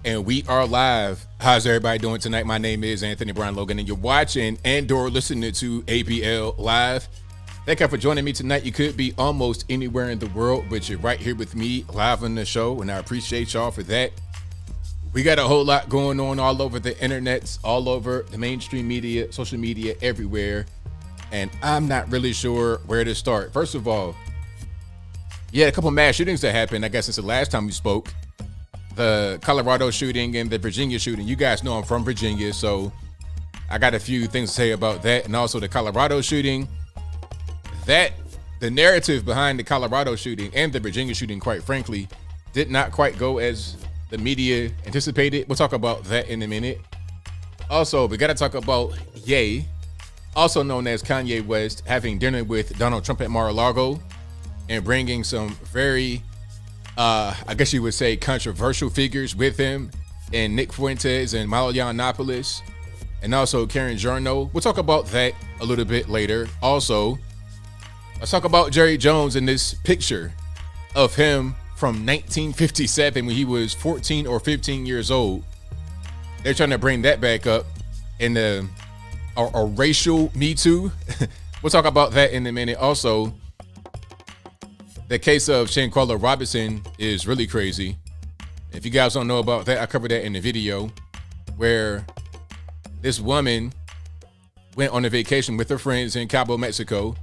And we are live. How's everybody doing tonight? My name is Anthony Brian Logan, and you're watching and/or listening to ABL Live. Thank you for joining me tonight. You could be almost anywhere in the world, but you're right here with me live on the show, and I appreciate y'all for that. We got a whole lot going on all over the internet, all over the mainstream media, social media, everywhere, and I'm not really sure where to start. First of all, a couple mass shootings that happened, I guess, since the last time we spoke. The Colorado shooting and the Virginia shooting. You guys know I'm from Virginia, so I got a few things to say about that. And also the Colorado shooting. The narrative behind the Colorado shooting and the Virginia shooting, quite frankly, did not quite go as the media anticipated. We'll talk about that in a minute. Also, we got to talk about Ye, also known as Kanye West, having dinner with Donald Trump at Mar-a-Lago and bringing some very I guess you would say controversial figures with him, and Nick Fuentes and Milo Yiannopoulos, and also Karen Giorno. We'll talk about that a little bit later. Also, let's talk about Jerry Jones in this picture of him from 1957 when he was 14 or 15 years old. They're trying to bring that back up in a racial Me Too. We'll talk about that in a minute. Also, the case of Shanquella Robinson is really crazy. If you guys don't know about that, I covered that in the video where this woman went on a vacation with her friends in Cabo, Mexico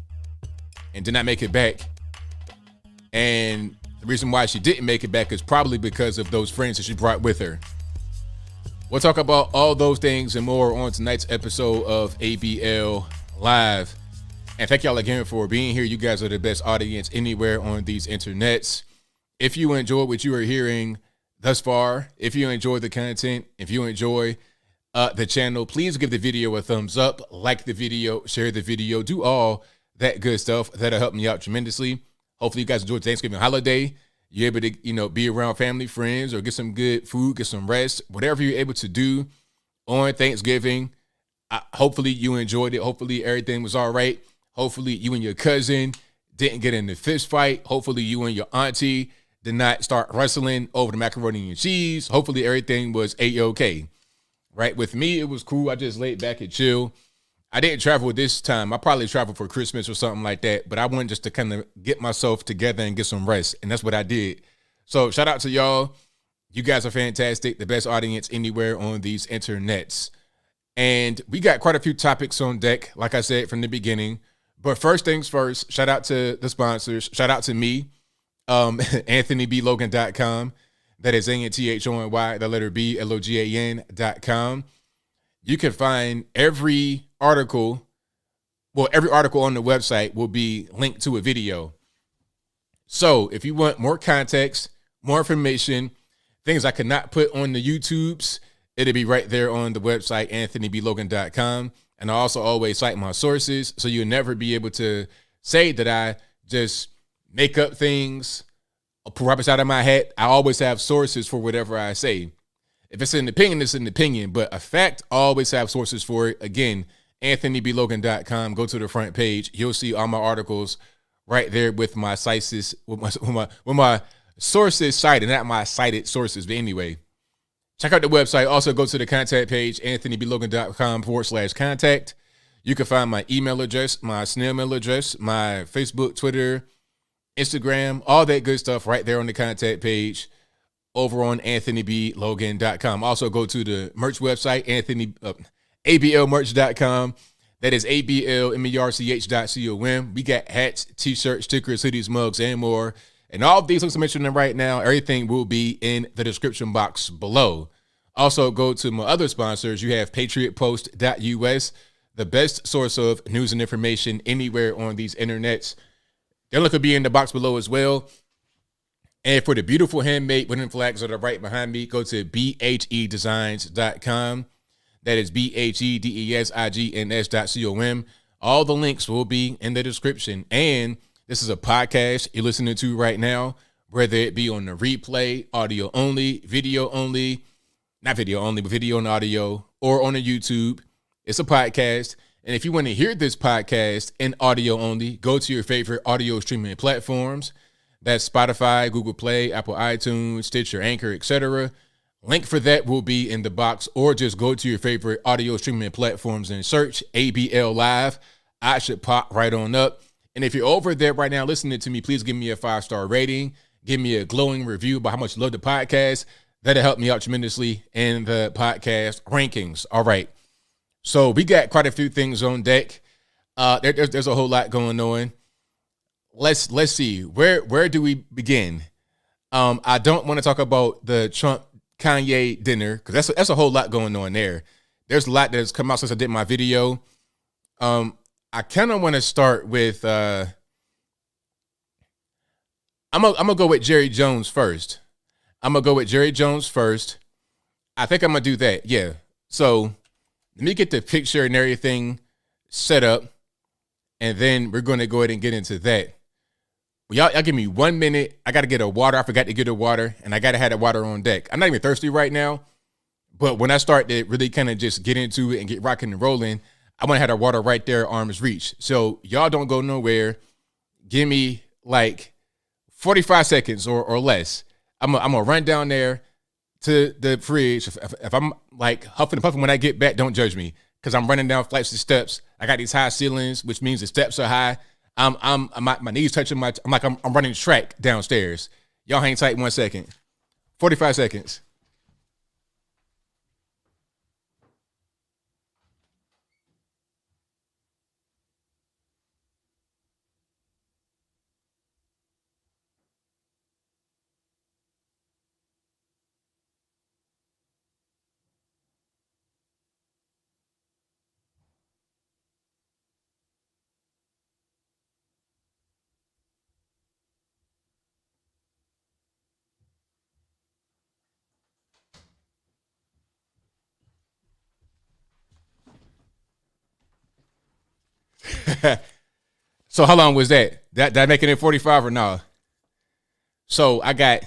and did not make it back. And the reason why she didn't make it back is probably because of those friends that she brought with her. We'll talk about all those things and more on tonight's episode of ABL Live. And thank y'all again for being here. You guys are the best audience anywhere on these internets. If you enjoy what you are hearing thus far, if you enjoy the content, if you enjoy the channel, please give the video a thumbs up, like the video, share the video, do all that good stuff. That'll help me out tremendously. Hopefully you guys enjoyed the Thanksgiving holiday. You're able to, be around family, friends, or get some good food, get some rest, whatever you're able to do on Thanksgiving. Hopefully you enjoyed it. Hopefully everything was all right. Hopefully you and your cousin didn't get in a fist fight. Hopefully you and your auntie did not start wrestling over the macaroni and cheese. Hopefully everything was A-OK. Right? With me, it was cool. I just laid back and chill. I didn't travel this time. I probably traveled for Christmas or something like that, but I wanted just to kind of get myself together and get some rest, and that's what I did. So shout out to y'all. You guys are fantastic. The best audience anywhere on these internets. And we got quite a few topics on deck, like I said from the beginning. But first things first, shout out to the sponsors. Shout out to me, AnthonyBLogan.com. That is ANTHONY, the letter B, LOGAN.com. You can find every article on the website will be linked to a video. So if you want more context, more information, things I could not put on the YouTubes, it'll be right there on the website, AnthonyBLogan.com. And I also always cite my sources, so you'll never be able to say that I just make up things, pull rabbits out of my hat. I always have sources for whatever I say. If it's an opinion, it's an opinion, but a fact, I always have sources for it. Again, AnthonyBLogan.com. Go to the front page. You'll see all my articles right there with my sources, with my sources cited, not my cited sources. But anyway, check out the website. Also go to the contact page, AnthonyBLogan.com/contact. You can find my email address, my snail mail address, my Facebook, Twitter, Instagram, all that good stuff right there on the contact page over on AnthonyBLogan.com. Also go to the merch website, ABLmerch.com. That is ABLmerch.com. We got hats, t-shirts, stickers, hoodies, mugs, and more. And all of these links I'm mentioning right now, everything will be in the description box below. Also, go to my other sponsors. You have PatriotPost.us, the best source of news and information anywhere on these internets. Their link will be in the box below as well. And for the beautiful handmade wooden flags that are right behind me, go to BHEDesigns.com. That is BHEDESIGNS.com. All the links will be in the description. And this is a podcast you're listening to right now, whether it be on the replay, audio only, video only, not video only, but video and audio, or on the YouTube. It's a podcast. And if you want to hear this podcast in audio only, go to your favorite audio streaming platforms. That's Spotify, Google Play, Apple iTunes, Stitcher, Anchor, etc. Link for that will be in the box, or just go to your favorite audio streaming platforms and search ABL Live. I should pop right on up. And if you're over there right now listening to me, please give me a 5-star rating. Give me a glowing review about how much you love the podcast. That'll help me out tremendously in the podcast rankings. All right. So we got quite a few things on deck. There's a whole lot going on. Let's see. Where do we begin? I don't want to talk about the Trump Kanye dinner because that's a whole lot going on there. There's a lot that's come out since I did my video. I kind of want to start with I'm gonna go with Jerry Jones first. I think I'm gonna do that. Yeah. So let me get the picture and everything set up, and then we're gonna go ahead and get into that. Well, y'all give me 1 minute. I gotta get a water. I forgot to get a water, and I gotta have the water on deck. I'm not even thirsty right now, but when I start to really kind of just get into it and get rocking and rolling, I want to have the water right there, arm's reach. So y'all don't go nowhere. Give me like 45 seconds or less. I'm gonna run down there to the fridge. If I'm like huffing and puffing when I get back, don't judge me because I'm running down flights of steps. I got these high ceilings, which means the steps are high. My knees touching I'm running track downstairs. Y'all hang tight 1 second. 45 seconds. So how long was that? Did I make it in 45 or no? So I'm down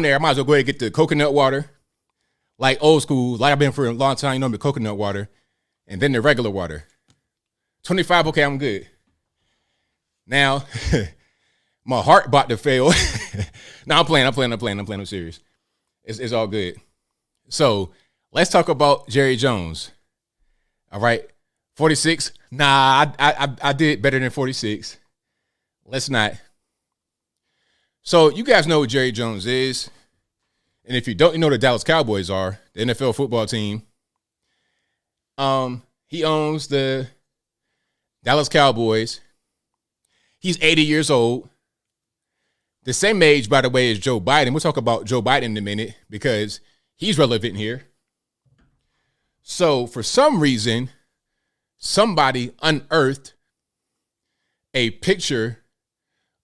there. I might as well go ahead and get the coconut water, like old school, like I've been for a long time. You know, the coconut water, and then the regular water. 25. Okay, I'm good. Now, my heart about to fail. No, I'm playing. I'm serious. It's all good. So let's talk about Jerry Jones. All right. 46. Nah, I did better than 46. Let's not. So you guys know what Jerry Jones is. And if you don't, you know the Dallas Cowboys are, the NFL football team. He owns the Dallas Cowboys. He's 80 years old. The same age, by the way, as Joe Biden. We'll talk about Joe Biden in a minute because he's relevant here. So for some reason, somebody unearthed a picture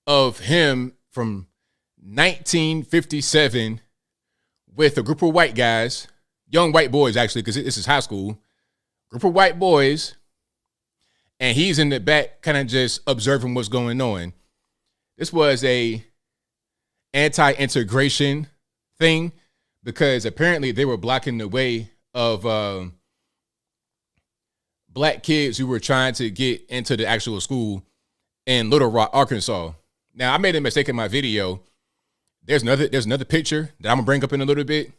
of him from 1957 with a group of white guys, young white boys actually, because this is high school, group of white boys, and he's in the back kind of just observing what's going on. This was a anti-integration thing because apparently they were blocking the way of black kids who were trying to get into the actual school in Little Rock, Arkansas. Now, I made a mistake in my video. There's another picture that I'm gonna bring up in a little bit.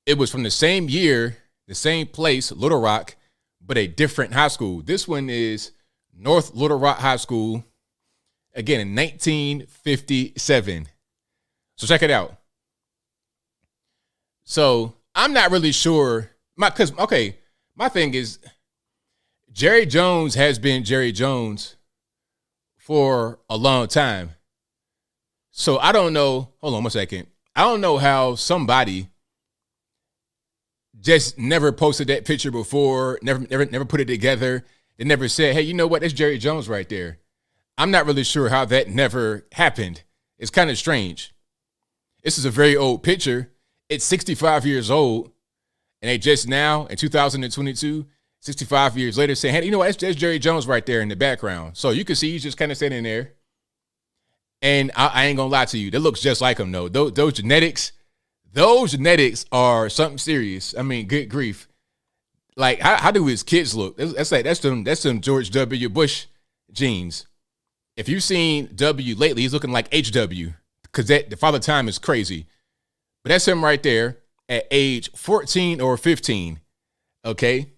It was from the same year, the same place, Little Rock, but a different high school. This one is North Little Rock High School, again in 1957. So check it out. So I'm not really sure. My thing is, Jerry Jones has been Jerry Jones for a long time. So I don't know. Hold on 1 second. I don't know how somebody just never posted that picture before, never put it together. They never said, hey, you know what? That's Jerry Jones right there. I'm not really sure how that never happened. It's kind of strange. This is a very old picture. It's 65 years old. And they just now, in 2022, 65 years later, saying, hey, you know what? That's Jerry Jones right there in the background. So you can see he's just kind of sitting there. And I ain't going to lie to you. That looks just like him, though. Those genetics are something serious. I mean, good grief. Like, how do his kids look? That's some George W. Bush genes. If you've seen W lately, he's looking like HW because the father time is crazy. But that's him right there at age 14 or 15. Okay.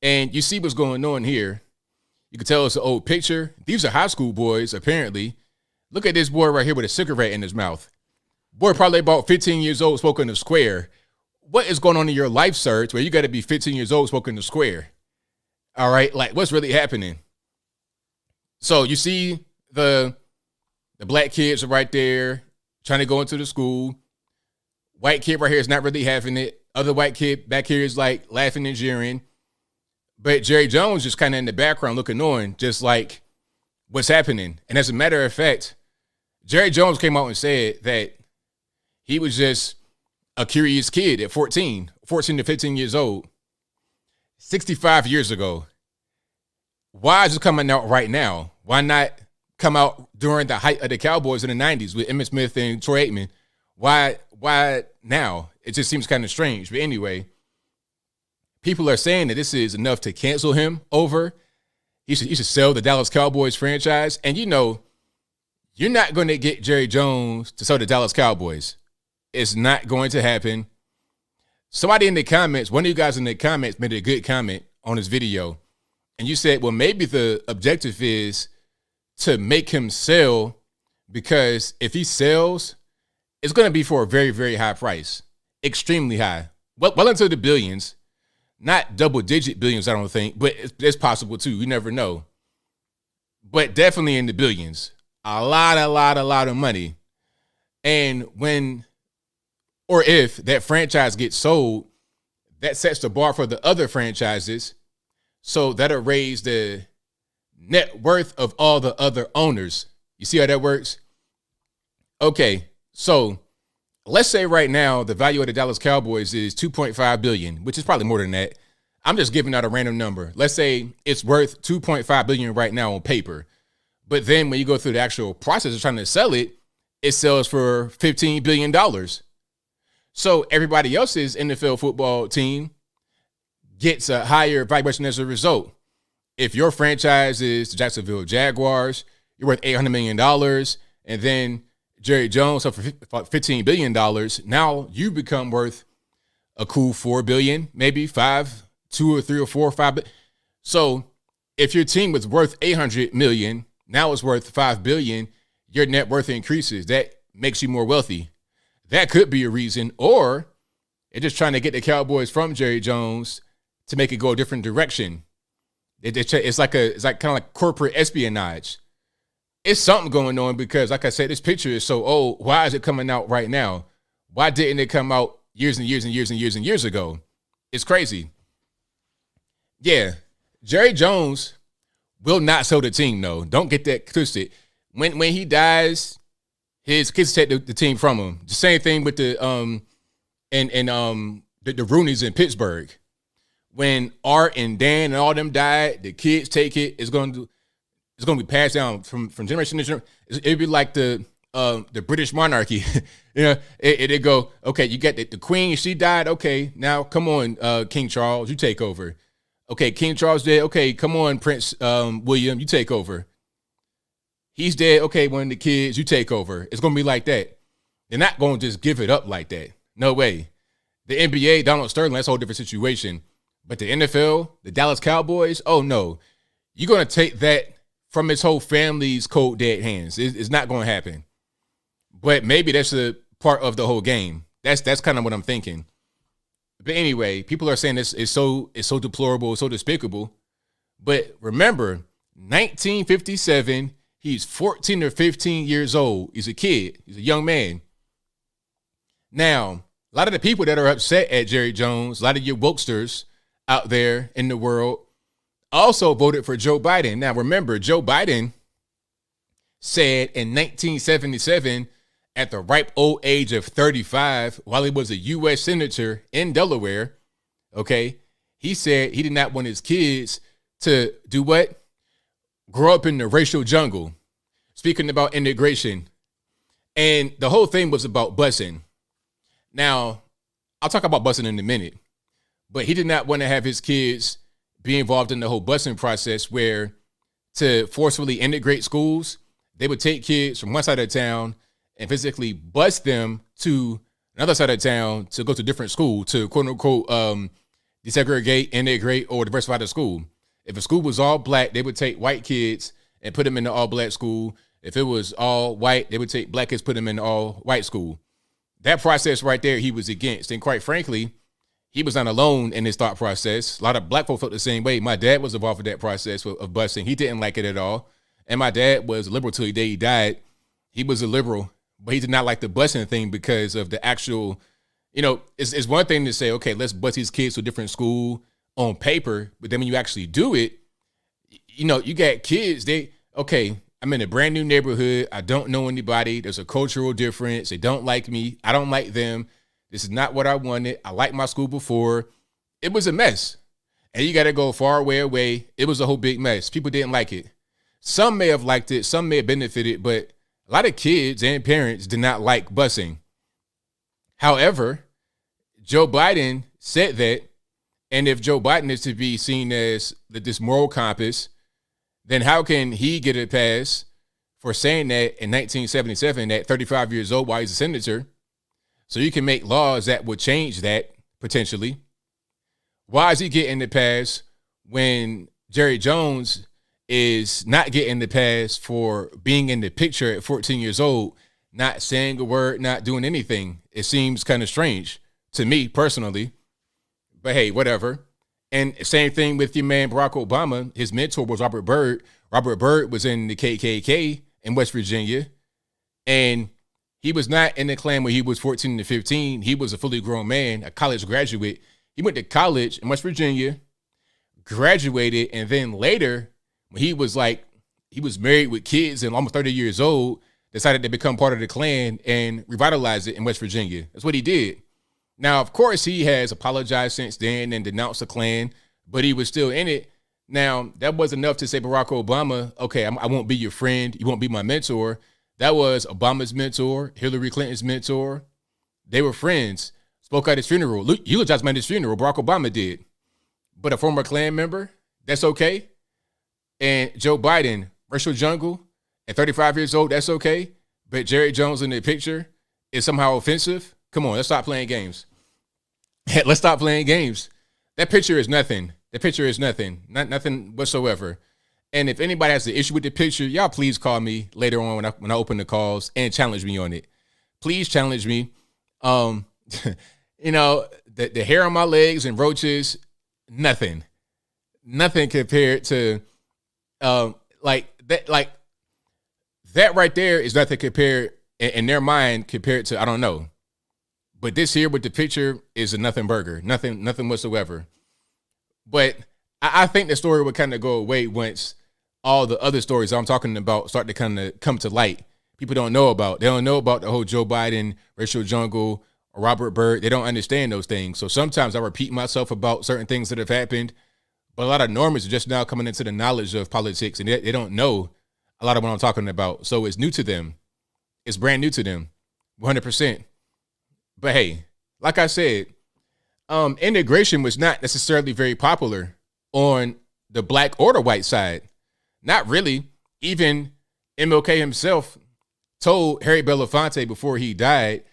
And you see what's going on here. You can tell it's an old picture. These are high school boys, apparently. Look at this boy right here with a cigarette in his mouth. Boy, probably about 15 years old, smoking a square. What is going on in your life, sir, where you got to be 15 years old smoking a square? All right, like what's really happening? So you see the black kids are right there trying to go into the school. White kid right here is not really having it. Other white kid back here is like laughing and jeering. But Jerry Jones just kind of in the background looking on, just like what's happening. And as a matter of fact, Jerry Jones came out and said that he was just a curious kid at 14 to 15 years old, 65 years ago. Why is it coming out right now? Why not come out during the height of the Cowboys in the 90s with Emmitt Smith and Troy Aikman? Why now? It just seems kind of strange. But anyway, people are saying that this is enough to cancel him over. He should sell the Dallas Cowboys franchise. And you know, you're not going to get Jerry Jones to sell the Dallas Cowboys. It's not going to happen. Somebody in the comments, one of you guys in the comments made a good comment on this video. And you said, well, maybe the objective is to make him sell, because if he sells, it's going to be for a very, very high price, extremely high, well into the billions, not double-digit billions, I don't think, but it's possible too. You never know. But definitely in the billions, a lot of money. And when or if that franchise gets sold, that sets the bar for the other franchises. So that'll raise the net worth of all the other owners. You see how that works? Okay, so let's say right now the value of the Dallas Cowboys is $2.5 billion, which is probably more than that. I'm just giving out a random number. Let's say it's worth $2.5 billion right now on paper. But then when you go through the actual process of trying to sell it, it sells for $15 billion. So everybody else's NFL football team gets a higher valuation as a result. If your franchise is the Jacksonville Jaguars, you're worth $800 million. And then Jerry Jones sold for $15 billion. Now you become worth a cool $4 billion, maybe five, 2 or 3 or 4 or 5. So if your team was worth $800 million, now it's worth $5 billion, your net worth increases. That makes you more wealthy. That could be a reason. Or they're just trying to get the Cowboys from Jerry Jones to make it go a different direction. It's like kind of like corporate espionage. It's something going on because, like I said, this picture is so old. Why is it coming out right now? Why didn't it come out years and years and years and years and years ago? It's crazy. Yeah, Jerry Jones will not sell the team, though. Don't get that twisted. When he dies, his kids take the team from him. The same thing with the Rooneys in Pittsburgh. When Art and Dan and all them died, the kids take it. It's going to be passed down from generation to generation. It'd be like the British monarchy. You know, it go, okay, you got the queen, she died. Okay, now come on, King Charles, you take over. Okay, King Charles dead. Okay, come on, Prince William, you take over. He's dead. Okay, one of the kids, you take over. It's going to be like that. They're not going to just give it up like that. No way. The NBA, Donald Sterling, that's a whole different situation. But the NFL, the Dallas Cowboys, oh no. You're going to take that from his whole family's cold dead hands. It's not going to happen. But maybe that's a part of the whole game. That's kind of what I'm thinking. But anyway, people are saying this is so deplorable, so despicable. But remember, 1957, he's 14 or 15 years old. He's a kid. He's a young man. Now, a lot of the people that are upset at Jerry Jones, a lot of your wokesters out there in the world, also voted for Joe Biden. Now, remember, Joe Biden said in 1977, at the ripe old age of 35, while he was a U.S. senator in Delaware, okay, he said he did not want his kids to do what? Grow up in the racial jungle. Speaking about integration. And the whole thing was about busing. Now, I'll talk about busing in a minute. But he did not want to have his kids be involved in the whole busing process where to forcefully integrate schools, they would take kids from one side of town and physically bus them to another side of town to go to a different school to quote unquote desegregate, integrate, or diversify the school. If a school was all black, they would take white kids and put them in the all black school. If it was all white, they would take black kids, put them in the all white school. That process right there, he was against. And quite frankly, he was not alone in his thought process. A lot of black folks felt the same way. My dad was involved in that process of busing. He didn't like it at all. And my dad was a liberal till the day he died. He was a liberal, but he did not like the busing thing because of the actual, it's one thing to say, okay, let's bus these kids to a different school on paper. But then when you actually do it, you got kids, I'm in a brand new neighborhood. I don't know anybody. There's a cultural difference. They don't like me. I don't like them. This is not what I wanted. I liked my school before. It was a mess. And you got to go far away. It was a whole big mess. People didn't like it. Some may have liked it. Some may have benefited. But a lot of kids and parents did not like busing. However, Joe Biden said that. And if Joe Biden is to be seen as this moral compass, then how can he get a pass for saying that in 1977 at 35 years old while he's a senator? So you can make laws that would change that potentially. Why is he getting the pass when Jerry Jones is not getting the pass for being in the picture at 14 years old, not saying a word, not doing anything? It seems kind of strange to me personally. But hey, whatever. And same thing with your man, Barack Obama. His mentor was Robert Byrd. Robert Byrd was in the KKK in West Virginia. And he was not in the Klan when he was 14 to 15. He was a fully grown man, a college graduate. He went to college in West Virginia, graduated, and then later, when he was married with kids and almost 30 years old, decided to become part of the Klan and revitalize it in West Virginia. That's what he did. Now, of course, he has apologized since then and denounced the Klan, but he was still in it. Now, that was enough to say, Barack Obama, okay, I won't be your friend. You won't be my mentor. That was Obama's mentor, Hillary Clinton's mentor. They were friends. Spoke at his funeral. Eulogized at his funeral. Barack Obama did. But a former Klan member, that's okay. And Joe Biden, racial jungle, at 35 years old, that's okay. But Jerry Jones in the picture is somehow offensive. Come on, let's stop playing games. Let's stop playing games. That picture is nothing. The picture is nothing. Nothing whatsoever. And if anybody has an issue with the picture, y'all please call me later on when I open the calls and challenge me on it. Please challenge me. The hair on my legs and roaches, nothing. Nothing compared to that right there is nothing compared in their mind compared to, I don't know. But this here with the picture is a nothing burger, nothing whatsoever. But I think the story would kind of go away once all the other stories I'm talking about start to kind of come to light. People don't know about. They don't know about the whole Joe Biden, racial jungle, or Robert Byrd. They don't understand those things. So sometimes I repeat myself about certain things that have happened. But a lot of normies are just now coming into the knowledge of politics, and they don't know a lot of what I'm talking about. So it's new to them. It's brand new to them, 100%. But hey, like I said, integration was not necessarily very popular on the black or the white side. Not really. Even MLK himself told Harry Belafonte before he died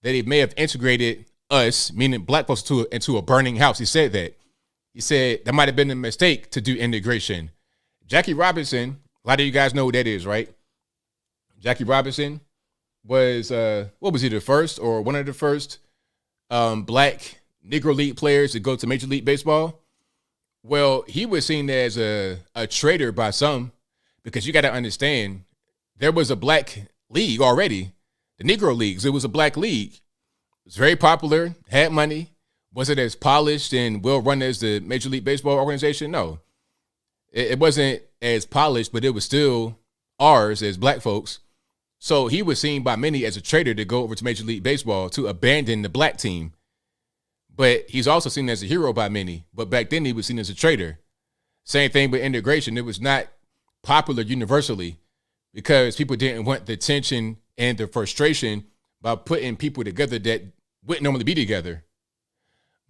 that he may have integrated us, meaning black folks, into a burning house. He said that. He said that might have been a mistake to do integration. Jackie Robinson, a lot of you guys know who that is, right? Jackie Robinson was, what was he, the first or one of the first black Negro League players to go to Major League Baseball? Well, he was seen as a traitor by some because you got to understand there was a black league already, the Negro Leagues. It was a black league. It was very popular, had money. Was it as polished and well run as the Major League Baseball organization? No. It wasn't as polished, but it was still ours as black folks. So he was seen by many as a traitor to go over to Major League Baseball to abandon the black team. But he's also seen as a hero by many. But back then he was seen as a traitor. Same thing with integration. It was not popular universally because people didn't want the tension and the frustration by putting people together that wouldn't normally be together.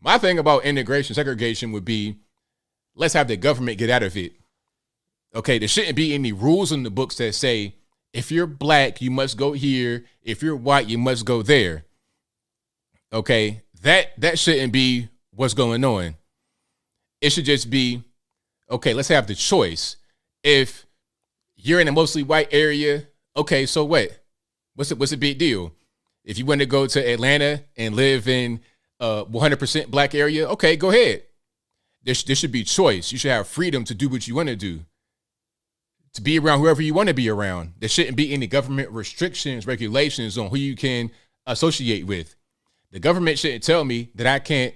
My thing about integration, segregation would be, let's have the government get out of it. Okay, there shouldn't be any rules in the books that say, if you're black, you must go here. If you're white, you must go there. Okay, that shouldn't be what's going on. It should just be, okay, let's have the choice. If you're in a mostly white area, okay, so what? What's the big deal? If you want to go to Atlanta and live in a 100% black area, okay, go ahead. There should be choice. You should have freedom to do what you want to do, to be around whoever you want to be around. There shouldn't be any government restrictions, regulations on who you can associate with. The government shouldn't tell me that I can't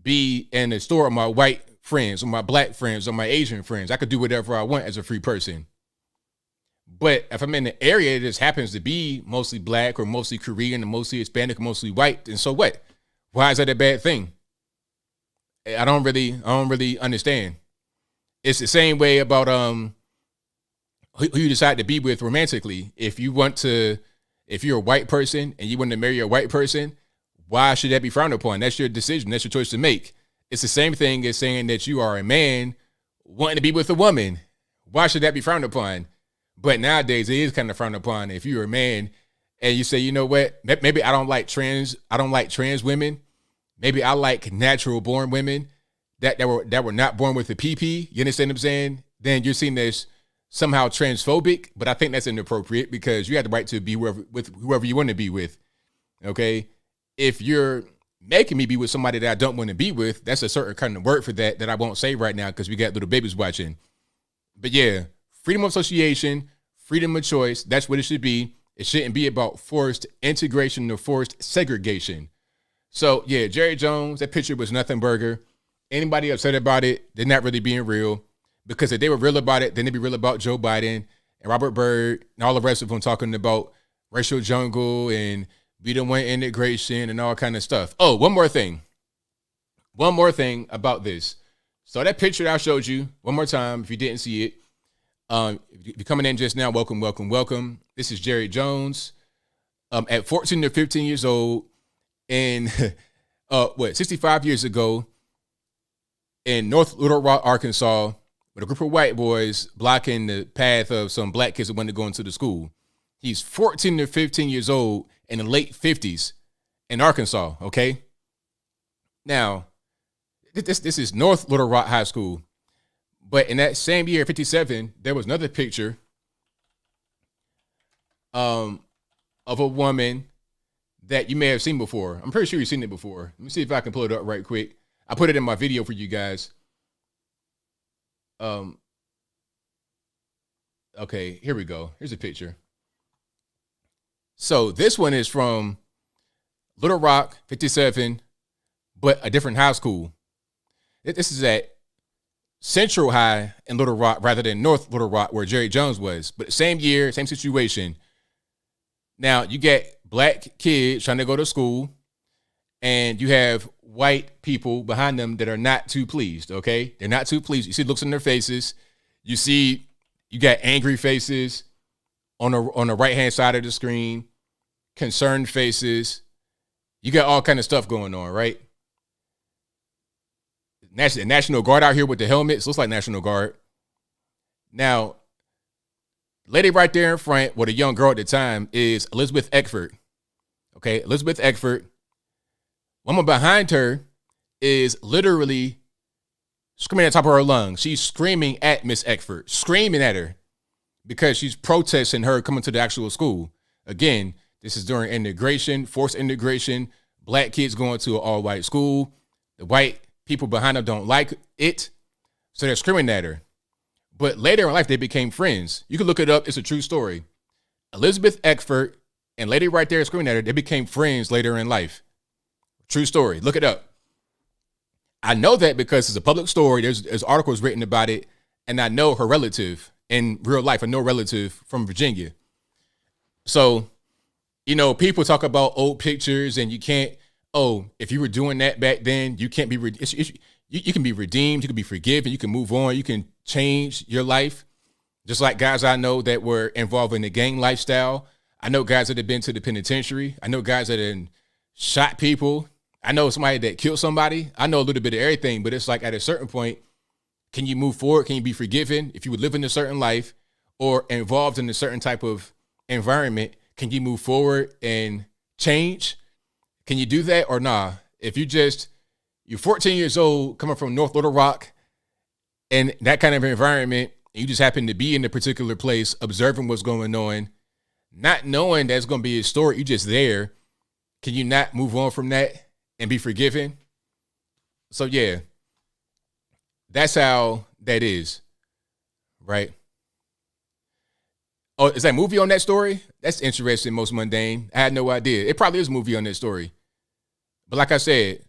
be in the store with my white friends or my black friends or my Asian friends. I could do whatever I want as a free person. But if I'm in an area that just happens to be mostly black or mostly Korean or mostly Hispanic or mostly white, then so what? Why is that a bad thing? I don't really understand. It's the same way about who you decide to be with romantically. If you're a white person and you want to marry a white person, why should that be frowned upon? That's your decision. That's your choice to make. It's the same thing as saying that you are a man wanting to be with a woman. Why should that be frowned upon? But nowadays it is kind of frowned upon. If you're a man and you say, you know what, maybe I don't like trans women. Maybe I like natural born women that were not born with a PP. You understand what I'm saying? Then you're seen as somehow transphobic, but I think that's inappropriate because you have the right to be with whoever you want to be with. Okay. If you're making me be with somebody that I don't want to be with, that's a certain kind of word for that I won't say right now because we got little babies watching. But yeah, freedom of association, freedom of choice, that's what it should be. It shouldn't be about forced integration or forced segregation. So yeah, Jerry Jones, that picture was nothing burger. Anybody upset about it, they're not really being real. Because if they were real about it, then they'd be real about Joe Biden and Robert Byrd and all the rest of them talking about racial jungle and we don't want integration and all kind of stuff. Oh, one more thing about this. So that picture that I showed you one more time, if you didn't see it, if you're coming in just now, welcome. This is Jerry Jones. At 14 to 15 years old and 65 years ago in North Little Rock, Arkansas, with a group of white boys blocking the path of some black kids that wanted to go into the school. He's 14 to 15 years old in the late 50s in Arkansas, okay? Now, this is North Little Rock High School. But in that same year, 57, there was another picture of a woman that you may have seen before. I'm pretty sure you've seen it before. Let me see if I can pull it up right quick. I put it in my video for you guys. Okay, here we go. Here's a picture. So this one is from Little Rock, 57, but a different high school. This is at Central High in Little Rock rather than North Little Rock where Jerry Jones was. But same year, same situation. Now you get black kids trying to go to school and you have white people behind them that are not too pleased, okay? They're not too pleased. You see looks on their faces. You got angry faces on the right-hand side of the screen, concerned faces. You got all kind of stuff going on, right? National Guard out here with the helmets. Looks like National Guard. Now, lady right there in front with a young girl at the time is Elizabeth Eckford. Okay, Elizabeth Eckford. Woman behind her is literally screaming at the top of her lungs. She's screaming at Miss Eckford, screaming at her because she's protesting her coming to the actual school. Again, this is during integration, forced integration, black kids going to an all-white school. The white people behind them don't like it, so they're screaming at her. But later in life, they became friends. You can look it up. It's a true story. Elizabeth Eckford and lady right there screaming at her, they became friends later in life. True story. Look it up. I know that because it's a public story. There's articles written about it, and I know her relative in real life. I know a relative from Virginia. So, people talk about old pictures, and you can't. Oh, if you were doing that back then, you can't be. You can be redeemed. You can be forgiven. You can move on. You can change your life. Just like guys I know that were involved in the gang lifestyle. I know guys that have been to the penitentiary. I know guys that have shot people. I know somebody that killed somebody. I know a little bit of everything, but it's like at a certain point, can you move forward? Can you be forgiven? If you would live in a certain life or involved in a certain type of environment, can you move forward and change? Can you do that or nah? If you're 14 years old, coming from North Little Rock, and that kind of environment, you just happen to be in a particular place, observing what's going on, not knowing that's going to be a story, you just there. Can you not move on from that and be forgiven? So yeah, that's how that is, right? Oh, is that movie on that story? That's interesting, most mundane. I had no idea. It probably is a movie on that story. But like I said,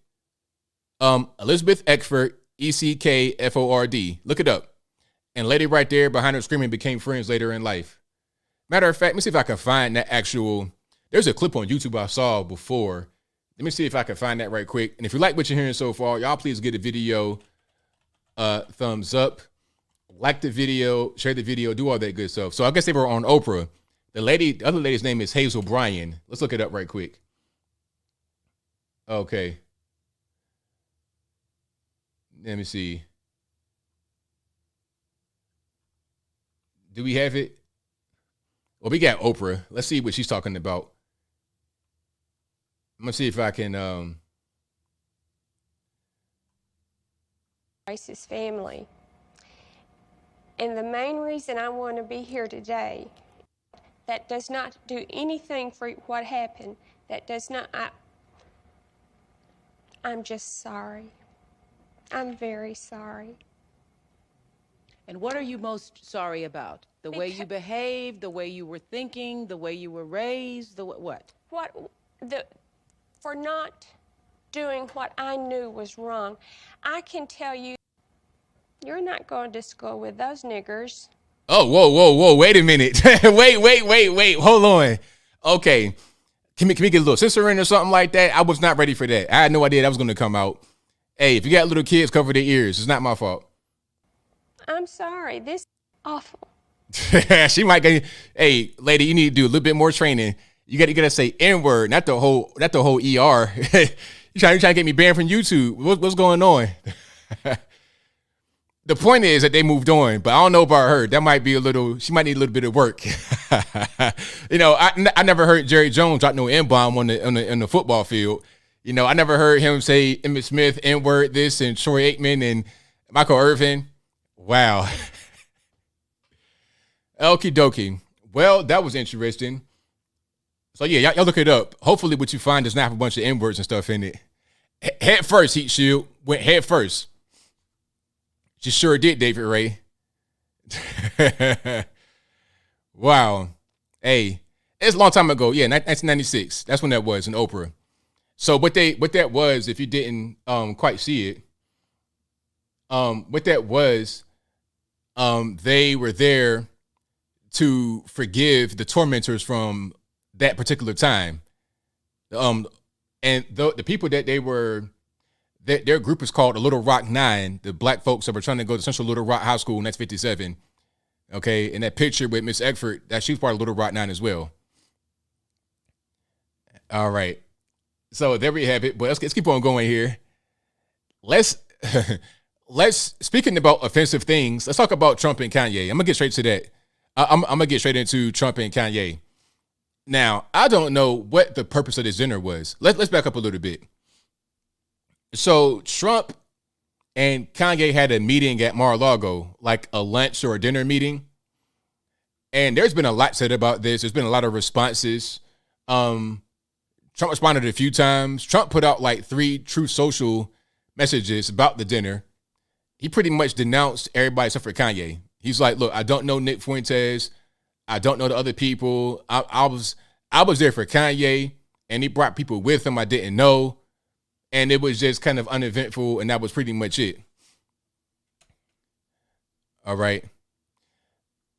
Elizabeth Eckford, Eckford. Look it up. And lady right there behind her screaming became friends later in life. Matter of fact, let me see if I can find that actual. There's a clip on YouTube I saw before. Let me see if I can find that right quick. And if you like what you're hearing so far, y'all please give the video thumbs up, like the video, share the video, do all that good stuff. So I guess they were on Oprah. The other lady's name is Hazel Bryan. Let's look it up right quick. Okay. Let me see. Do we have it? Well, we got Oprah. Let's see what she's talking about. I'm gonna see if I can. His family. And the main reason I want to be here today, that does not do anything for what happened. That does not. I'm just sorry. I'm very sorry. And what are you most sorry about? The way you behaved, the way you were thinking, the way you were raised, what? For not doing what I knew was wrong. I can tell you, you're not going to school with those niggers. Oh, whoa. Wait a minute. wait. Hold on. Okay. Can we get a little censoring or something like that? I was not ready for that. I had no idea that was going to come out. Hey, if you got little kids, cover their ears. It's not my fault. I'm sorry. This is awful. She might get. Hey, lady, you need to do a little bit more training. You gotta say N-word, not the whole ER. You trying to get me banned from YouTube? What's going on? The point is that they moved on, but I don't know about her. That might be she might need a little bit of work. You know, I never heard Jerry Jones drop no N-bomb on the football field. You know, I never heard him say Emmitt Smith, N-word this, and Troy Aikman and Michael Irvin. Wow. Okie dokie. Well, that was interesting. So yeah, y'all look it up. Hopefully what you find does not have a bunch of N-words and stuff in it. Head first, Heat Shield. Went head first. She sure did, David Ray. Wow. Hey, it's a long time ago. Yeah, 1996. That's when that was in Oprah. So what that was, if you didn't quite see it, what that was, they were there to forgive the tormentors from that particular time. And the people that they were, their group is called the Little Rock Nine, the black folks that were trying to go to Central Little Rock High School in 1957. Okay, and that picture with Miss Eckford, that she was part of Little Rock Nine as well. All right. So there we have it. But let's keep on going here. Let's speaking about offensive things, let's talk about Trump and Kanye. I'm gonna get straight to that. I'm gonna get straight into Trump and Kanye. Now, I don't know what the purpose of this dinner was. Let's back up a little bit. So Trump and Kanye had a meeting at Mar-a-Lago, like a lunch or a dinner meeting. And there's been a lot said about this. There's been a lot of responses. Trump responded a few times. Trump put out like 3 Truth Social messages about the dinner. He pretty much denounced everybody except for Kanye. He's like, look, I don't know Nick Fuentes. I don't know the other people. I was there for Kanye, and he brought people with him I didn't know. And it was just kind of uneventful, and that was pretty much it. All right.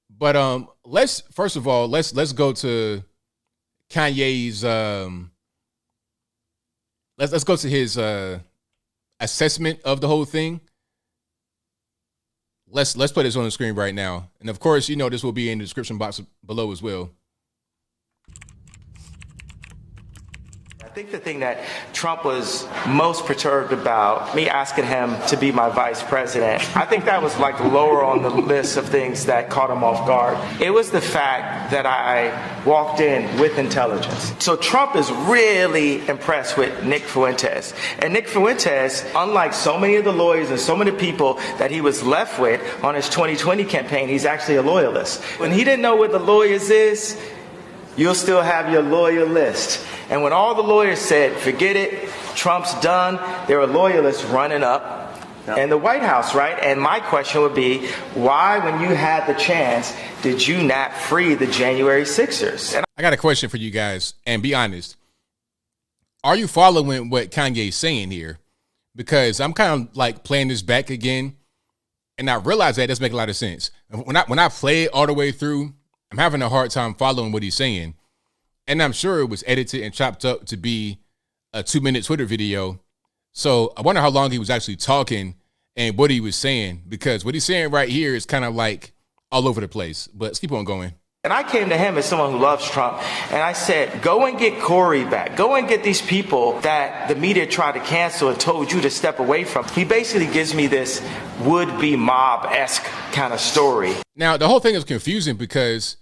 But let's first of all, let's go to Kanye's let's go to his assessment of the whole thing. Let's put this on the screen right now. And of course, you know this will be in the description box below as well. I think the thing that Trump was most perturbed about, me asking him to be my vice president, I think that was like lower on the list of things that caught him off guard. It was the fact that I walked in with intelligence. So Trump is really impressed with Nick Fuentes. And Nick Fuentes, unlike so many of the lawyers and so many people that he was left with on his 2020 campaign, he's actually a loyalist. When he didn't know what the lawyers is, you'll still have your lawyer list. And when all the lawyers said, forget it, Trump's done, there are loyalists running up in the White House, right? And my question would be, why, when you had the chance, did you not free the January 6ers? And I got a question for you guys, and be honest. Are you following what Kanye's saying here? Because I'm kind of like playing this back again, and I realize that doesn't make a lot of sense. When I play it all the way through, I'm having a hard time following what he's saying. And I'm sure it was edited and chopped up to be a 2-minute Twitter video. So I wonder how long he was actually talking and what he was saying, because what he's saying right here is kind of like all over the place. But let's keep on going. And I came to him as someone who loves Trump, and I said, go and get Corey back. Go and get these people that the media tried to cancel and told you to step away from. He basically gives me this would-be mob-esque kind of story. Now, the whole thing is confusing Trump's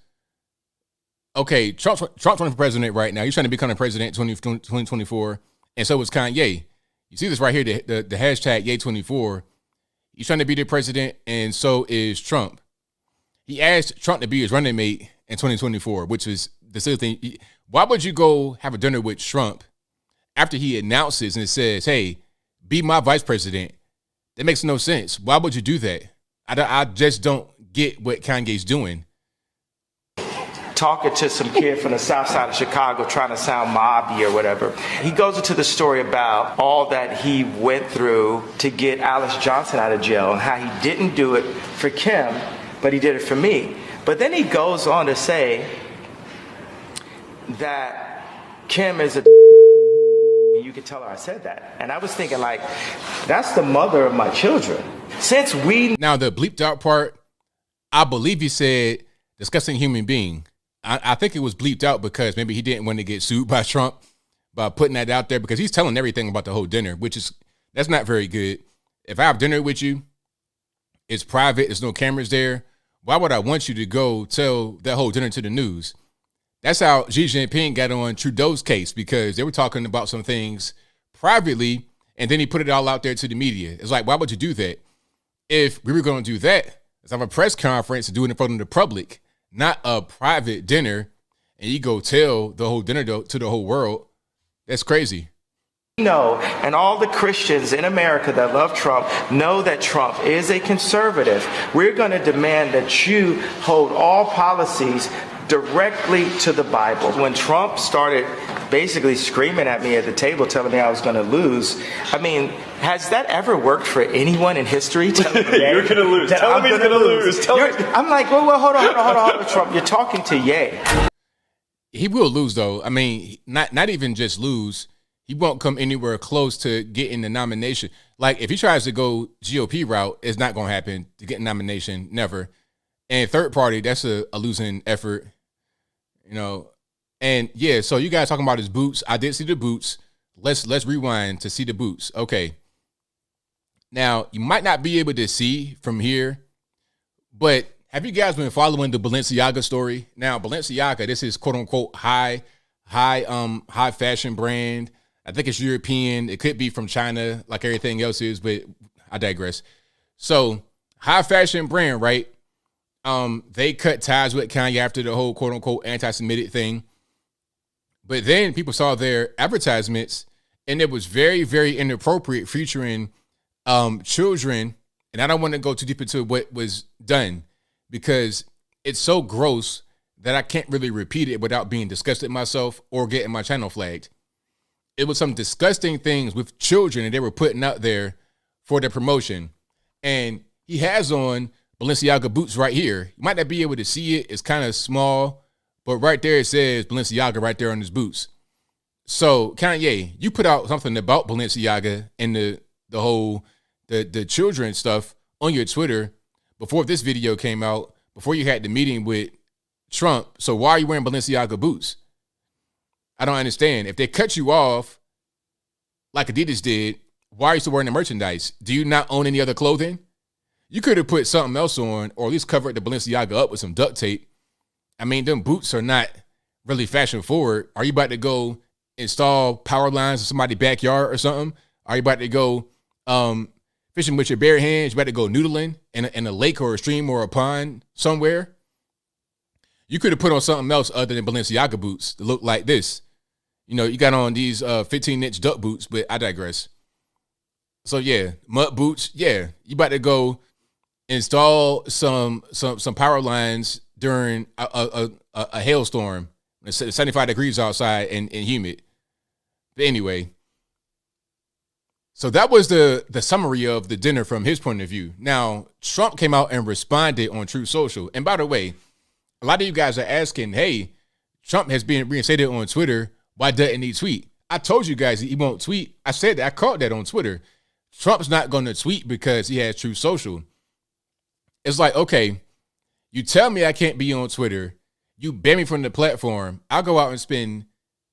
running for president right now. He's trying to become a president in 2024, and so is Kanye. You see this right here, the hashtag Ye24. He's trying to be the president, and so is Trump. He asked Trump to be his running mate in 2024, which is the silly thing. Why would you go have a dinner with Trump after he announces and says, hey, be my vice president? That makes no sense. Why would you do that? I just don't get what Kanye's doing. Talking to some kid from the south side of Chicago trying to sound mobby or whatever. He goes into the story about all that he went through to get Alice Johnson out of jail and how he didn't do it for Kim, but he did it for me. But then he goes on to say that Kim is a you could tell her I said that. And I was thinking, like, that's the mother of my children. Since we... Now, the bleeped out part, I believe he said disgusting human being. I think it was bleeped out because maybe he didn't want to get sued by Trump by putting that out there, because he's telling everything about the whole dinner, that's not very good. If I have dinner with you, it's private, there's no cameras there. Why would I want you to go tell that whole dinner to the news? That's how Xi Jinping got on Trudeau's case, because they were talking about some things privately, and then he put it all out there to the media. It's like, why would you do that? If we were going to do that, let's have a press conference and do it in front of the public, not a private dinner, and you go tell the whole dinner to the whole world. That's crazy. Know, and all the Christians in America that love Trump know that Trump is a conservative. We're going to demand that you hold all policies directly to the Bible. When Trump started basically screaming at me at the table, telling me I was going to lose, I mean, has that ever worked for anyone in history? You're going to lose. Tell him he's going to lose. I'm like, well, hold on, Trump. You're talking to Ye. He will lose, though. I mean, not even just lose. He won't come anywhere close to getting the nomination. Like, if he tries to go GOP route, it's not going to happen to get a nomination. Never. And third party, that's a losing effort, you know. And yeah, so you guys talking about his boots. I did see the boots. Let's rewind to see the boots. Okay. Now, you might not be able to see from here, but have you guys been following the Balenciaga story? Now, Balenciaga, this is quote unquote high fashion brand. I think it's European. It could be from China, like everything else is, but I digress. So, high fashion brand, right? They cut ties with Kanye after the whole quote unquote anti-Semitic thing. But then people saw their advertisements, and it was very, very inappropriate, featuring children. And I don't want to go too deep into what was done, because it's so gross that I can't really repeat it without being disgusted myself or getting my channel flagged. It was some disgusting things with children that they were putting out there for their promotion. And he has on Balenciaga boots right here. You might not be able to see it. It's kind of small, but right there it says Balenciaga right there on his boots. So Kanye, you put out something about Balenciaga and the whole the children stuff on your Twitter before this video came out, before you had the meeting with Trump. So why are you wearing Balenciaga boots? I don't understand. If they cut you off like Adidas did, why are you still wearing the merchandise? Do you not own any other clothing? You could have put something else on, or at least covered the Balenciaga up with some duct tape. I mean, them boots are not really fashion forward. Are you about to go install power lines in somebody's backyard or something? Are you about to go fishing with your bare hands? You about to go noodling in a lake or a stream or a pond somewhere? You could have put on something else other than Balenciaga boots that look like this. You know, you got on these 15-inch duck boots, but I digress. So yeah, mud boots. Yeah, you about to go install some power lines during a hailstorm. It's 75 degrees outside and humid. But anyway, so that was the summary of the dinner from his point of view. Now, Trump came out and responded on Truth Social. And by the way, a lot of you guys are asking, hey, Trump has been reinstated on Twitter. Why doesn't he tweet? I told you guys he won't tweet. I said that. I caught that on Twitter. Trump's not going to tweet because he has Truth Social. It's like, okay, you tell me I can't be on Twitter. You ban me from the platform. I'll go out and spend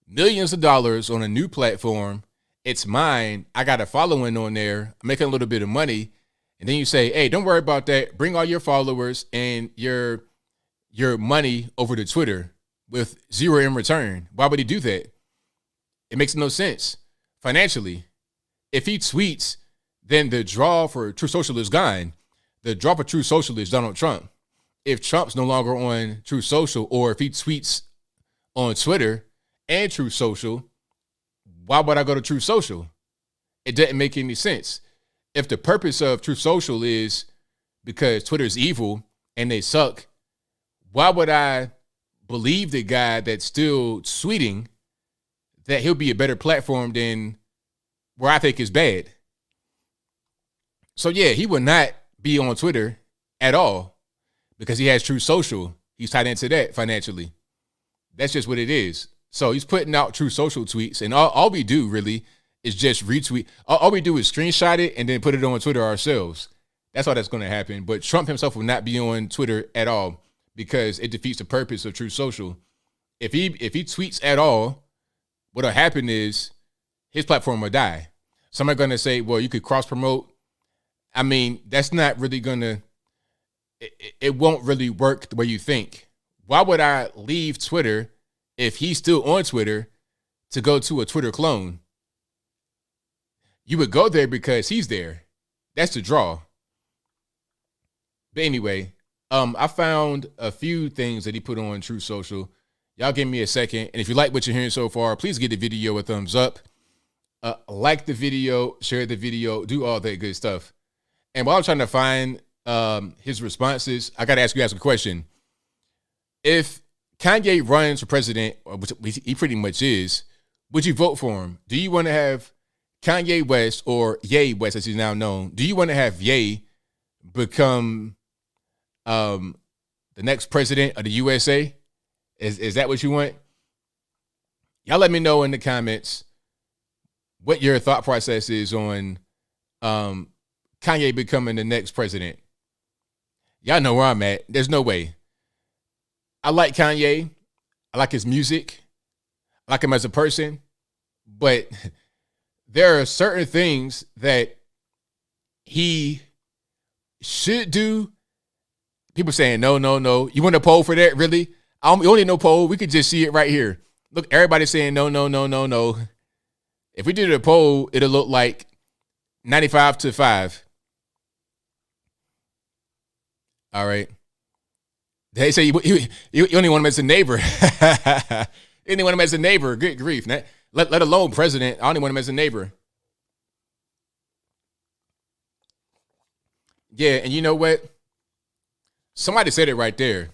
millions of dollars on a new platform. It's mine. I got a following on there. I'm making a little bit of money. And then you say, hey, don't worry about that. Bring all your followers and your money over to Twitter with zero in return. Why would he do that? It makes no sense financially. If he tweets, then the draw for Truth Social is gone. The draw for Truth Social is Donald Trump. If Trump's no longer on Truth Social, or if he tweets on Twitter and Truth Social, why would I go to Truth Social? It doesn't make any sense. If the purpose of Truth Social is because Twitter is evil and they suck, why would I believe the guy that's still tweeting that he'll be a better platform than where I think is bad? So yeah, he would not be on Twitter at all because he has Truth Social. He's tied into that financially. That's just what it is. So he's putting out Truth Social tweets, and all we do really is just retweet. All we do is screenshot it and then put it on Twitter ourselves. That's all that's going to happen. But Trump himself will not be on Twitter at all because it defeats the purpose of Truth Social. If he tweets at all, what'll happen is his platform will die. Some are going to say, well, you could cross promote. I mean, that's not really going to, it won't really work the way you think. Why would I leave Twitter if he's still on Twitter to go to a Twitter clone? You would go there because he's there. That's the draw. But anyway, I found a few things that he put on Truth Social. Y'all give me a second. And if you like what you're hearing so far, please give the video a thumbs up. Like the video, share the video, do all that good stuff. And while I'm trying to find his responses, I got to ask you guys a question. If Kanye runs for president, which he pretty much is, would you vote for him? Do you want to have Kanye West, or Ye West as he's now known, do you want to have Ye become the next president of the USA? Is that what you want? Y'all let me know in the comments what your thought process is on Kanye becoming the next president. Y'all know where I'm at. There's no way. I like Kanye. I like his music. I like him as a person. But there are certain things that he should do. People saying, no, no, no. You want a poll for that? Really? You don't need no poll. We could just see it right here. Look, everybody's saying no, no, no, no, no. If we did a poll, it'll look like 95-5. All right. They say you only want him as a neighbor. You only want him as a neighbor. Good grief. Let alone president. I only want him as a neighbor. Yeah, and you know what? Somebody said it right there.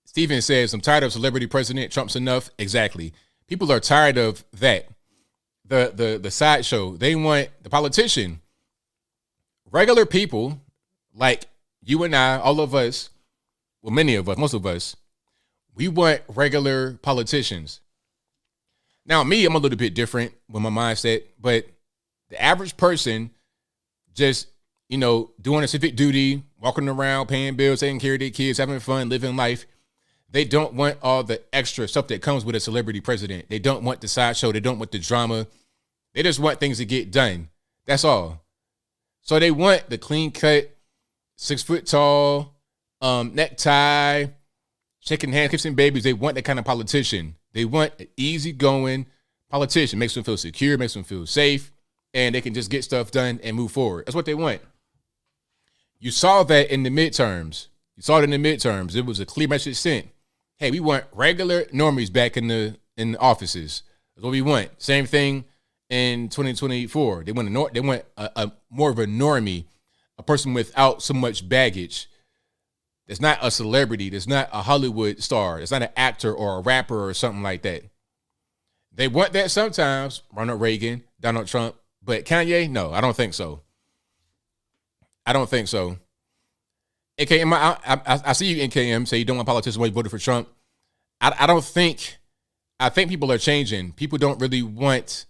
Steven says, I'm tired of celebrity president. Trump's enough. Exactly. People are tired of that. The sideshow. They want the politician. Regular people like you and I, all of us, well, many of us, most of us, we want regular politicians. Now, me, I'm a little bit different with my mindset, but the average person just, doing a civic duty, walking around, paying bills, taking care of their kids, having fun, living life. They don't want all the extra stuff that comes with a celebrity president. They don't want the sideshow. They don't want the drama. They just want things to get done. That's all. So they want the clean cut, 6 foot tall, necktie, shaking hands, kissing babies. They want that kind of politician. They want an easygoing politician. Makes them feel secure, makes them feel safe, and they can just get stuff done and move forward. That's what they want. You saw that in the midterms. It was a clear message sent. Hey, we want regular normies back in the offices. That's what we want. Same thing in 2024. They want a more of a normie, a person without so much baggage. That's not a celebrity. That's not a Hollywood star. It's not an actor or a rapper or something like that. They want that sometimes. Ronald Reagan, Donald Trump, but Kanye, no, I don't think so. AKM, I see you, NKM, say you don't want politicians when you voted for Trump. I think people are changing. People don't really want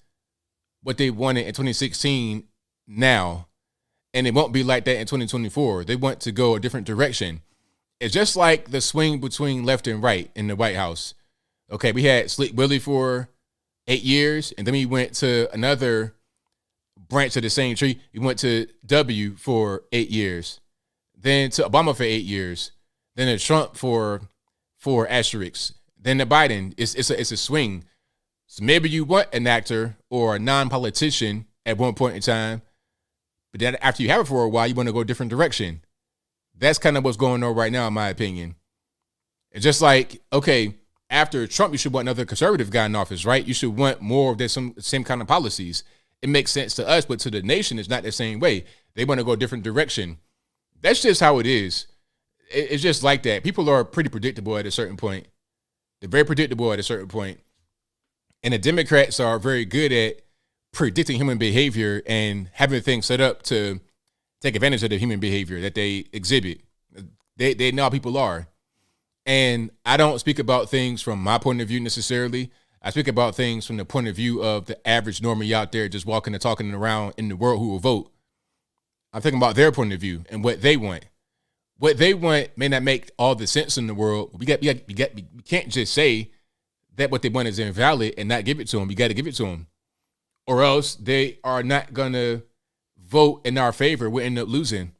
what they wanted in 2016 now, and it won't be like that in 2024. They want to go a different direction. It's just like the swing between left and right in the White House. Okay, we had Slick Willie for 8 years, and then we went to another branch of the same tree. We went to W for 8 years. Then to Obama for 8 years, then to Trump for 4 asterisks, then to Biden. It's a swing. So maybe you want an actor or a non-politician at one point in time, but then after you have it for a while, you want to go a different direction. That's kind of what's going on right now, in my opinion. It's just like, okay, after Trump, you should want another conservative guy in office, right? You should want more of the same kind of policies. It makes sense to us, but to the nation, it's not the same way. They want to go a different direction. That's just how it is. It's just like that. People are pretty predictable at a certain point. They're very predictable at a certain point. And the Democrats are very good at predicting human behavior and having things set up to take advantage of the human behavior that they exhibit. They know how people are. And I don't speak about things from my point of view necessarily. I speak about things from the point of view of the average normie out there just walking and talking around in the world who will vote. I'm thinking about their point of view and what they want. What they want may not make all the sense in the world. We can't just say that what they want is invalid and not give it to them. We got to give it to them, or else they are not gonna vote in our favor. We'll end up losing.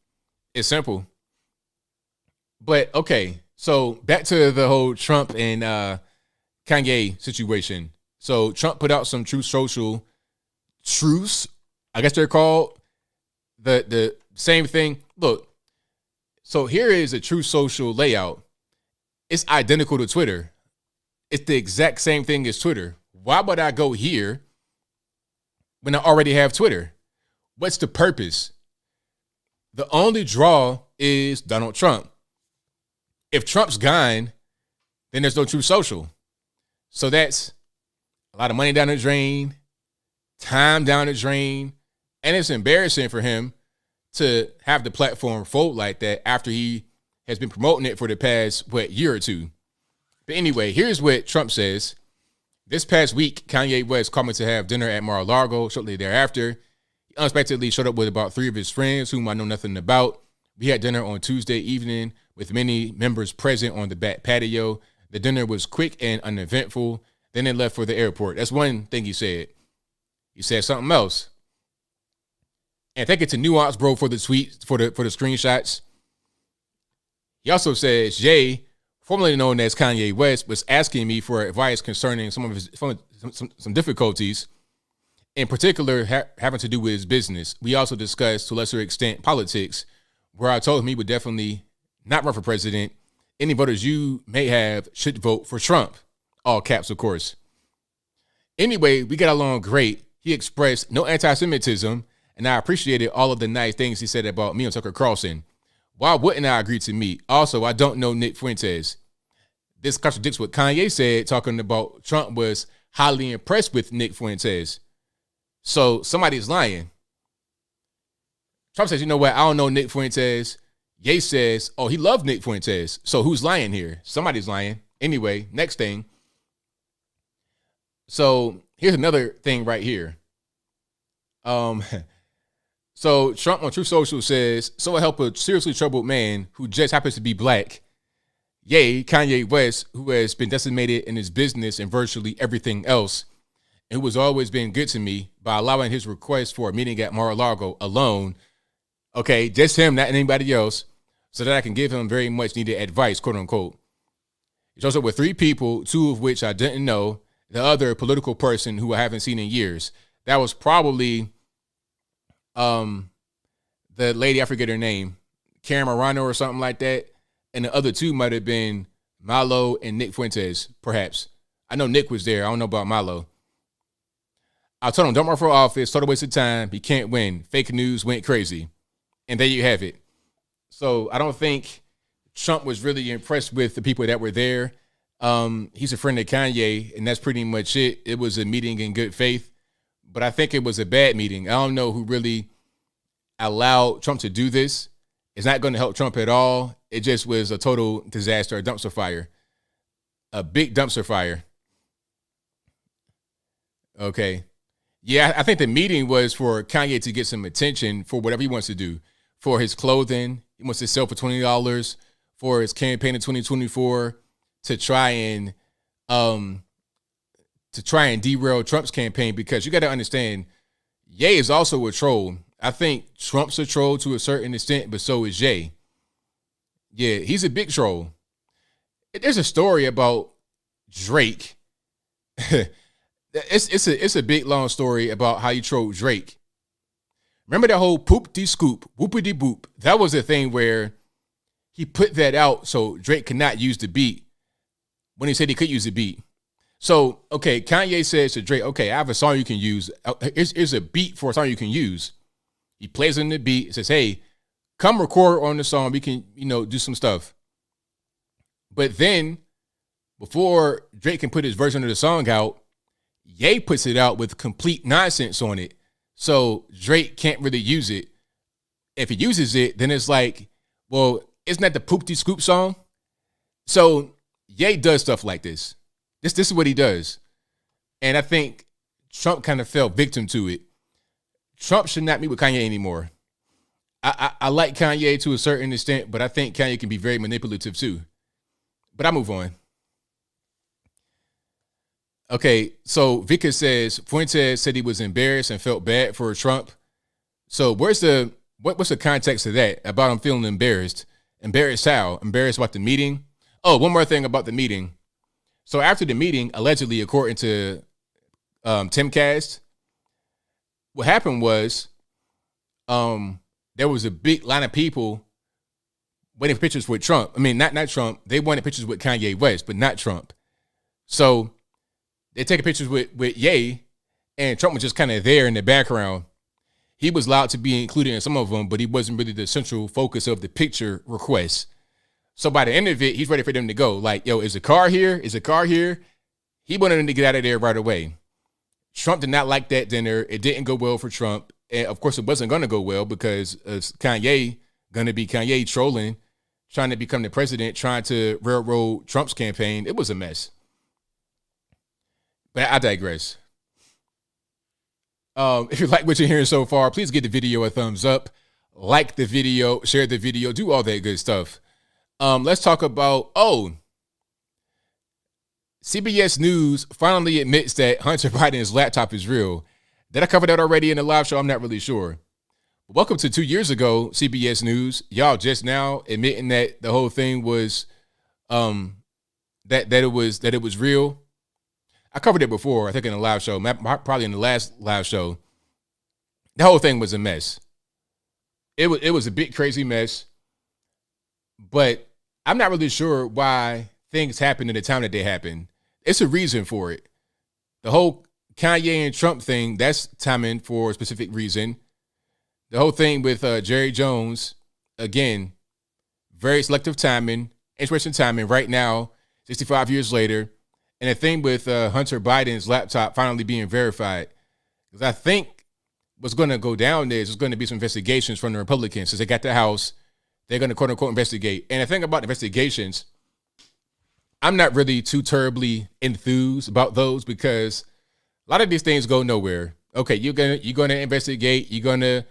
It's simple. But okay, so back to the whole Trump and Kanye situation. So Trump put out some Truth Social truths, I guess they're called. The same thing. Look, so here is a Truth Social layout. It's identical to Twitter. It's the exact same thing as Twitter. Why would I go here when I already have Twitter? What's the purpose? The only draw is Donald Trump. If Trump's gone, then there's no Truth Social. So that's a lot of money down the drain, time down the drain. And it's embarrassing for him to have the platform fold like that after he has been promoting it for the past, year or two. But anyway, here's what Trump says. This past week, Kanye West called me to have dinner at Mar-a-Lago. Shortly thereafter, he unexpectedly showed up with about 3 of his friends whom I know nothing about. We had dinner on Tuesday evening with many members present on the back patio. The dinner was quick and uneventful. Then they left for the airport. That's one thing he said. He said something else. And thank you to Nuance Bro for the tweets, for the screenshots. He also says Jay, formerly known as Kanye West, was asking me for advice concerning some difficulties, in particular having to do with his business. We also discussed, to a lesser extent, politics, where I told him he would definitely not run for president. Any voters you may have should vote for Trump. All caps, of course. Anyway, we got along great. He expressed no anti-Semitism, and I appreciated all of the nice things he said about me and Tucker Carlson. Why wouldn't I agree to meet? Also, I don't know Nick Fuentes. This contradicts what Kanye said, talking about Trump was highly impressed with Nick Fuentes. So somebody's lying. Trump says, you know what? I don't know Nick Fuentes. Ye says, oh, he loved Nick Fuentes. So who's lying here? Somebody's lying. Anyway, next thing. So here's another thing right here. So Trump on Truth Social says, so I help a seriously troubled man who just happens to be black. Kanye West, who has been decimated in his business and virtually everything else, and who has always been good to me by allowing his request for a meeting at Mar-a-Lago alone, okay, just him, not anybody else, so that I can give him very much needed advice, quote unquote. It's also with 3 people, 2 of which I didn't know, the other political person who I haven't seen in years. That was probably the lady, I forget her name, Karen Marano or something like that. And the other 2 might have been Milo and Nick Fuentes, perhaps. I know Nick was there. I don't know about Milo. I told him, don't run for office, total waste of time. He can't win. Fake news went crazy. And there you have it. So I don't think Trump was really impressed with the people that were there. He's a friend of Kanye, and that's pretty much it. It was a meeting in good faith, but I think it was a bad meeting. I don't know who really allowed Trump to do this. It's not going to help Trump at all. It just was a total disaster, a dumpster fire, a big dumpster fire. Okay. Yeah, I think the meeting was for Kanye to get some attention for whatever he wants to do, for his clothing. He wants to sell for $20 for his campaign in 2024 to try and derail Trump's campaign, because you got to understand, Ye is also a troll. I think Trump's a troll to a certain extent, but so is Ye. Yeah, he's a big troll. There's a story about Drake. It's a big long story about how you trolled Drake. Remember that whole poop-de-scoop, whoopity-boop? That was a thing where he put that out so Drake could not use the beat when he said he could use the beat. So, okay, Kanye says to Drake, okay, I have a song you can use. Here's a beat for a song you can use. He plays on the beat, says, hey, come record on the song. We can, do some stuff. But then, before Drake can put his version of the song out, Ye puts it out with complete nonsense on it. So Drake can't really use it. If he uses it, then it's like, well, isn't that the poop-de-scoop song? So Ye does stuff like this. This is what he does. And I think Trump kind of fell victim to it. Trump should not meet with Kanye anymore. I like Kanye to a certain extent, but I think Kanye can be very manipulative too. But I move on. Okay, so Vika says Fuentes said he was embarrassed and felt bad for Trump. So what's the context of that about him feeling embarrassed? Embarrassed how? Embarrassed about the meeting? Oh, one more thing about the meeting. So after the meeting, allegedly, according to Timcast, what happened was there was a big line of people waiting for pictures with Trump. I mean, not Trump. They wanted pictures with Kanye West, but not Trump. So they're taking pictures with Ye, and Trump was just kind of there in the background. He was allowed to be included in some of them, but he wasn't really the central focus of the picture request. So by the end of it, he's ready for them to go. Like, yo, is a car here? Is a car here? He wanted them to get out of there right away. Trump did not like that dinner. It didn't go well for Trump. And of course, it wasn't going to go well because it's Kanye going to be Kanye trolling, trying to become the president, trying to railroad Trump's campaign. It was a mess. But I digress. If you like what you're hearing so far, please give the video a thumbs up, like the video, share the video, do all that good stuff. Let's talk about, CBS News finally admits that Hunter Biden's laptop is real. Did I cover that already in the live show? I'm not really sure. Welcome to 2 years ago, CBS News. Y'all just now admitting that the whole thing was, that it was real. I covered it before, I think in a live show, probably in the last live show. The whole thing was a mess. It was a big crazy mess, but I'm not really sure why things happen in the time that they happen. It's a reason for it. The whole Kanye and Trump thing, that's timing for a specific reason. The whole thing with Jerry Jones, again, very selective timing, interesting timing right now, 65 years later. And the thing with Hunter Biden's laptop finally being verified, because I think what's going to go down there is there's going to be some investigations from the Republicans. Since they got the House, they're going to quote unquote investigate. And the thing about investigations, I'm not really too terribly enthused about those because a lot of these things go nowhere. Okay, you're gonna investigate. You're gonna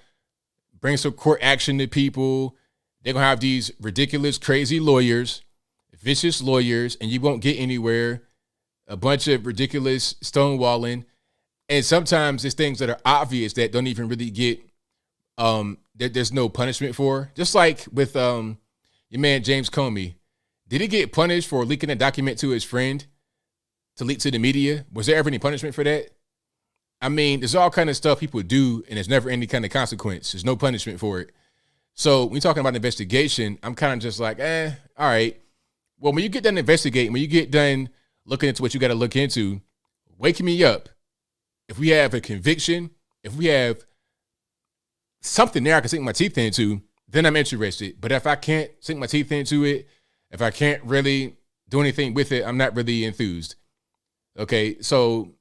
bring some court action to people. They're gonna have these ridiculous, crazy lawyers vicious lawyers, and you won't get anywhere. A bunch of ridiculous stonewalling. And sometimes it's things that are obvious that don't even really get, that there's no punishment for. Just like with your man James Comey. Did he get punished for leaking a document to his friend to leak to the media? Was there ever any punishment for that? I mean, there's all kind of stuff people do, and there's never any kind of consequence. There's no punishment for it. So when you're talking about investigation, I'm kind of just like, all right. Well, when you get done investigating, when you get done looking into what you got to look into, wake me up. If we have a conviction, if we have something there I can sink my teeth into, then I'm interested. But if I can't sink my teeth into it, if I can't really do anything with it, I'm not really enthused. Okay, so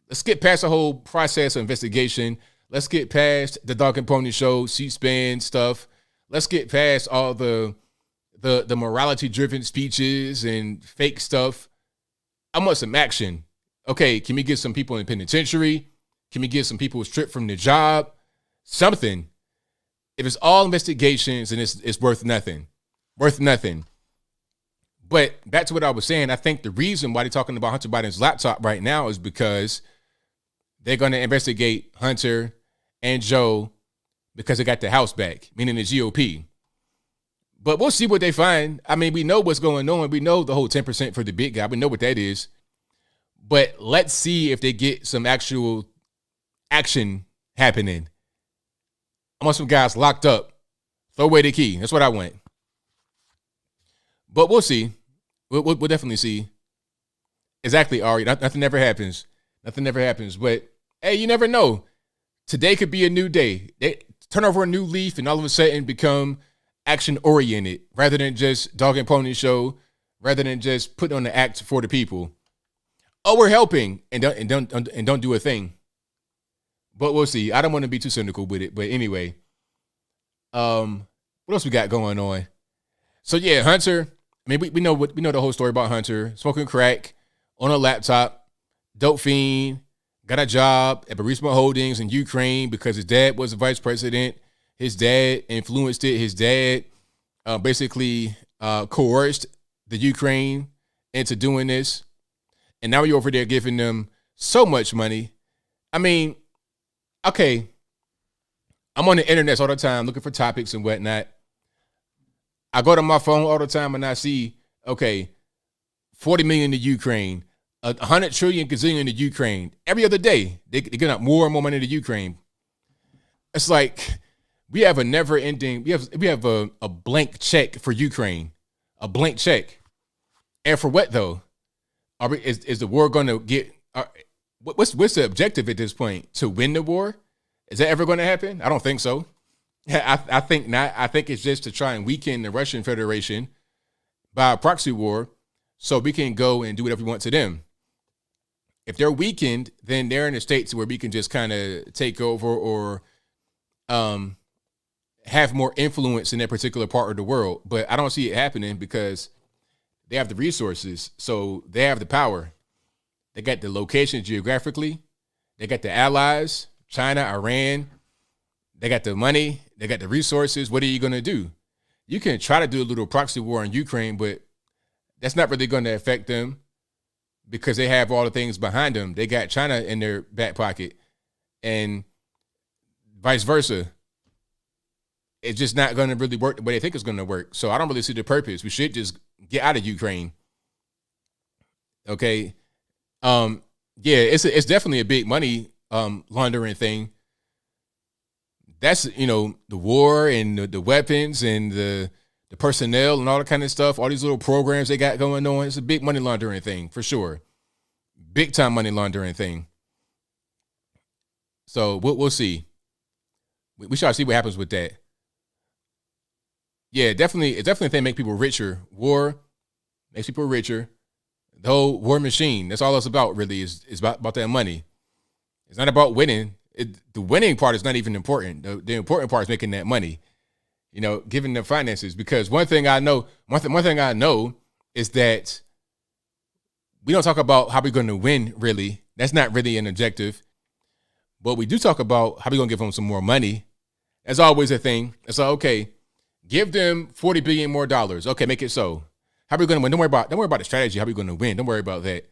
let's get past the whole process of investigation. Let's get past the Dog and Pony Show, C-SPAN stuff. Let's get past all the morality-driven speeches and fake stuff. I want some action. Okay, can we get some people in the penitentiary? Can we get some people stripped from their job? Something. If it's all investigations, then it's worth nothing. Worth nothing. But back to what I was saying, I think the reason why they're talking about Hunter Biden's laptop right now is because they're going to investigate Hunter and Joe because they got the House back, meaning the GOP. But we'll see what they find. I mean, we know what's going on. We know the whole 10% for the big guy. We know what that is. But let's see if they get some actual action happening. I want some guys locked up. Throw away the key. That's what I want. But we'll see. We'll definitely see. Exactly, Ari. Nothing ever happens. Nothing ever happens. But, hey, you never know. Today could be a new day. They turn over a new leaf and all of a sudden become action-oriented rather than just Dog and Pony Show, rather than just putting on the act for the people. Oh, we're helping and don't do a thing. But we'll see. I don't want to be too cynical with it. But anyway, what else we got going on? So yeah, Hunter. I mean, we know the whole story about Hunter smoking crack on a laptop, dope fiend, got a job at Burisma Holdings in Ukraine because his dad was the vice president. His dad influenced it. His dad basically coerced the Ukraine into doing this. And now you're over there giving them so much money. I mean, okay, I'm on the internet all the time looking for topics and whatnot. I go to my phone all the time and I see, okay, 40 million to Ukraine, 100 trillion gazillion to Ukraine. Every other day, they get out more and more money to Ukraine. It's like we have a never ending, we have a blank check for Ukraine, a blank check. And for what though? Is the war going to get, what's the objective at this point? To win the war? Is that ever going to happen? I don't think so. I think not. I think it's just to try and weaken the Russian Federation by a proxy war so we can go and do whatever we want to them. If they're weakened, then they're in a state where we can just kind of take over or have more influence in that particular part of the world. But I don't see it happening because they have the resources. So they have the power. They got the location geographically. They got the allies, China, Iran. They got the money. They got the resources. What are you going to do? You can try to do a little proxy war in Ukraine, but that's not really going to affect them because they have all the things behind them. They got China in their back pocket and vice versa. It's just not going to really work the way they think it's going to work. So I don't really see the purpose. We should just get out of Ukraine. Okay. Yeah, it's definitely a big money laundering thing. That's, the war and the weapons and the personnel and all that kind of stuff, all these little programs they got going on. It's a big money laundering thing for sure. Big time money laundering thing. So we'll see. We shall see what happens with that. Yeah, definitely. It's definitely a thing to make people richer. War makes people richer. The whole war machine, that's all it's about really is about that money. It's not about winning. The winning part is not even important. The important part is making that money, giving them finances. Because one thing I know is that we don't talk about how we're going to win, really. That's not really an objective. But we do talk about how we're going to give them some more money. That's always a thing. It's like, okay, give them $40 billion more. Okay, make it so. How are we going to win? Don't worry about the strategy. How are we going to win? Don't worry about that.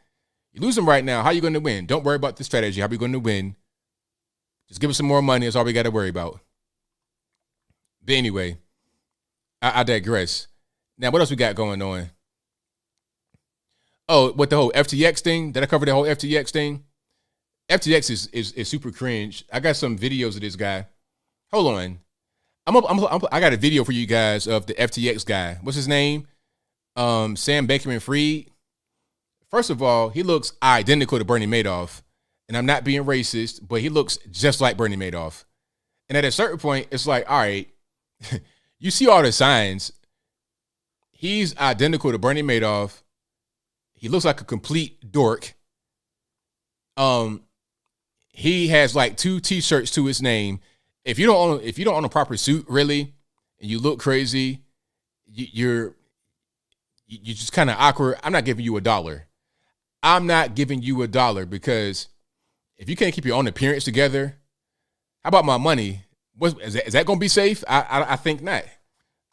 You're losing right now. How are you going to win? Don't worry about the strategy. How are we going to win? Just give us some more money. That's all we got to worry about. But anyway, I digress. Now, what else we got going on? Oh, with the whole FTX thing. Did I cover the whole FTX thing? FTX is super cringe. I got some videos of this guy. Hold on. I got a video for you guys of the FTX guy. What's his name? Sam Bankman-Fried. First of all, he looks identical to Bernie Madoff. And I'm not being racist, but he looks just like Bernie Madoff. And at a certain point, it's like, all right, you see all the signs. He's identical to Bernie Madoff. He looks like a complete dork. He has like 2 T-shirts to his name. If you don't own a proper suit, really, and you look crazy, you're just kind of awkward. I'm not giving you $1. I'm not giving you $1 because if you can't keep your own appearance together, how about my money? Is that going to be safe? I think not.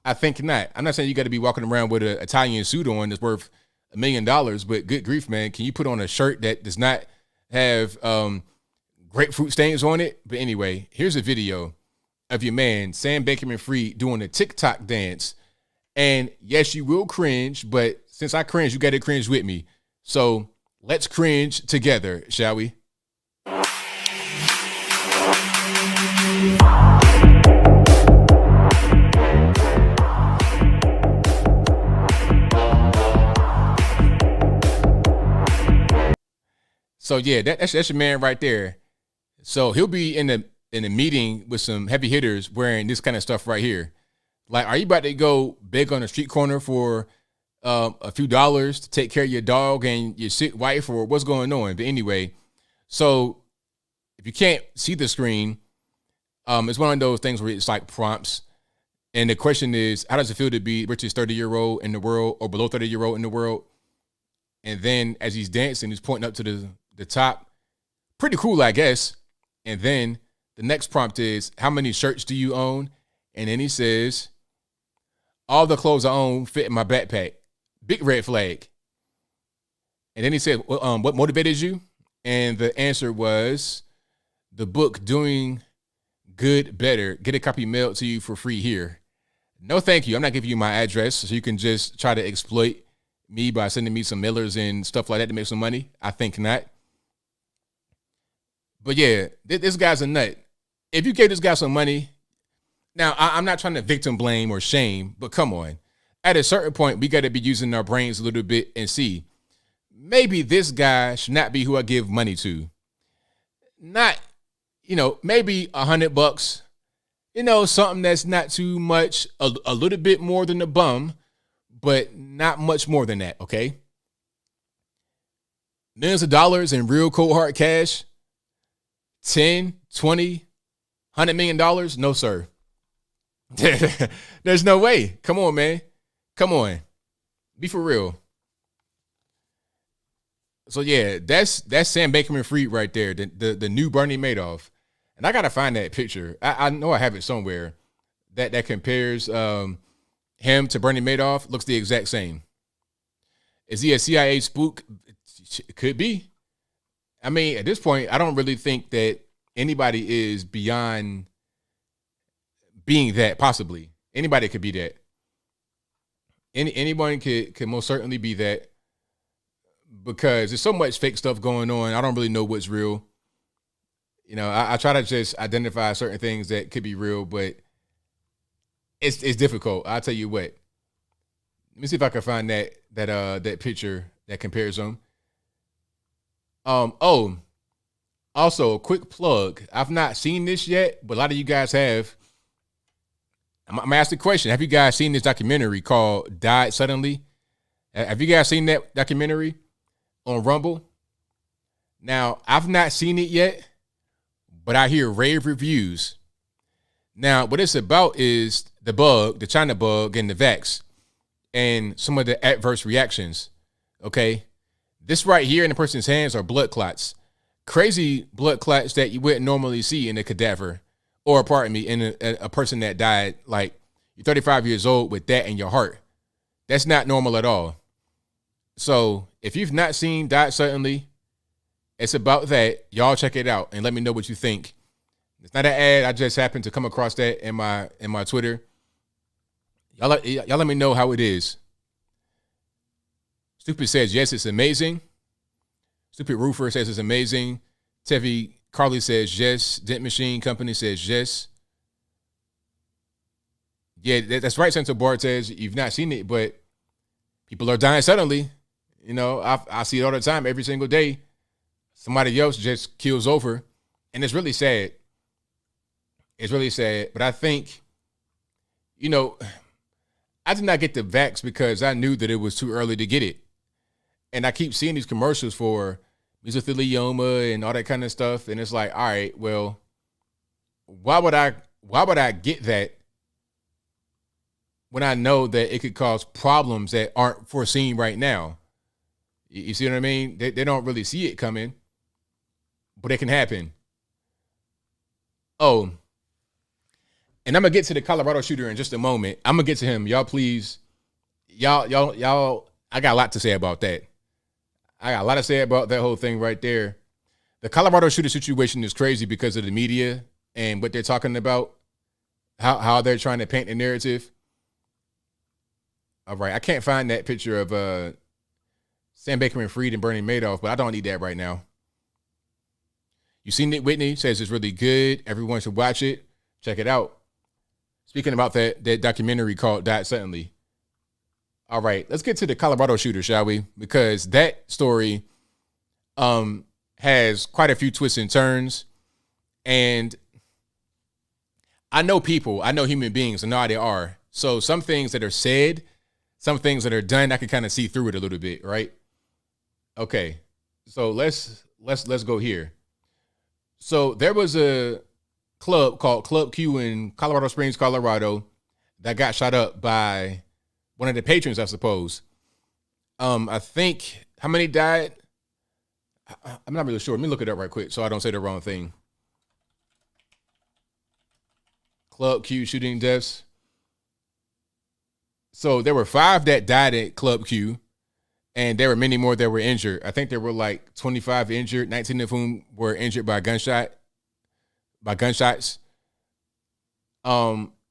I think not. I'm not saying you got to be walking around with an Italian suit on that's worth $1 million, but good grief, man. Can you put on a shirt that does not have grapefruit stains on it? But anyway, here's a video of your man, Sam Bankman-Fried, doing a TikTok dance. And yes, you will cringe, but since I cringe, you got to cringe with me. So let's cringe together, shall we? So yeah, that's your man right there. So he'll be in a meeting with some heavy hitters wearing this kind of stuff right here. Like, are you about to go beg on a street corner for a few dollars to take care of your dog and your sick wife, or what's going on? But anyway, so if you can't see the screen, it's one of those things where it's like prompts. And the question is, how does it feel to be richest 30-year-old in the world or below 30-year-old in the world? And then as he's dancing, he's pointing up to the top. Pretty cool, I guess. And then the next prompt is, how many shirts do you own? And then he says, all the clothes I own fit in my backpack. Big red flag. And then he said, well, what motivated you? And the answer was the book, Doing Good Better. Get a copy mailed to you for free here. No, thank you. I'm not giving you my address so you can just try to exploit me by sending me some mailers and stuff like that to make some money. I think not. But yeah, this guy's a nut. If you gave this guy some money, now I'm not trying to victim blame or shame, but come on. At a certain point, we got to be using our brains a little bit and see, maybe this guy should not be who I give money to. Not, maybe $100, something that's not too much, a little bit more than a bum, but not much more than that, okay? Millions of dollars in real cold hard cash, 10, 20, $100 million? No, sir. There's no way. Come on, man. Come on. Be for real. So yeah, that's Sam Bankman-Fried right there, the new Bernie Madoff. And I gotta find that picture. I know I have it somewhere that compares him to Bernie Madoff. Looks the exact same. Is he a CIA spook? Could be. I mean, at this point, I don't really think that anybody is beyond being that. Possibly anybody could be that. Anyone could most certainly be that, because there's so much fake stuff going on. I don't really know what's real. I try to just identify certain things that could be real, but it's difficult. I'll tell you what. Let me see if I can find that picture that compares them. Also, quick plug. I've not seen this yet, but a lot of you guys have. I'm gonna ask the question. Have you guys seen this documentary called Died Suddenly? Have you guys seen that documentary on Rumble? Now, I've not seen it yet, but I hear rave reviews. Now, what it's about is the bug, the China bug, and the vax, and some of the adverse reactions. Okay? This right here in the person's hands are blood clots. Crazy blood clots that you wouldn't normally see in a cadaver, or pardon me, in a person that died. Like, you're 35 years old with that in your heart. That's not normal at all. So if you've not seen Died Suddenly, it's about that. Y'all check it out and let me know what you think. It's not an ad. I just happened to come across that in my Twitter. Y'all let me know how it is. Stupid says, yes, it's amazing. Stupid Roofer says it's amazing. Tevi Carly says yes. Dent Machine Company says yes. Yeah, that's right, Central Bart says you've not seen it, but people are dying suddenly. You know, I see it all the time, every single day. Somebody else just kills over, and it's really sad. It's really sad, but I think, you know, I did not get the vax because I knew that it was too early to get it. And I keep seeing these commercials for mesothelioma and all that kind of stuff, and it's like, all right, well, why would I get that when I know that it could cause problems that aren't foreseen right now? You see what I mean? They don't really see it coming, but it can happen. Oh, and I'm going to get to the Colorado shooter in just a moment. I'm going to get to him. Y'all, please. Y'all, I got a lot to say about that. I got a lot to say about that whole thing right there. The Colorado shooter situation is crazy because of the media and what they're talking about, how they're trying to paint a narrative. All right, I can't find that picture of Sam Bankman-Fried and Bernie Madoff, but I don't need that right now. You see, Nick Whitney says it's really good. Everyone should watch it. Check it out. Speaking about that documentary called Died Suddenly. All right, let's get to the Colorado shooter, shall we? Because that story has quite a few twists and turns. And I know people, I know human beings, I know how they are. So some things that are said, some things that are done, I can kind of see through it a little bit, right? Okay, so let's go here. So there was a club called Club Q in Colorado Springs, Colorado, that got shot up by one of the patrons, I suppose. I think, how many died? I'm not really sure. Let me look it up right quick so I don't say the wrong thing. Club Q shooting deaths. So there were 5 that died at Club Q, and there were many more that were injured. I think there were like 25 injured, 19 of whom were injured by gunshots.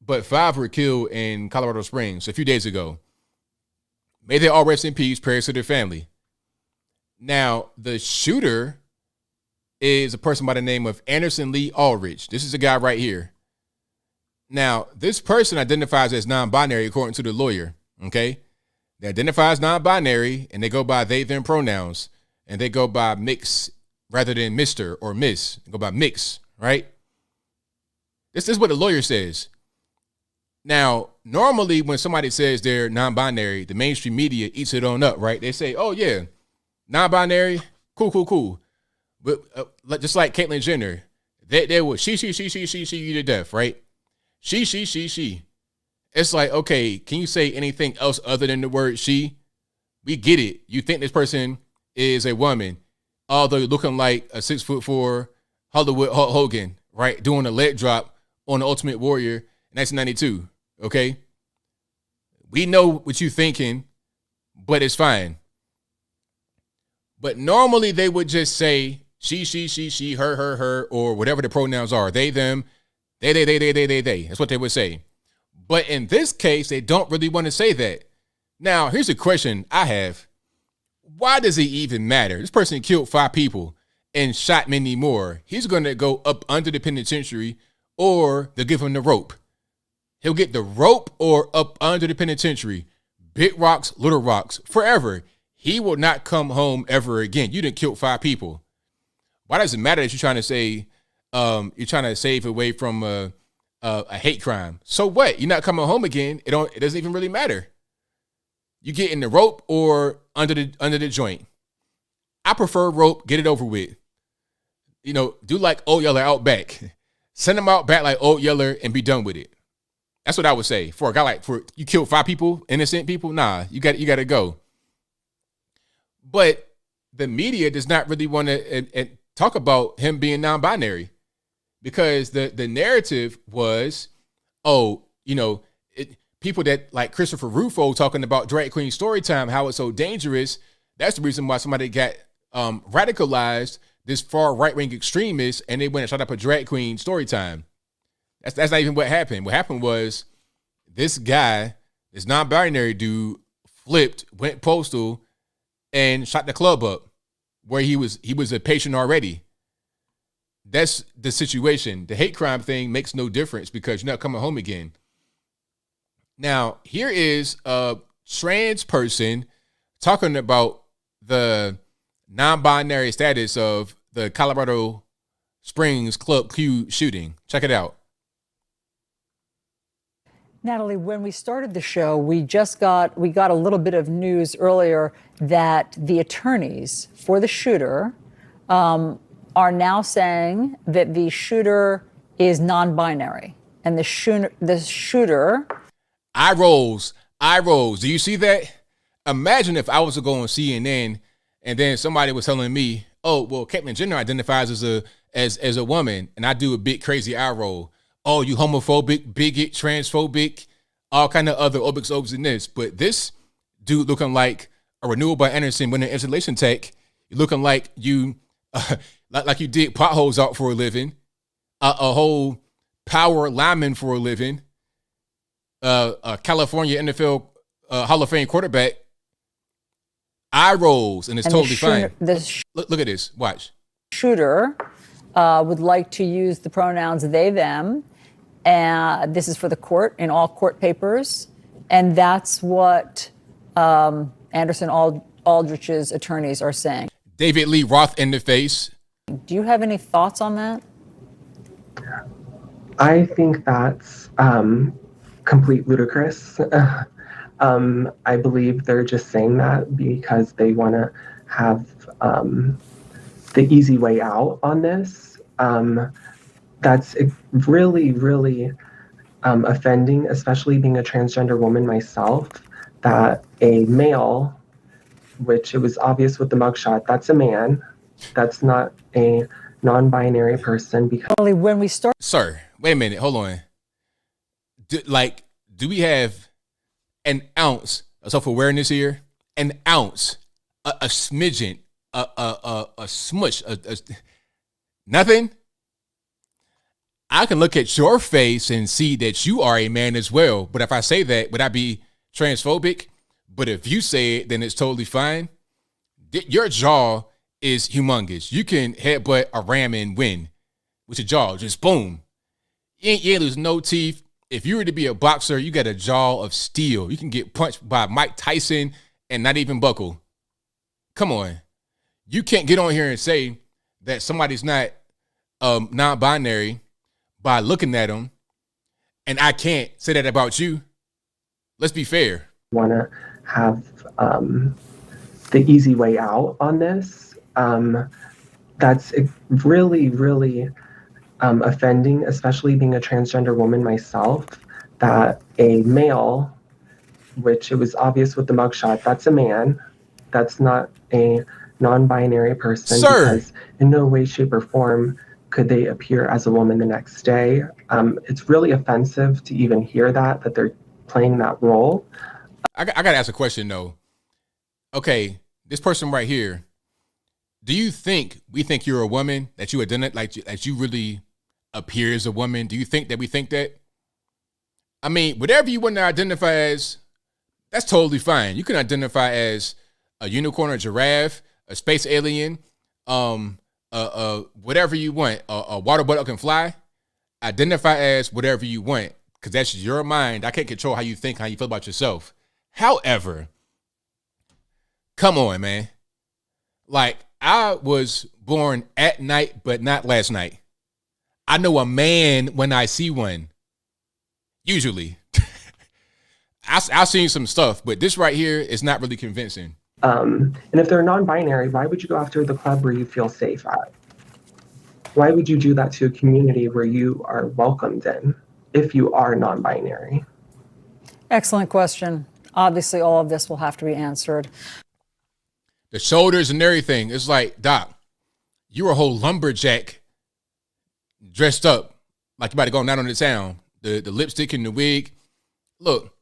But 5 were killed in Colorado Springs a few days ago. May they all rest in peace. Prayers to their family. Now, the shooter is a person by the name of Anderson Lee Aldrich. This is a guy right here. Now, this person identifies as non-binary according to the lawyer, okay? They identify as non-binary, and they go by they, them pronouns, and they go by mix rather than Mr. or Miss. They go by mix, right? This is what the lawyer says. Now, normally when somebody says they're non-binary, the mainstream media eats it on up, right? They say, oh, yeah, non-binary, cool. But just like Caitlyn Jenner, they will she you to death, right? She. It's like, okay, can you say anything else other than the word she? We get it. You think this person is a woman, although looking like a 6'4" Hollywood Hulk Hogan, right? Doing a leg drop on the Ultimate Warrior in 1992, okay? We know what you're thinking, but it's fine. But normally they would just say she, her, or whatever the pronouns are. They, them, they. That's what they would say. But in this case, they don't really want to say that. Now, here's a question I have. Why does it even matter? This person killed 5 people and shot many more. He's going to go up under the penitentiary, or they'll give him the rope. He'll get the rope or up under the penitentiary. Big rocks, little rocks, forever. He will not come home ever again. You done killed 5 people. Why does it matter that you're trying to say, you're trying to save away from a hate crime? So what? You're not coming home again. It doesn't even really matter. You get in the rope or under the joint. I prefer rope. Get it over with. You know, do like Old Yeller out back. Send them out back like Old Yeller and be done with it. That's what I would say. For a guy for you killed 5 people, innocent people, nah, you got to go. But the media does not really want to talk about him being non-binary, because the narrative was, oh, you know, people that like Christopher Rufo talking about drag queen story time, how it's so dangerous. That's the reason why somebody got radicalized, this far right-wing extremist, and they went and shot up a drag queen story time. That's not even what happened. What happened was this guy, this non-binary dude, flipped, went postal, and shot the club up where he was a patient already. That's the situation. The hate crime thing makes no difference because you're not coming home again. Now, here is a trans person talking about the non-binary status of the Colorado Springs Club Q shooting. Check it out. Natalie, when we started the show, we got a little bit of news earlier that the attorneys for the shooter are now saying that the shooter is non-binary, and the shooter. Eye rolls. Do you see that? Imagine if I was to go on CNN and then somebody was telling me, "Oh, well, Caitlyn Jenner identifies as a woman," and I do a big crazy eye roll. Oh, you homophobic, bigot, transphobic, all kind of other obics, obes, and this. But this dude looking like a Renewal by Anderson winning installation tech, looking like you like you dig potholes out for a living, a whole power lineman for a living, a California NFL Hall of Fame quarterback. Eye rolls, and it's totally fine. Look at this. Watch. Shooter would like to use the pronouns they, them. And this is for the court in all court papers. And that's what Anderson Aldrich's attorneys are saying. David Lee Roth in the face. Do you have any thoughts on that? I think that's complete ludicrous. I believe they're just saying that because they want to have the easy way out on this. That's really, really offending, especially being a transgender woman myself, that a male, which it was obvious with the mugshot, that's a man. That's not a non-binary person. Because when we start, sir, wait a minute, hold on. Do we have an ounce of self-awareness here? An ounce, a smidgen, a smush, nothing? I can look at your face and see that you are a man as well. But if I say that, would I be transphobic? But if you say it, then it's totally fine. Your jaw is humongous. You can headbutt a ram and win with your jaw. Just boom. You ain't lose no teeth. If you were to be a boxer, you got a jaw of steel. You can get punched by Mike Tyson and not even buckle. Come on. You can't get on here and say that somebody's not non-binary by looking at them, and I can't say that about you. Let's be fair. Want to have the easy way out on this. That's really, really offending, especially being a transgender woman myself, that a male, which it was obvious with the mugshot, that's a man. That's not a non-binary person. Sir. Because in no way, shape, or form could they appear as a woman the next day. It's really offensive to even hear that they're playing that role. I got to ask a question, though. Okay, this person right here, do you think we think you're a woman, that you identify, like you really appear as a woman? Do you think that we think that? I mean, whatever you want to identify as, that's totally fine. You can identify as a unicorn, a giraffe, a space alien, whatever you want, a water bottle can fly. Identify as whatever you want, because that's your mind. I can't control how you think, how you feel about yourself. However, come on, man. Like, I was born at night, but not last night. I know a man when I see one. Usually. I've seen some stuff, but this right here is not really convincing. And if they're non-binary, why would you go after the club where you feel safe at? Why would you do that to a community where you are welcomed in if you are non-binary? excellent question. Obviously, all of this will have to be answered. The shoulders and everything. It's like, Doc, you're a whole lumberjack dressed up like you about to go down on the town. The lipstick and the wig. Look,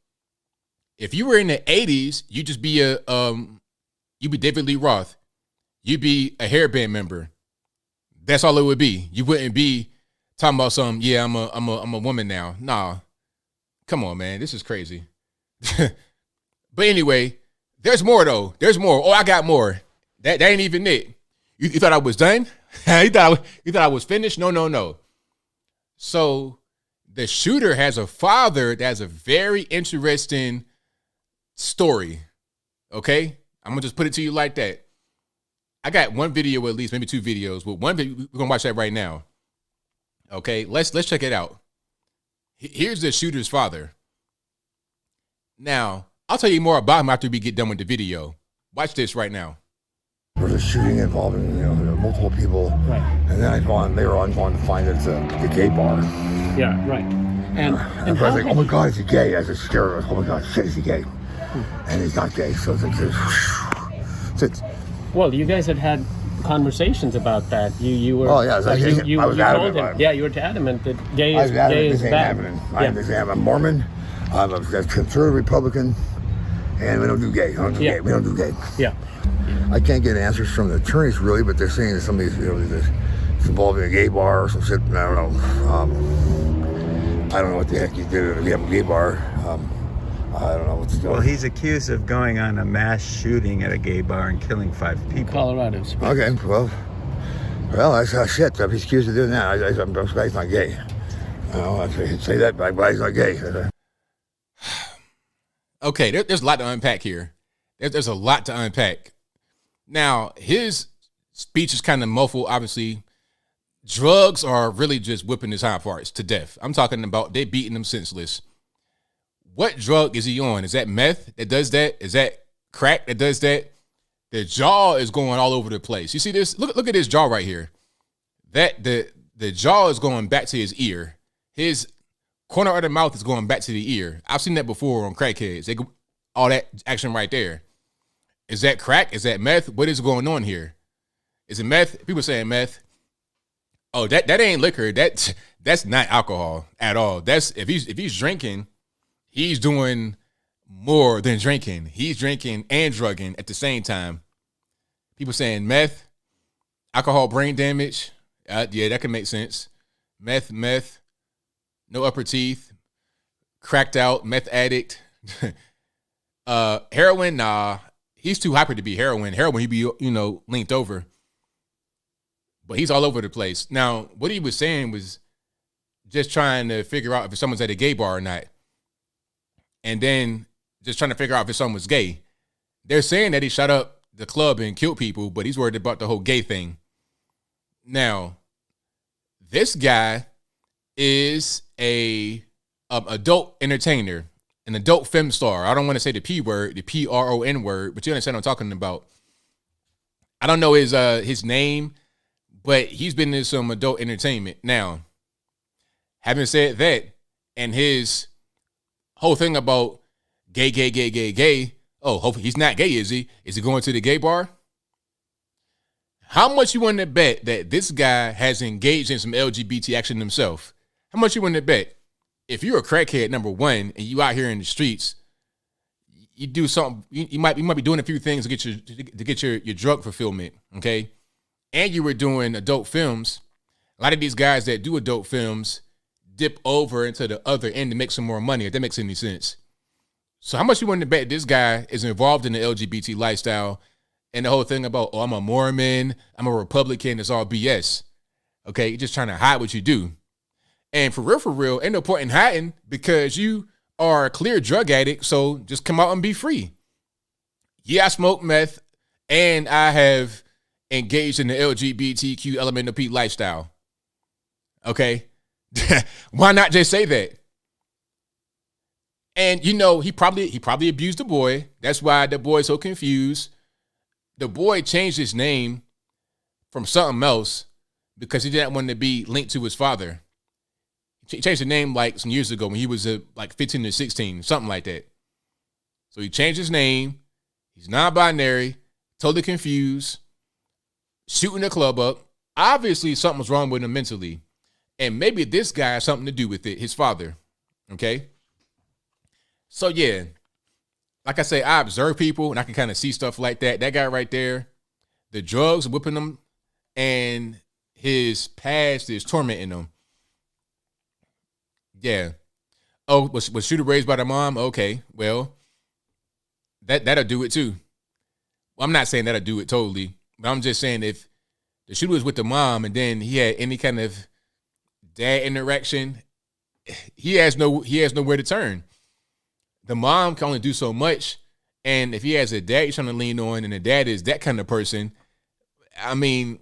If you were in the 80s, you'd just be you'd be David Lee Roth. You'd be a hairband member. That's all it would be. You wouldn't be talking about I'm a woman now. Nah. Come on, man. This is crazy. But anyway, there's more though. There's more. Oh, I got more. That ain't even it. You thought I was done? you thought I was finished? No. So the shooter has a father that has a very interesting story. Okay? I'm gonna just put it to you like that. I got one video, at least, maybe two videos, but one video, we're gonna watch that right now. Okay, let's check it out. Here's the shooter's father. Now, I'll tell you more about him after we get done with the video. Watch this right now. There was a shooting involving multiple people, right? And then later on going to find that it's a gay bar. Yeah, right. And I was like, oh my God, is he gay? As a scared, oh my God, shit, is he gay? And he's not gay, so it's well, you guys had conversations about that. You were. Oh yeah, I was adamant told him. Yeah, you were adamant that gay is bad. I'm a Mormon. I'm a conservative Republican, and we don't do gay. Gay. We don't do gay. Yeah. I can't get answers from the attorneys really, but they're saying that some of these, it's involving a gay bar or some shit. I don't know. I don't know what the heck he did at a gay bar. I don't know what's going on. Well, he's accused of going on a mass shooting at a gay bar and killing 5 people. Colorado. Okay, well, that's shit. If he's accused of doing that, I'm surprised he's not gay. I'd say that, but he's not gay. Okay, there's a lot to unpack here. There's a lot to unpack. Now, his speech is kind of muffled, obviously. Drugs are really just whipping his hind parts to death. I'm talking about they beating him senseless. What drug is he on? Is that meth that does that? Is that crack that does that? The jaw is going all over the place. You see this? Look at his jaw right here. That the jaw is going back to his ear. His corner of the mouth is going back to the ear. I've seen that before on crackheads. They go all that action right there. Is that crack? Is that meth? What is going on here? Is it meth? People saying meth. Oh, that ain't liquor. That's not alcohol at all. That's if he's drinking, he's doing more than drinking. He's drinking and drugging at the same time. People saying meth, alcohol, brain damage. Yeah, that can make sense. Meth, no upper teeth, cracked out, meth addict. Heroin, nah. He's too hyper to be heroin. Heroin, he'd be, linked over. But he's all over the place. Now, what he was saying was just trying to figure out if someone's at a gay bar or not. And then just trying to figure out if someone was gay. They're saying that he shot up the club and killed people, but he's worried about the whole gay thing. Now, this guy is a adult entertainer, an adult film star. I don't want to say the P word, the PRON word, but you understand what I'm talking about. I don't know his name, but he's been in some adult entertainment. Now, having said that, and his whole thing about gay. Oh, hopefully he's not gay, is he? Is he going to the gay bar? How much you want to bet that this guy has engaged in some LGBT action himself? How much you want to bet? If you're a crackhead, number one, and you out here in the streets, you do something. You might be doing a few things to get your drug fulfillment. Okay, and you were doing adult films. A lot of these guys that do adult films dip over into the other end to make some more money. If that makes any sense. So how much you want to bet this guy is involved in the LGBT lifestyle and the whole thing about, oh, I'm a Mormon, I'm a Republican, it's all BS. Okay, you're just trying to hide what you do. And for real, ain't no point in hiding because you are a clear drug addict, so just come out and be free. Yeah, I smoke meth, and I have engaged in the LGBTQ LMNOP lifestyle. Okay? Why not just say that? And he probably abused the boy. That's why the boy's so confused. The boy changed his name from something else because he didn't want to be linked to his father. He changed the name like some years ago when he was like 15 or 16, something like that. So he changed his name. He's non-binary, totally confused, shooting the club up. Obviously, something was wrong with him mentally. And maybe this guy has something to do with it, his father. Okay? So, yeah, like I say, I observe people and I can kind of see stuff like that. That guy right there, the drugs whipping him, and his past is tormenting him. Yeah. Oh, was Shooter raised by the mom? Okay, well, that'll do it too. Well, I'm not saying that'll do it totally, but I'm just saying if the shooter was with the mom and then he had any kind of dad interaction, he has nowhere to turn. The mom can only do so much, and if he has a dad he's trying to lean on, and the dad is that kind of person, I mean,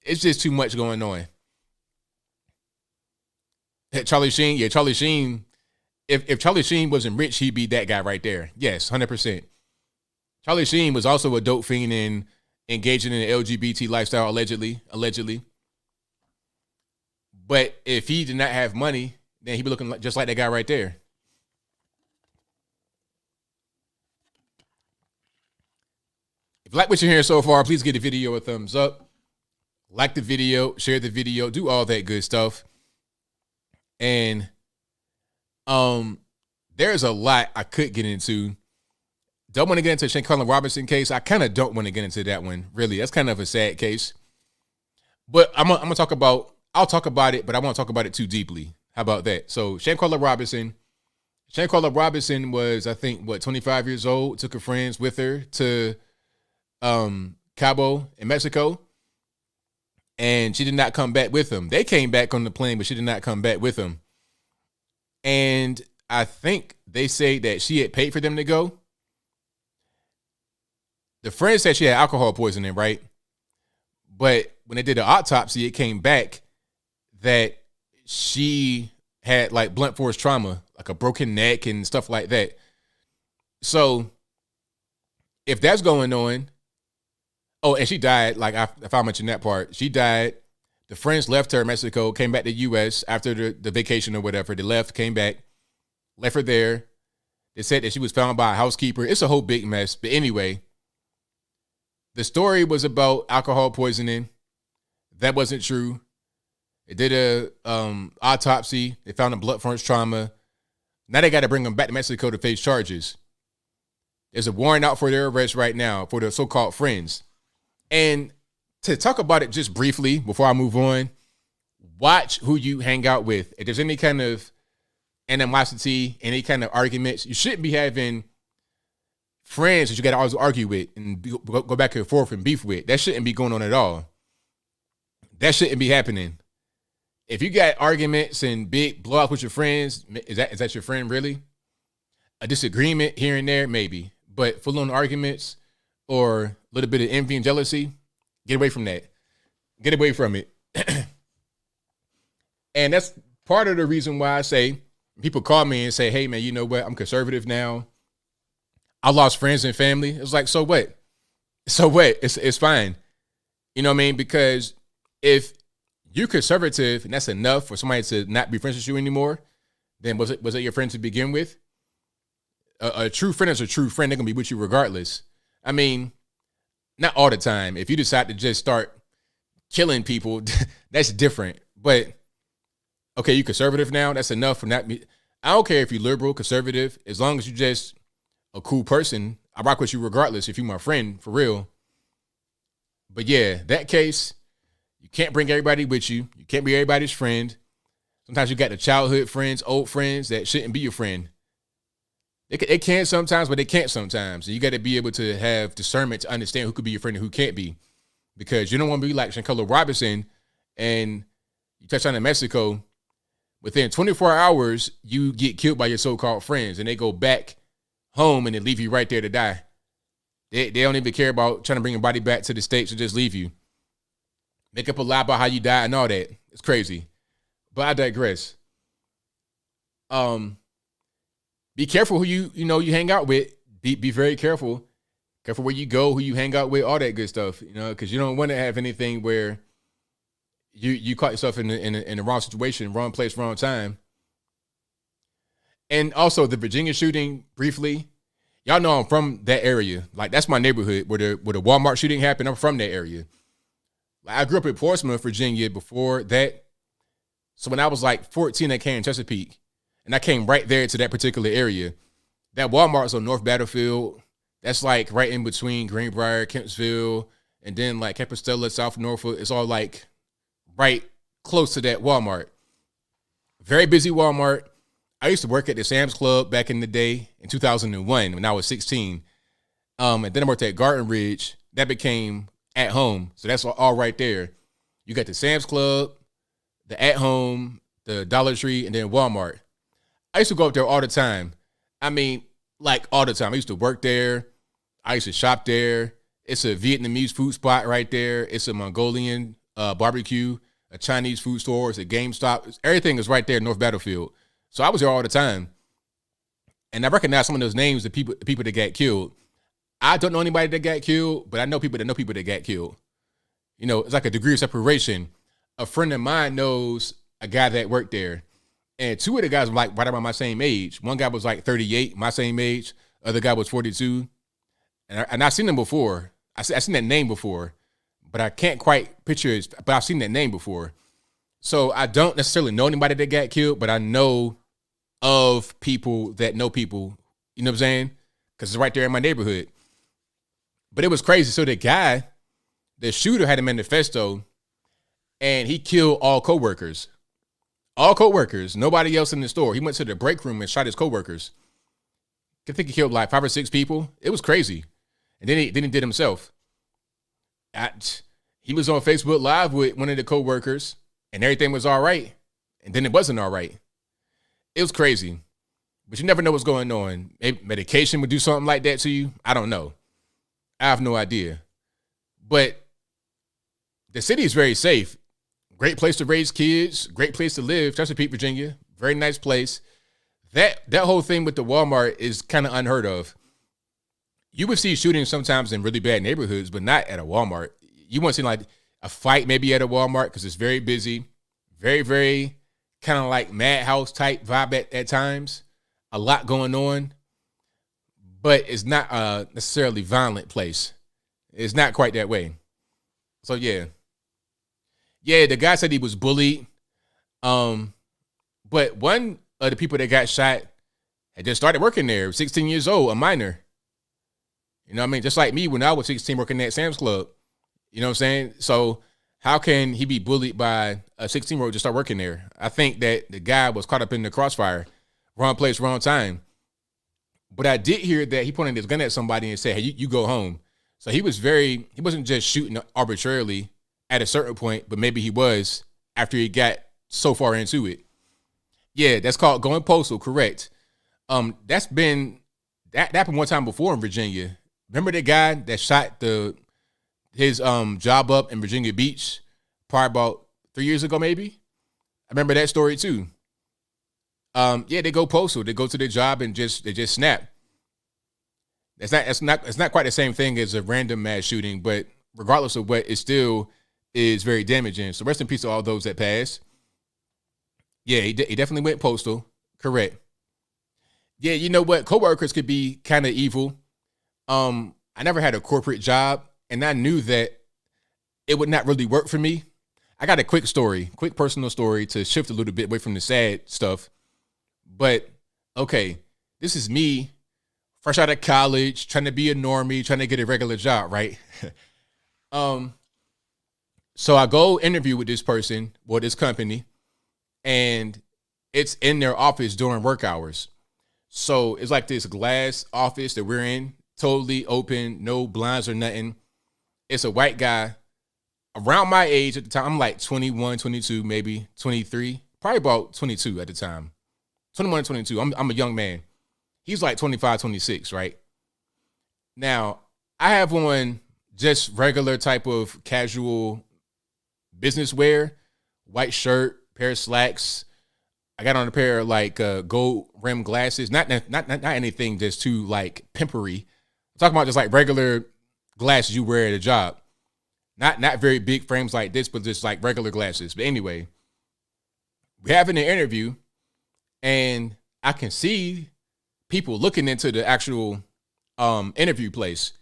it's just too much going on. Charlie Sheen, yeah, Charlie Sheen. If Charlie Sheen wasn't rich, he'd be that guy right there. Yes, 100%. Charlie Sheen was also a dope fiend and engaging in an LGBT lifestyle, allegedly. But if he did not have money, then he'd be looking just like that guy right there. If you like what you're hearing so far, please give the video a thumbs up. Like the video, share the video, do all that good stuff. And there's a lot I could get into. Don't want to get into Shanquella Robinson case. I kind of don't want to get into that one, really. That's kind of a sad case. But I'm gonna talk about, I'll talk about it, but I won't talk about it too deeply. How about that? So Shanquella Robinson was, I think, 25 years old, took her friends with her to Cabo in Mexico. And she did not come back with them. They came back on the plane, but she did not come back with them. And I think they say that she had paid for them to go. The friend said she had alcohol poisoning, right? But when they did the autopsy, it came back that she had like blunt force trauma, like a broken neck and stuff like that. So if that's going on, oh, and she died, like if I mentioned that part, she died. The friends left her in Mexico, came back to the U.S. after the vacation or whatever. They left, came back, left her there. They said that she was found by a housekeeper. It's a whole big mess. But anyway, the story was about alcohol poisoning. That wasn't true. They did a autopsy. They found a blunt force trauma. Now they got to bring them back to Mexico to face charges. There's a warrant out for their arrest right now for the so-called friends. And to talk about it just briefly before I move on, watch who you hang out with. If there's any kind of animosity, any kind of arguments, you shouldn't be having friends that you got to always argue with and go back and forth and beef with. That shouldn't be going on at all. That shouldn't be happening. If you got arguments and big blowouts with your friends, is that your friend really? A disagreement here and there, maybe. But full-on arguments or a little bit of envy and jealousy, get away from that. Get away from it. And that's part of the reason why I say, people call me and say, hey, man, you know what? I'm conservative now. I lost friends and family. It's like, so what? So what? It's fine. You know what I mean? Because if you're conservative and that's enough for somebody to not be friends with you anymore, then was it your friend to begin with? A true friend is a true friend. They're going to be with you regardless. I mean, not all the time. If you decide to just start killing people, that's different. But, okay, you conservative now. That's enough for not me. I don't care if you're liberal, conservative. As long as you're just a cool person, I rock with you regardless if you're my friend, for real. But, yeah, that case, you can't bring everybody with you. You can't be everybody's friend. Sometimes you got the childhood friends, old friends that shouldn't be your friend. They can sometimes, but they can't sometimes. And you got to be able to have discernment to understand who could be your friend and who can't be. Because you don't want to be like Shanquella Robinson and you touch on in Mexico. Within 24 hours, you get killed by your so-called friends and they go back home and they leave you right there to die. They don't even care about trying to bring your body back to the States and just leave you. Make up a lie about how you died and all that. It's crazy. But I digress. Be careful who you hang out with. Be very careful. Careful where you go, who you hang out with, all that good stuff. Because you don't want to have anything where you caught yourself in the wrong situation, wrong place, wrong time. And also the Virginia shooting, briefly. Y'all know I'm from that area. Like, that's my neighborhood where the Walmart shooting happened. I'm from that area. Like, I grew up in Portsmouth, Virginia before that. So when I was like 14, I came to Chesapeake. And I came right there to that particular area. that Walmart's on North Battlefield. That's like right in between Greenbrier, Kempsville, and then like Compostela, South Norfolk. It's all like right close to that Walmart. Very busy Walmart. I used to work at the Sam's Club back in the day in 2001 when I was 16. And then I worked at Garden Ridge. That became At Home. So that's all right there. You got the Sam's Club, the At Home, the Dollar Tree, and then Walmart. I used to go up there all the time. I mean, like all the time. I used to work there. I used to shop there. It's a Vietnamese food spot right there. It's a Mongolian barbecue, a Chinese food store. It's a GameStop. Everything is right there in North Battlefield. So I was there all the time. And I recognize some of those names, the people that got killed. I don't know anybody that got killed, but I know people that got killed. You know, it's like a degree of separation. A friend of mine knows a guy that worked there. And two of the guys were like right around my same age. One guy was like 38, my same age. Other guy was 42. And I've seen him before. I've seen that name before, but I can't quite picture it. But I've seen that name before. So I don't necessarily know anybody that got killed, but I know of people that know people. You know what I'm saying? Because it's right there in my neighborhood. But it was crazy. So the shooter had a manifesto, and he killed all coworkers. All coworkers, nobody else in the store. He went to the break room and shot his coworkers. I think he killed like 5 or 6 people. It was crazy. And then he did himself. He was on Facebook Live with one of the coworkers, and everything was all right. And then it wasn't all right. It was crazy. But you never know what's going on. Maybe medication would do something like that to you. I don't know. I have no idea. But the city is very safe. Great place to raise kids. Great place to live. Chesapeake, Virginia. Very nice place. That whole thing with the Walmart is kind of unheard of. You would see shootings sometimes in really bad neighborhoods, but not at a Walmart. You won't see like a fight maybe at a Walmart because it's very busy. Very, very kind of like madhouse type vibe at times. A lot going on. But it's not a necessarily violent place. It's not quite that way. So, yeah. Yeah, the guy said he was bullied. But one of the people that got shot had just started working there, 16 years old, a minor. You know what I mean? Just like me when I was 16 working at Sam's Club. You know what I'm saying? So how can he be bullied by a 16-year-old to start working there? I think that the guy was caught up in the crossfire. Wrong place, wrong time. But I did hear that he pointed his gun at somebody and said, hey, you go home. So he wasn't just shooting arbitrarily at a certain point, but maybe he was after he got so far into it. Yeah, that's called going postal, correct. That happened one time before in Virginia. Remember the guy that shot his job up in Virginia Beach probably about 3 years ago, maybe? I remember that story too. Yeah, they go postal. They go to their job and they just snap. It's not quite the same thing as a random mass shooting, but regardless of what, it still is very damaging. So rest in peace to all those that passed. Yeah, he definitely went postal. Correct. Yeah, you know what? Coworkers could be kind of evil. I never had a corporate job, and I knew that it would not really work for me. I got a quick personal story to shift a little bit away from the sad stuff. But, okay, this is me, fresh out of college, trying to be a normie, trying to get a regular job, right? So I go interview with this person, this company, and it's in their office during work hours. So it's like this glass office that we're in, totally open, no blinds or nothing. It's a white guy around my age at the time. I'm like 21, 22, maybe 23, probably about 22 at the time. 21 and 22. I'm a young man. He's like 25, 26, right? Now, I have on just regular type of casual business wear, white shirt, pair of slacks. I got on a pair of like gold rim glasses. Not anything just too like pimpery. I'm talking about just like regular glasses you wear at a job. Not very big frames like this, but just like regular glasses. But anyway, we're having an interview, and I can see people looking into the actual interview place.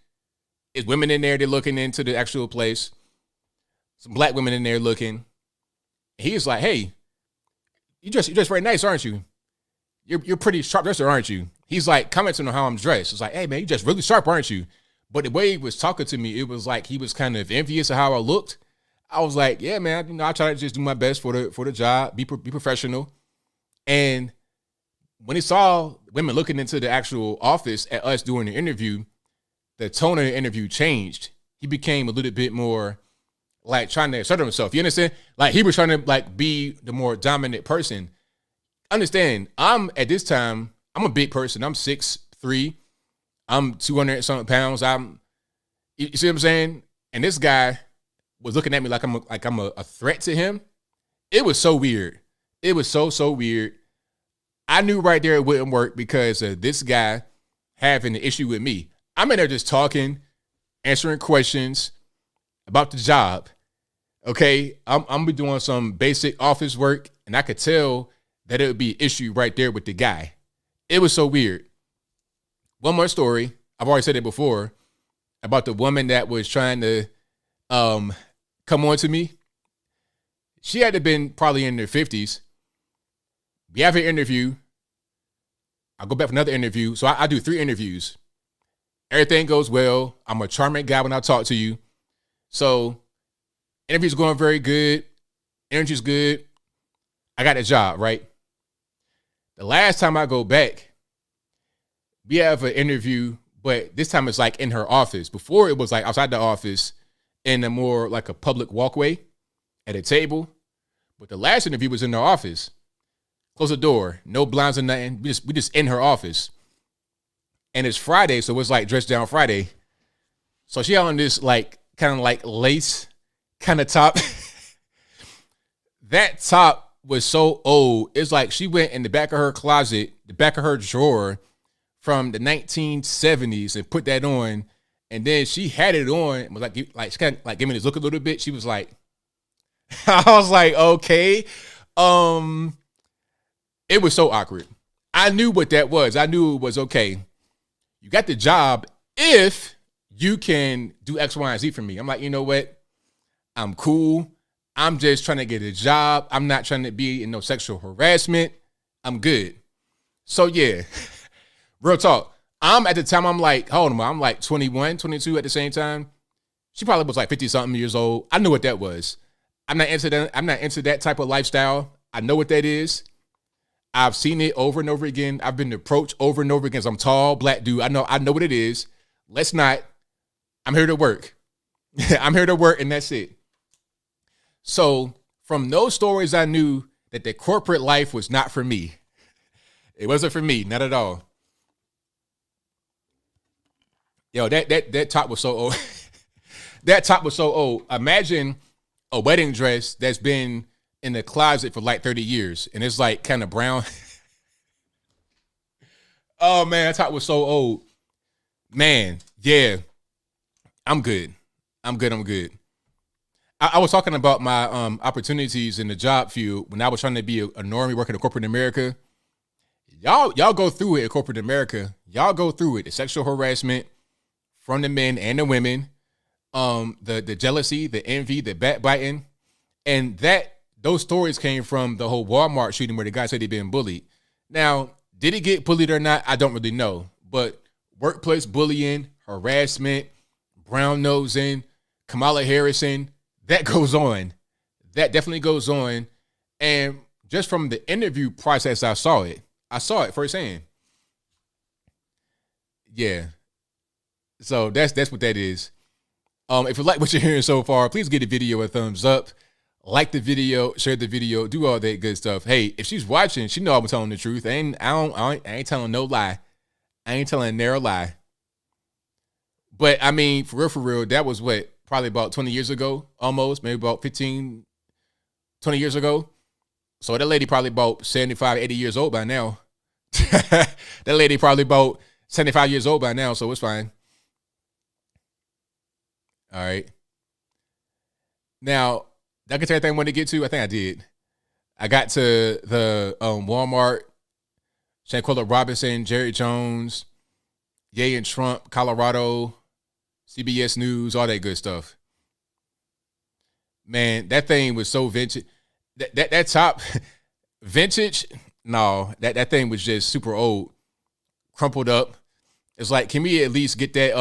There's women in there, they're looking into the actual place. Some black women in there looking. He's like, hey, you dress very nice, aren't you? You're pretty sharp dresser, aren't you? he's like commenting on how I'm dressed. It's like, hey man, you just really sharp, aren't you? But the way he was talking to me, it was like he was kind of envious of how I looked. I was like, yeah, man, I try to just do my best for the job, be professional. And when he saw women looking into the actual office at us doing the interview, the tone of the interview changed. He became a little bit more like trying to assert himself. You understand? Like he was trying to like be the more dominant person. Understand, at this time, I'm a big person. I'm 6'3". I'm 200 something pounds. You see what I'm saying? And this guy was looking at me like I'm a threat to him. It was so weird. It was so weird. I knew right there it wouldn't work because of this guy having an issue with me. I'm in there just talking, answering questions about the job. Okay, I'm gonna be doing some basic office work, and I could tell that it would be an issue right there with the guy. It was so weird. One more story. I've already said it before about the woman that was trying to come on to me. She had to have been probably in her 50s. We have an interview. I'll go back for another interview. So I do 3 interviews. Everything goes well. I'm a charming guy when I talk to you. So interview's going very good. Energy's good. I got a job, right? The last time I go back, we have an interview, but this time it's like in her office. Before it was like outside the office in a more like a public walkway at a table. But the last interview was in her office. Close the door, no blinds or nothing. We just in her office. And it's Friday, so it's like dress down Friday. So she had on this like kind of like lace kind of top. That top was so old. It's like she went in the back of her closet, the back of her drawer from the 1970s and put that on. And then she had it on and was like she kind of like gave me this look a little bit. She was like, I was like, okay. It was so awkward. I knew what that was. I knew it was okay. You got the job if you can do X, Y, and Z for me. I'm like, you know what? I'm cool. I'm just trying to get a job. I'm not trying to be in no sexual harassment. I'm good. So yeah, real talk. At the time, I'm like, hold on, I'm like 21, 22 at the same time. She probably was like 50 something years old. I knew what that was. I'm not into that type of lifestyle. I know what that is. I've seen it over and over again. I've been approached over and over again. I'm tall, black dude. I know what it is. Let's not. I'm here to work. I'm here to work, and that's it. So from those stories, I knew that the corporate life was not for me. It wasn't for me, not at all. Yo, that top was so old. That top was so old. Imagine a wedding dress that's been in the closet for like 30 years, and it's like kind of brown. Oh man, that top was so old. Man, yeah. I'm good. I was talking about my opportunities in the job field when I was trying to be a normie working in corporate America. Y'all go through it in corporate America. Y'all go through it. The sexual harassment from the men and the women, the jealousy, the envy, the backbiting, and those stories came from the whole Walmart shooting where the guy said he'd been bullied. Now, did he get bullied or not? I don't really know. But workplace bullying, harassment, brown nosing, Kamala Harrison, that goes on. That definitely goes on. And just from the interview process, I saw it firsthand. Yeah. So that's what that is. If you like what you're hearing so far, please give the video a thumbs up. Like the video, share the video, do all that good stuff. Hey, if she's watching, she know I'm telling the truth. I ain't telling no lie. I ain't telling a narrow lie. But I mean, for real, that was what, probably about 20 years ago, almost, maybe about 15, 20 years ago. So that lady probably about 75, 80 years old by now. That lady probably about 75 years old by now, so it's fine. All right. Now, did I get to everything I wanted to get to? I think I did. I got to the Walmart, Shanquella Robinson, Jerry Jones, Ye and Trump, Colorado, CBS News, all that good stuff. Man, that thing was so vintage. That top vintage, no, that thing was just super old. crumpled up. It's like, can we at least get that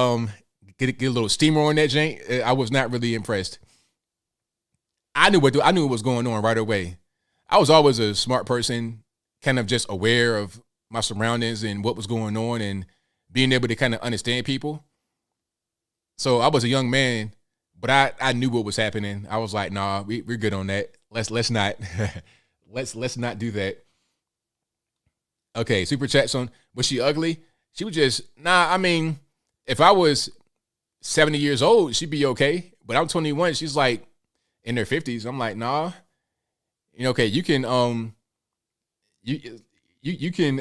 get a little steamer on that jank? I was not really impressed. I knew what was going on right away. I was always a smart person, kind of just aware of my surroundings and what was going on and being able to kind of understand people. So I was a young man, but I knew what was happening. I was like, nah, we're good on that. Let's not let's not do that. Okay, super chats on, was she ugly? She was just, I mean, if I was 70 years old, she'd be okay. But I'm 21, she's like in her 50s. I'm like, nah. You know, okay, you can you can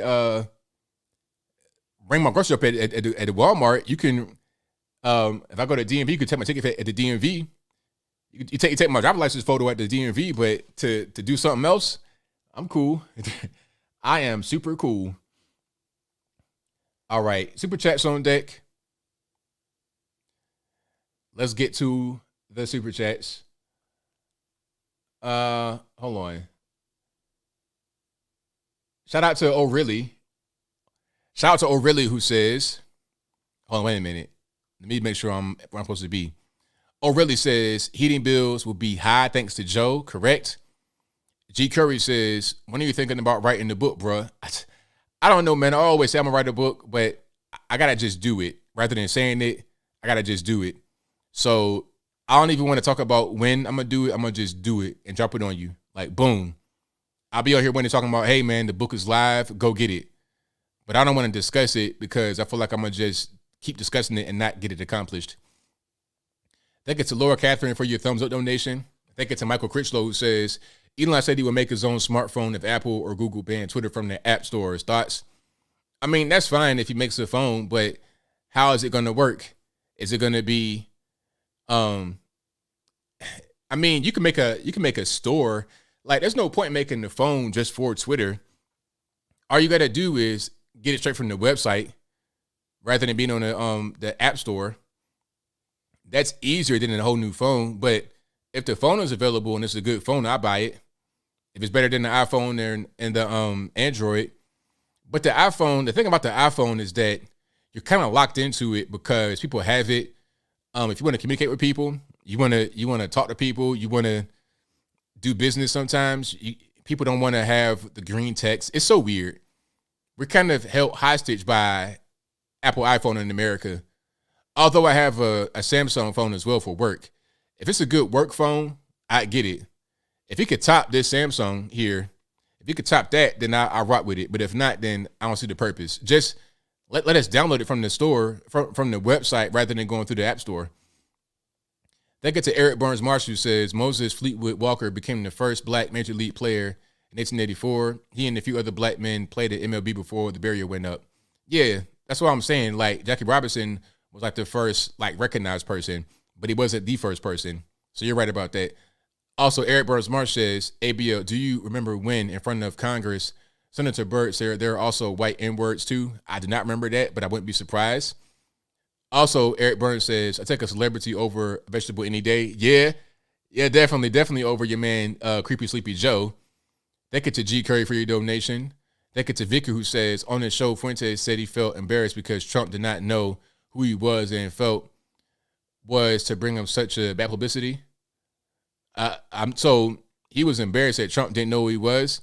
bring my groceries up at the Walmart. You can if I go to DMV, you can take my ticket at the DMV. You take my driver's license photo at the DMV, but to do something else, I'm cool. I am super cool. All right, super chats on deck. Let's get to the super chats. Hold on. Shout out to O'Reilly. Shout out to O'Reilly who says, hold on, wait a minute. Let me make sure I'm where I'm supposed to be. O'Reilly says heating bills will be high thanks to Joe. Correct. G Curry says, when are you thinking about writing the book, bruh? I don't know, man. I always say I'm gonna write a book, but I gotta just do it. Rather than saying it, I gotta just do it. So I don't even want to talk about when I'm gonna do it. I'm gonna just do it and drop it on you. Like, boom. I'll be out here when they're talking about, hey man, the book is live, go get it. But I don't want to discuss it because I feel like I'm gonna just keep discussing it and not get it accomplished. Thank you to Laura Catherine for your thumbs up donation. Thank you to Michael Critchlow who says, Elon said he would make his own smartphone if Apple or Google banned Twitter from their app stores. Thoughts? I mean, that's fine if he makes a phone, but how is it going to work? Is it going to be, I mean, you can make a store. Like, there's no point making the phone just for Twitter. All you got to do is get it straight from the website rather than being on the app store. That's easier than a whole new phone. But if the phone is available and it's a good phone, I'll buy it. If it's better than the iPhone and the Android. But the iPhone, the thing about the iPhone is that you're kind of locked into it because people have it. If you want to communicate with people, you want to talk to people, you want to do business sometimes, people don't want to have the green text. It's so weird. We're kind of held hostage by Apple iPhone in America. Although I have a Samsung phone as well for work. If it's a good work phone, I get it. If you could top this Samsung here, if you could top that, then I rock with it. But if not, then I don't see the purpose. Just let us download it from the store, from the website, rather than going through the app store. Thank you to Eric Burns Marshall, who says Moses Fleetwood Walker became the first black major league player in 1884. He and a few other black men played at MLB before the barrier went up. Yeah, that's what I'm saying. Like, Jackie Robinson was like the first like recognized person, but he wasn't the first person. So you're right about that. Also, Eric Burns Marsh says, ABL, do you remember when in front of Congress, Senator Byrd said there are also white N-words too? I do not remember that, but I wouldn't be surprised. Also, Eric Burns says, I take a celebrity over a vegetable any day. Yeah, definitely over your man, Creepy Sleepy Joe. Thank you to G Curry for your donation. Thank you to Vicky who says, on the show, Fuentes said he felt embarrassed because Trump did not know who he was and felt was to bring him such a bad publicity. So he was embarrassed that Trump didn't know who he was.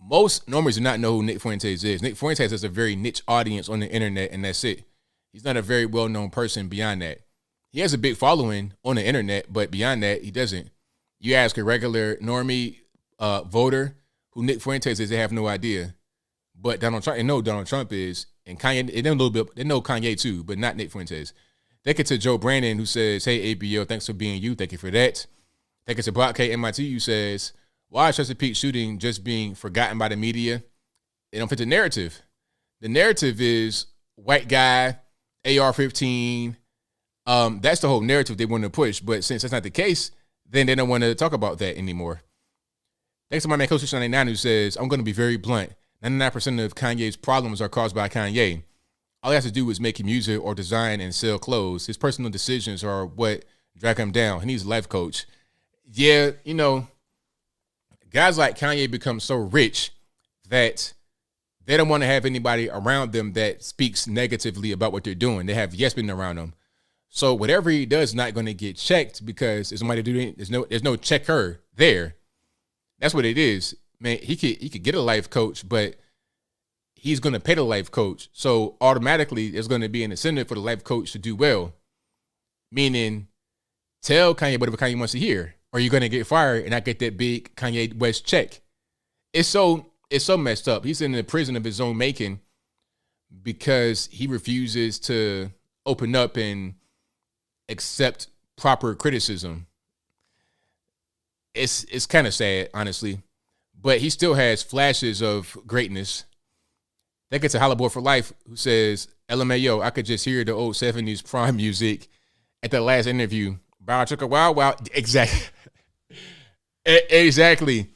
Most normals do not know who Nick Fuentes is. Nick Fuentes has a very niche audience on the internet, and that's it. He's not a very well-known person beyond that. He has a big following on the internet, but beyond that, he doesn't. You ask a regular normie voter who Nick Fuentes is, they have no idea. But Donald Trump, they know who Donald Trump is, and Kanye, they know Kanye too, but not Nick Fuentes. Thank you to Joe Brandon who says, hey, ABL, thanks for being you. Thank you for that. Thank you to Brock K MIT who says, why is Chesapeake shooting just being forgotten by the media? They don't fit the narrative. The narrative is white guy, AR-15. That's the whole narrative they want to push. But since that's not the case, then they don't want to talk about that anymore. Thanks to my man, Coach 99, who says, I'm going to be very blunt. 99% of Kanye's problems are caused by Kanye. All he has to do is make music or design and sell clothes. His personal decisions are what drag him down. He needs a life coach. Yeah, you know, guys like Kanye become so rich that they don't want to have anybody around them that speaks negatively about what they're doing. They have yes men around them. So whatever he does is not going to get checked because there's somebody doing. There's no checker there. That's what it is, man. He could get a life coach, but he's going to pay the life coach. So automatically, there's going to be an incentive for the life coach to do well. Meaning, tell Kanye whatever Kanye wants to hear, or you're going to get fired and not get that big Kanye West check. It's so messed up. He's in the prison of his own making because he refuses to open up and accept proper criticism. It's kind of sad, honestly, but he still has flashes of greatness. That gets a Hollow Boy for Life who says, LMAO, I could just hear the old 70s prime music at the last interview. Bow chicka wow wow. Exactly. Exactly.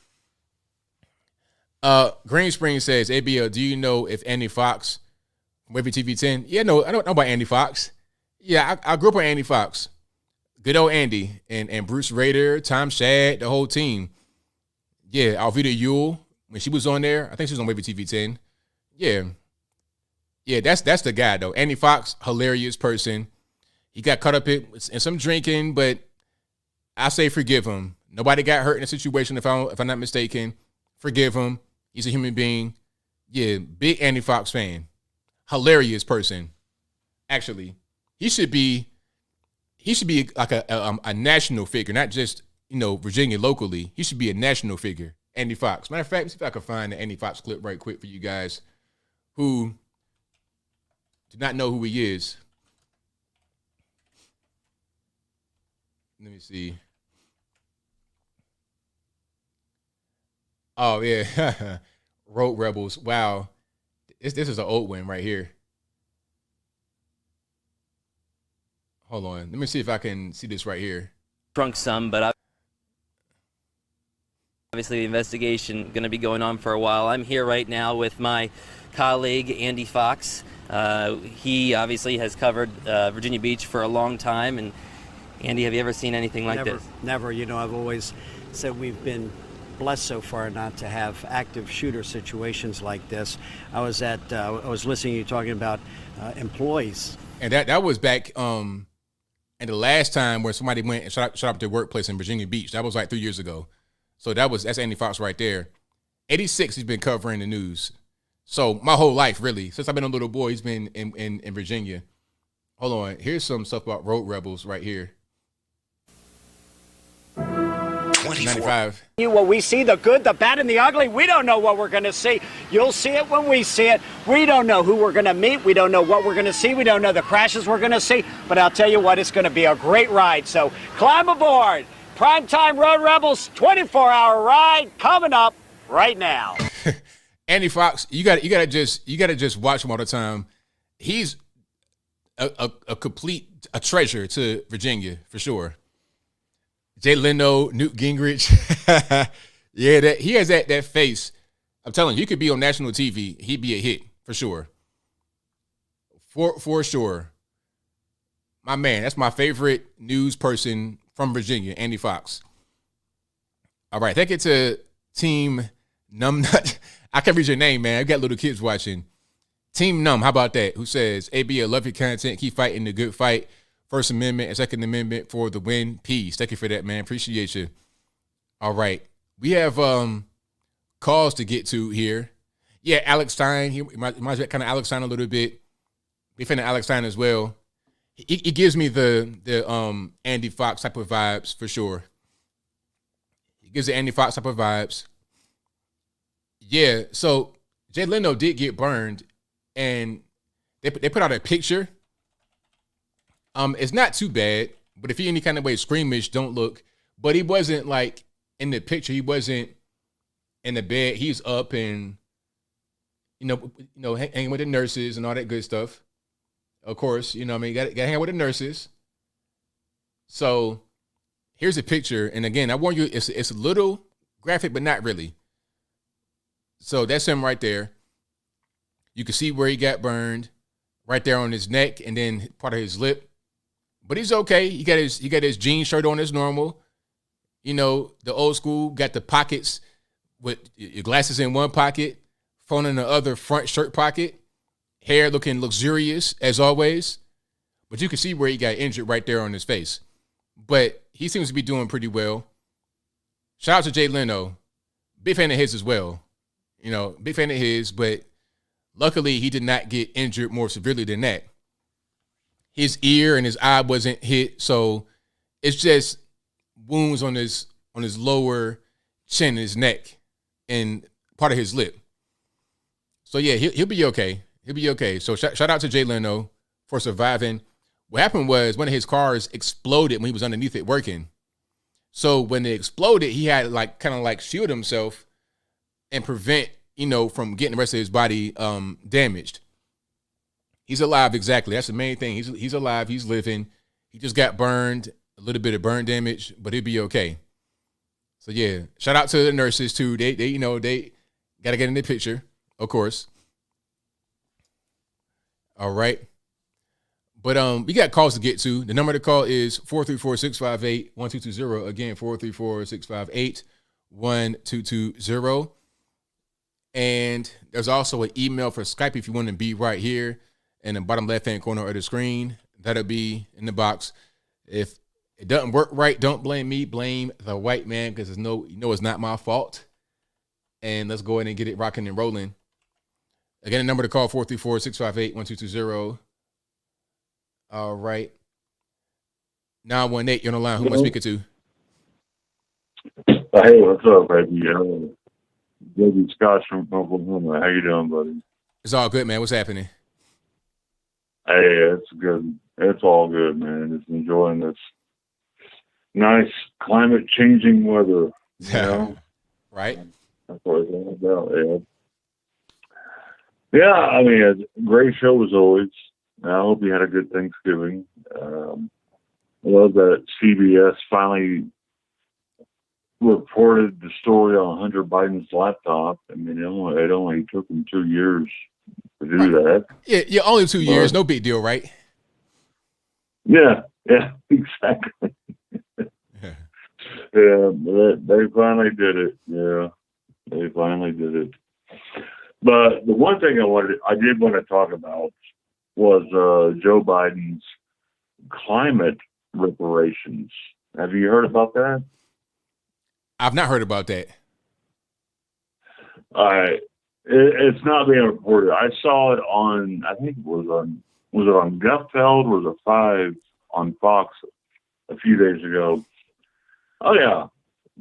Green Spring says, ABL, do you know if Andy Fox from Wavy TV 10? Yeah, no, I don't know about Andy Fox. Yeah, I grew up on Andy Fox. Good old Andy and Bruce Rader, Tom Shad, the whole team. Yeah, Alveda Yule, when she was on there, I think she was on Wavy TV 10. Yeah, that's the guy though. Andy Fox, hilarious person. He got caught up in some drinking, but I say forgive him. Nobody got hurt in a situation if I'm not mistaken. Forgive him. He's a human being. Yeah, big Andy Fox fan. Hilarious person. Actually, he should be like a national figure, not just, Virginia locally. He should be a national figure. Andy Fox. Matter of fact, let's see if I can find the Andy Fox clip right quick for you guys who do not know who he is. Let me see. Oh, yeah. Road Rebels. Wow. This is an old one right here. Hold on. Let me see if I can see this right here. Drunk some, but obviously the investigation going to be going on for a while. I'm here right now with my colleague, Andy Fox. He obviously has covered Virginia Beach for a long time. And Andy, have you ever seen anything like this? Never. I've always said we've been blessed so far not to have active shooter situations like this. I was listening to you talking about employees. And that was back and the last time where somebody went and shot up their workplace in Virginia Beach. That was like 3 years ago. So that's Andy Fox right there. 86, he's been covering the news. So my whole life, really, since I've been a little boy, he's been in Virginia. Hold on. Here's some stuff about Road Rebels right here. 95. Well, we see the good, the bad, and the ugly. We don't know what we're going to see. You'll see it when we see it. We don't know who we're going to meet. We don't know what we're going to see. We don't know the crashes we're going to see. But I'll tell you what, it's going to be a great ride. So climb aboard. Primetime Road Rebels, 24-hour ride coming up right now. Andy Fox, you got to just watch him all the time. He's a treasure to Virginia for sure. Jay Leno, Newt Gingrich. Yeah, he has that face. I'm telling you, he could be on national TV. He'd be a hit for sure. For sure. My man, that's my favorite news person from Virginia, Andy Fox. All right, thank you to Team Numbnut. I can't read your name, man. I've got little kids watching. Team Numb, how about that? Who says, AB, I love your content. Keep fighting the good fight. First Amendment and Second Amendment for the win. Peace. Thank you for that, man. Appreciate you. All right. We have calls to get to here. Yeah, Alex Stein. He reminds me kind of Alex Stein a little bit. We finna Alex Stein as well. He gives me the Andy Fox type of vibes for sure. He gives the Andy Fox type of vibes. Yeah, so Jay Leno did get burned, and they put out a picture. It's not too bad, but if he any kind of way squeamish, don't look. But he wasn't like in the picture. He wasn't in the bed. He's up and hanging with the nurses and all that good stuff. Of course, you got to hang out with the nurses. So here's a picture, and again, I warn you, it's a little graphic, but not really. So that's him right there. You can see where he got burned, right there on his neck, and then part of his lip. But he's okay. He got his jean shirt on as normal. The old school, got the pockets with your glasses in one pocket, phone in the other front shirt pocket, hair looking luxurious as always. But you can see where he got injured right there on his face. But he seems to be doing pretty well. Shout out to Jay Leno. Big fan of his as well. You know, big fan of his, but luckily he did not get injured more severely than that. His ear and his eye wasn't hit, so it's just wounds on his lower chin, his neck, and part of his lip. So yeah, he'll be okay. He'll be okay. So shout out to Jay Leno for surviving. What happened was one of his cars exploded when he was underneath it working. So when it exploded, he had like kind of like shield himself and prevent, you know, from getting the rest of his body damaged. He's alive, exactly. That's the main thing. He's alive. He's living. He just got burned, a little bit of burn damage, but he'll be okay. So yeah, shout out to the nurses too. They you know, they got to get in the picture, of course. All right. But we got calls to get to. The number to call is 434-658-1220. Again, 434-658-1220. And there's also an email for Skype if you want to be right here in the bottom left-hand corner of the screen. That'll be in the box. If it doesn't work right, don't blame me. Blame the white man because it's not my fault. And let's go ahead and get it rocking and rolling. Again, the number to call, 434-658-1220. All right. 918, you're on the line. Who am I speaking to? Hey, what's up, baby? Baby Scott from Oklahoma. How you doing, buddy? It's all good, man. What's happening? Hey, it's good. It's all good, man. Just enjoying this nice climate-changing weather. You know? Right. That's what it's all about, yeah. Yeah, I mean, a great show as always. I hope you had a good Thanksgiving. I love that CBS finally reported the story on Hunter Biden's laptop. I mean, it only took him 2 years to do that. Yeah, only 2 years. No big deal, right? Yeah, exactly. Yeah, they finally did it. Yeah, they finally did it. But the one thing I did want to talk about was Joe Biden's climate reparations. Have you heard about that? I've not heard about that. It's not being reported. I saw it on, I think it was on Gutfeld? Was it 5 on Fox a few days ago? Oh yeah,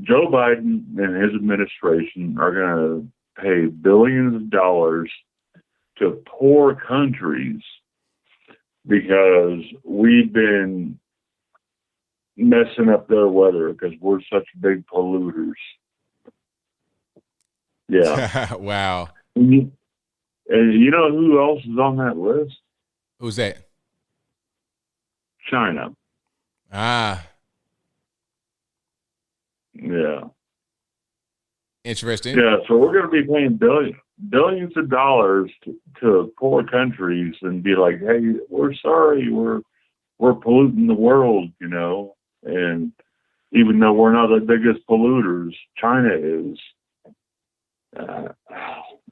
Joe Biden and his administration are going to pay billions of dollars to poor countries because we've been messing up their weather because we're such big polluters. Yeah. Wow. And you know who else is on that list? Who's that? China. Ah. Yeah. Interesting. Yeah, so we're going to be paying billions of dollars to poor countries and be like, hey, we're sorry, we're polluting the world, you know. And even though we're not the biggest polluters, China is.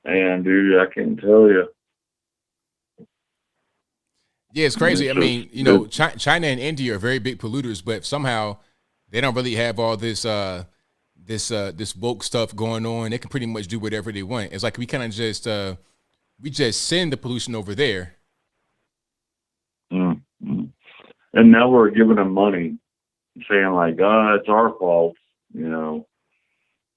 Man, dude, I can't tell you. Yeah, it's crazy. I mean, you know, China and India are very big polluters, but somehow they don't really have all this this woke stuff going on. They can pretty much do whatever they want. It's like we kind of just send the pollution over there. Mm-hmm. And now we're giving them money, saying like, it's our fault, you know.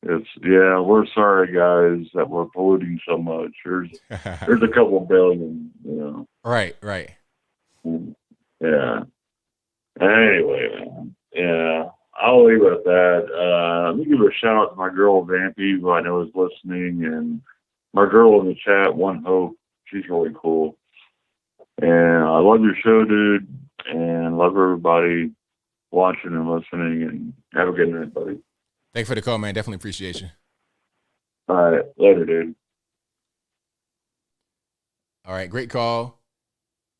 We're sorry, guys, that we're polluting so much. There's a couple billion, you know. Right. Yeah. Anyway, man. Yeah, I'll leave it at that. Let me give a shout out to my girl Vampy, who I know is listening, and my girl in the chat, One Hope. She's really cool. And I love your show, dude, and love everybody watching and listening. And have a good night, buddy. Thanks for the call, man. Definitely appreciate you. All right. Later, dude. All right. Great call.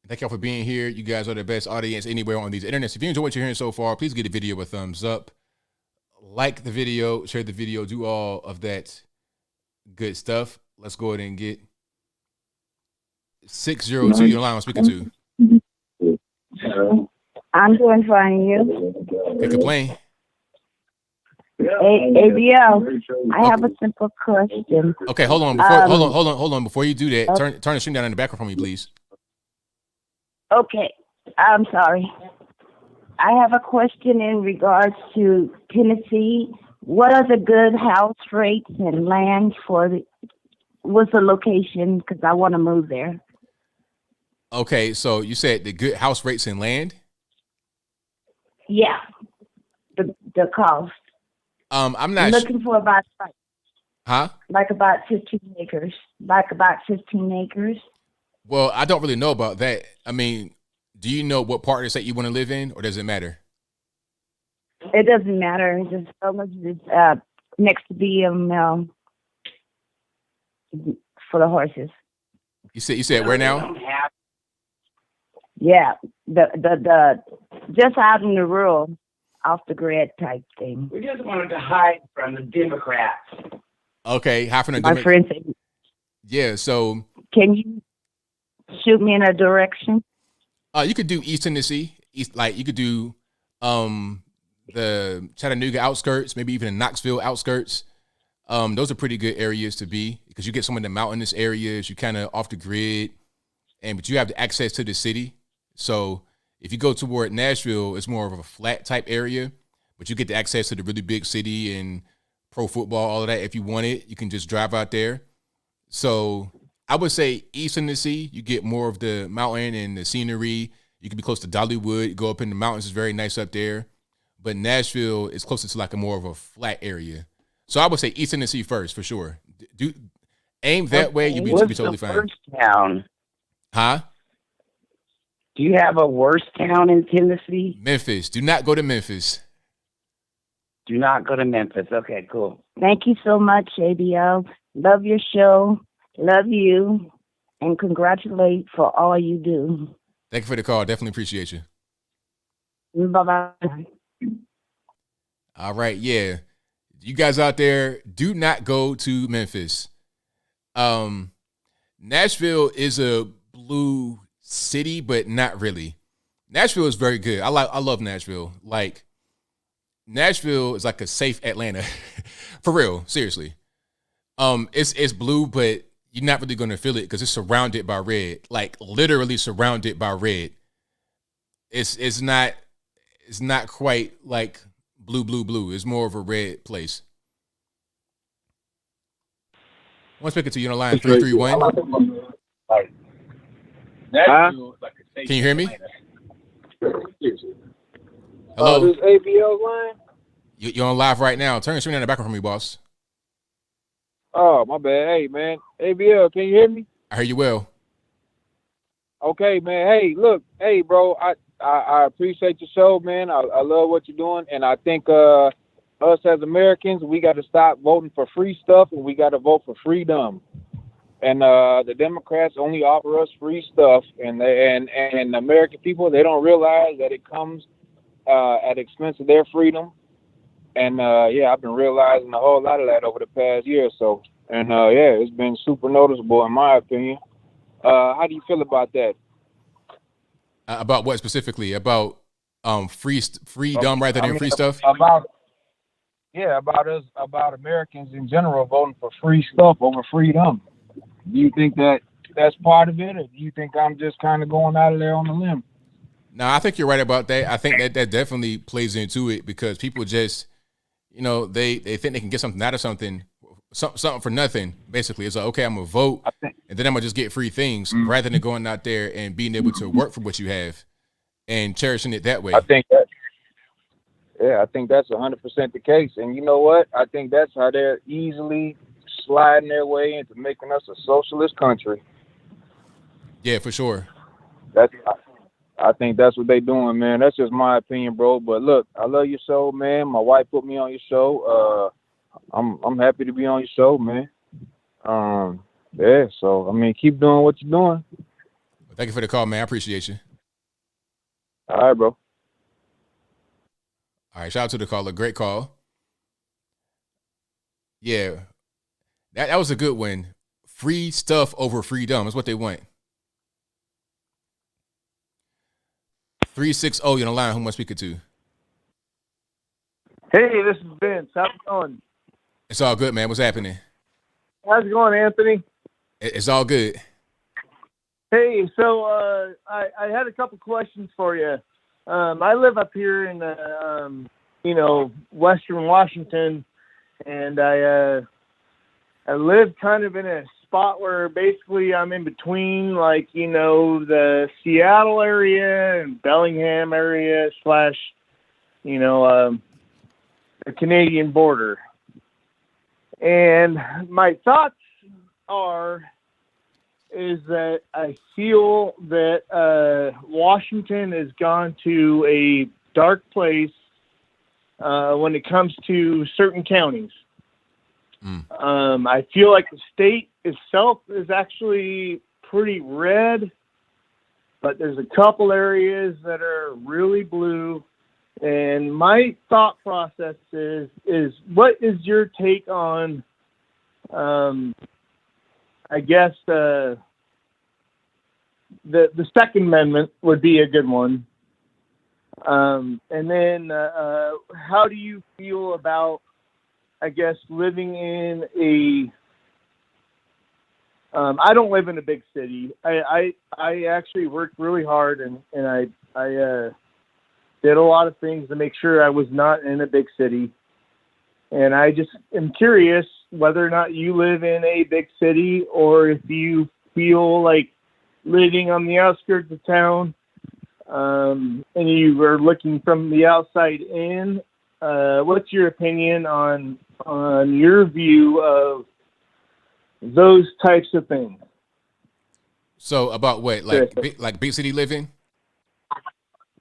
Thank y'all for being here. You guys are the best audience anywhere on these internets. If you enjoy what you're hearing so far, please give the video a thumbs up. Like the video, share the video, do all of that good stuff. let's go ahead and get 602. You're line I'm speaking to. I'm doing fine. You? Can't complain. ABL, I have a simple question. Okay, hold on. Hold on. Before you do that, turn the stream down in the background for me, please. Okay, I'm sorry. I have a question in regards to Tennessee. What are the good house rates and land what's the location? Because I want to move there. Okay, so you said the good house rates and land? Yeah, the cost. I'm not looking for about like about 15 acres. Like about 15 acres. Well, I don't really know about that. I mean, do you know what part of the state you want to live in, or does it matter? It doesn't matter. It's just so much next to the for the horses. You said where now? Yeah, the just out in the rural, off the grid type thing. We just wanted to hide from the Democrats. Okay, hide from the My friend said, yeah, so can you shoot me in a direction? You could do East Tennessee. You could do the Chattanooga outskirts, maybe even the Knoxville outskirts. Those are pretty good areas to be because you get some of the mountainous areas, you kind of off the grid, but you have the access to the city. So if you go toward Nashville, it's more of a flat type area, but you get the access to the really big city and pro football, all of that. If you want it, you can just drive out there. So I would say East Tennessee, you get more of the mountain and the scenery. You can be close to Dollywood, go up in the mountains. It's very nice up there. But Nashville is closer to like a more of a flat area. So I would say East Tennessee first for sure. Aim that way, you'll be totally fine. Worst town? Huh? Do you have a worst town in Tennessee? Memphis. Do not go to Memphis. Do not go to Memphis. Okay, cool. Thank you so much, ABL. Love your show. Love you. And congratulate for all you do. Thank you for the call. Definitely appreciate you. Bye-bye. All right. Yeah. You guys out there, do not go to Memphis. Nashville is a blue city, but not really. Nashville is very good. I love Nashville. Like, Nashville is like a safe Atlanta. For real, seriously. It's blue, but you're not really gonna feel it because it's surrounded by red. Like literally surrounded by red. It's not quite like blue. It's more of a red place. I'm speaking to you on the line 331. Can you hear me? Hello. This ABL line? You're on live right now. Turn your screen on the background for me, boss. Oh, my bad. Hey, man. ABL, can you hear me? I hear you well. Okay, man. Hey, look. Hey, bro. I appreciate your show, man. I love what you're doing. And I think us as Americans, we got to stop voting for free stuff and we got to vote for freedom. And the Democrats only offer us free stuff. And the American people, they don't realize that it comes at the expense of their freedom. And, yeah, I've been realizing a whole lot of that over the past year or so. And, yeah, it's been super noticeable in my opinion. How do you feel about that? About what specifically? About freedom rather than free stuff? About Americans in general voting for free stuff over freedom. Do you think that that's part of it, or do you think I'm just kind of going out of there on a limb? No, I think you're right about that. I think that definitely plays into it because people just, they think they can get something out of something for nothing. Basically, it's like, okay, I'm gonna vote, and then I'm gonna just get free things rather than going out there and being able to work for what you have and cherishing it that way. I think that's 100% the case. And you know what? I think that's how they're easily sliding their way into making us a socialist country. Yeah, for sure. I think that's what they're doing, man. That's just my opinion, bro. But look, I love your show, man. My wife put me on your show. I'm happy to be on your show, man. Yeah, so I mean, keep doing what you're doing. Thank you for the call, man. I appreciate you. All right, bro. All right, shout out to the caller. Great call. Yeah, that was a good one. Free stuff over freedom is what they want. 360, you're on the line. Who am I speaking to? Hey, this is Vince. How's it going? It's all good, man. What's happening? How's it going, Anthony? It's all good. Hey, so I had a couple questions for you. I live up here in Western Washington, and I live kind of in a spot where basically I'm in between, the Seattle area and Bellingham area / the Canadian border. And my thoughts is that I feel that Washington has gone to a dark place when it comes to certain counties. I feel like the state itself is actually pretty red, but there's a couple areas that are really blue. And my thought process is what is your take on, I guess, the Second Amendment would be a good one. And then how do you feel about, I guess, living in I don't live in a big city. I actually worked really hard and I did a lot of things to make sure I was not in a big city. And I just am curious whether or not you live in a big city or if you feel like living on the outskirts of town, and you were looking from the outside in. What's your opinion on your view of those types of things? So about what, like big city living?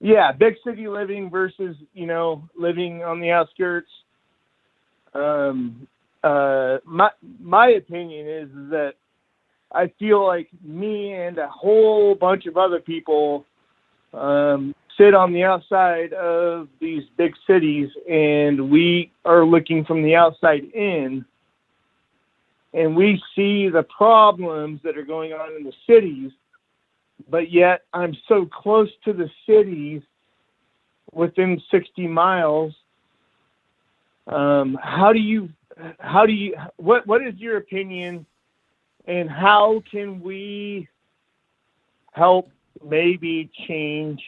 Yeah, big city living versus living on the outskirts. My opinion is that I feel like me and a whole bunch of other people sit on the outside of these big cities, and we are looking from the outside in, and we see the problems that are going on in the cities, but yet I'm so close to the cities within 60 miles. What is your opinion, and how can we help maybe change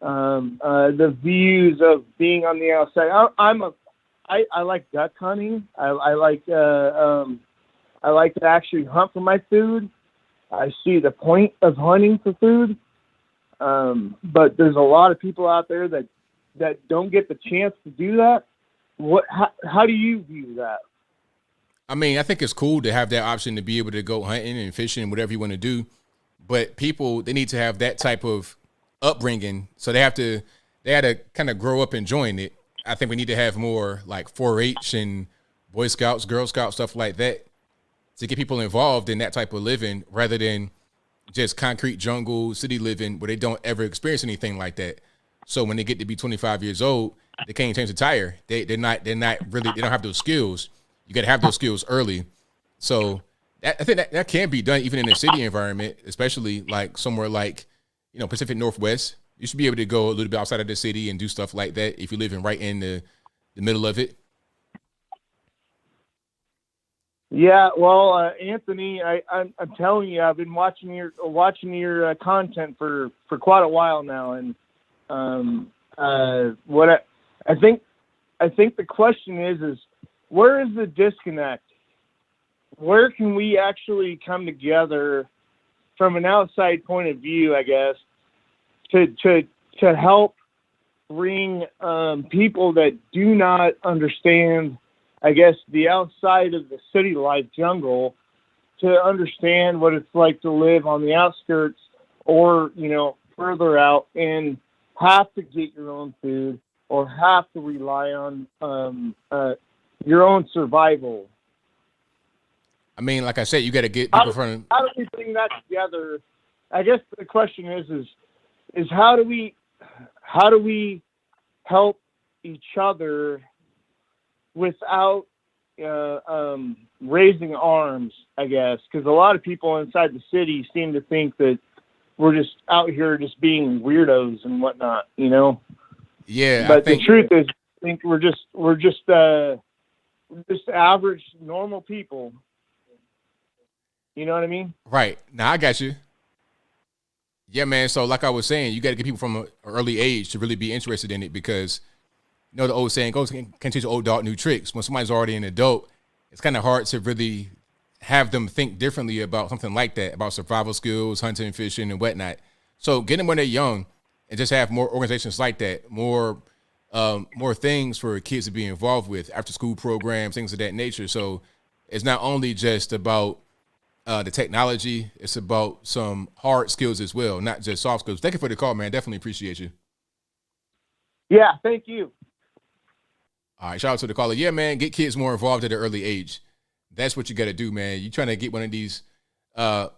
the views of being on the outside? I like duck hunting. I like to actually hunt for my food. I see the point of hunting for food. But there's a lot of people out there that don't get the chance to do that. How do you view that? I mean, I think it's cool to have that option to be able to go hunting and fishing, whatever you want to do. But people, they need to have that type of upbringing. So they had to kind of grow up enjoying it. I think we need to have more like 4-H and Boy Scouts, Girl Scouts, stuff like that to get people involved in that type of living rather than just concrete jungle city living where they don't ever experience anything like that. So when they get to be 25 years old, they can't change the tire. They're not really, they don't have those skills. You got to have those skills early. So I think that can be done even in a city environment, especially like somewhere like, Pacific Northwest. You should be able to go a little bit outside of the city and do stuff like that if you're living right in the middle of it. Yeah, well, Anthony, I'm telling you, I've been watching your content for quite a while now, and what I think the question is where is the disconnect? Where can we actually come together from an outside point of view, I guess, to help bring people that do not understand, I guess, the outside of the city life jungle to understand what it's like to live on the outskirts or, further out and have to get your own food or have to rely on your own survival. I mean, like I said, you got to get people from. How do we bring that together? I guess the question is how do we help each other without raising arms, I guess, because a lot of people inside the city seem to think that we're just out here just being weirdos and whatnot, you know. Yeah, but the truth is, I think we're just average, normal people. You know what I mean? Right. Now I got you. Yeah, man. So like I was saying, you got to get people from an early age to really be interested in it because, you know, the old saying goes, can teach an old dog new tricks. When somebody's already an adult, it's kind of hard to really have them think differently about something like that, about survival skills, hunting, fishing, and whatnot. So get them when they're young and just have more organizations like that, more things for kids to be involved with, after school programs, things of that nature. So it's not only just about the technology, it's about some hard skills as well, not just soft skills. Thank you for the call, man. Definitely appreciate you. Yeah, thank you. All right, shout out to the caller. Yeah, man, get kids more involved at an early age. That's what you got to do, man. You trying to get one of these soy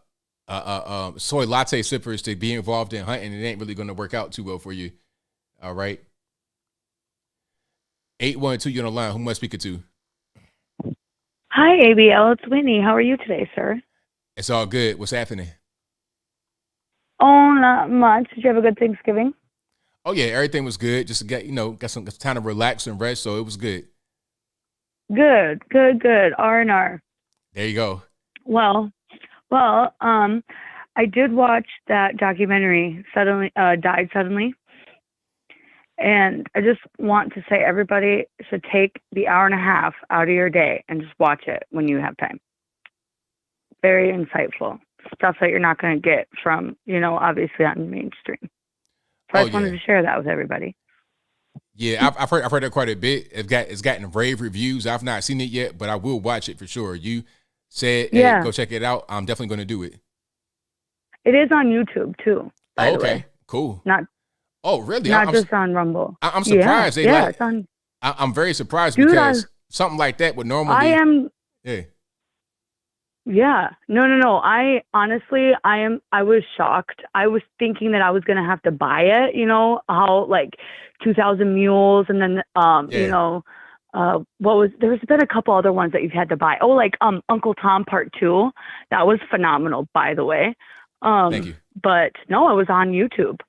latte sippers to be involved in hunting, it ain't really going to work out too well for you. All right. 812, you on the line. Who am I speaking to? Hi, ABL. It's Winnie. How are you today, sir? It's all good. What's happening? Oh, not much. Did you have a good Thanksgiving? Oh yeah, everything was good. Just got some time to relax and rest, so it was good. Good. R&R. There you go. Well, I did watch that documentary, Died Suddenly. And I just want to say everybody should take the hour and a half out of your day and just watch it when you have time. Very insightful. Stuff that you're not going to get from, obviously on mainstream. So I just wanted to share that with everybody. Yeah, I've heard that quite a bit. It's gotten rave reviews. I've not seen it yet, but I will watch it for sure. You said, hey, go check it out. I'm definitely going to do it. It is on YouTube too. By the way. Cool. Oh, really? Not just on Rumble. I'm surprised. Yeah, it's on. I'm very surprised because something like that would normally. Yeah. Yeah. No. I honestly, I was shocked. I was thinking that I was going to have to buy it, how like 2,000 Mules and then, there's been a couple other ones that you've had to buy. Oh, like Uncle Tom Part 2. That was phenomenal, by the way. Thank you. But no, it was on YouTube.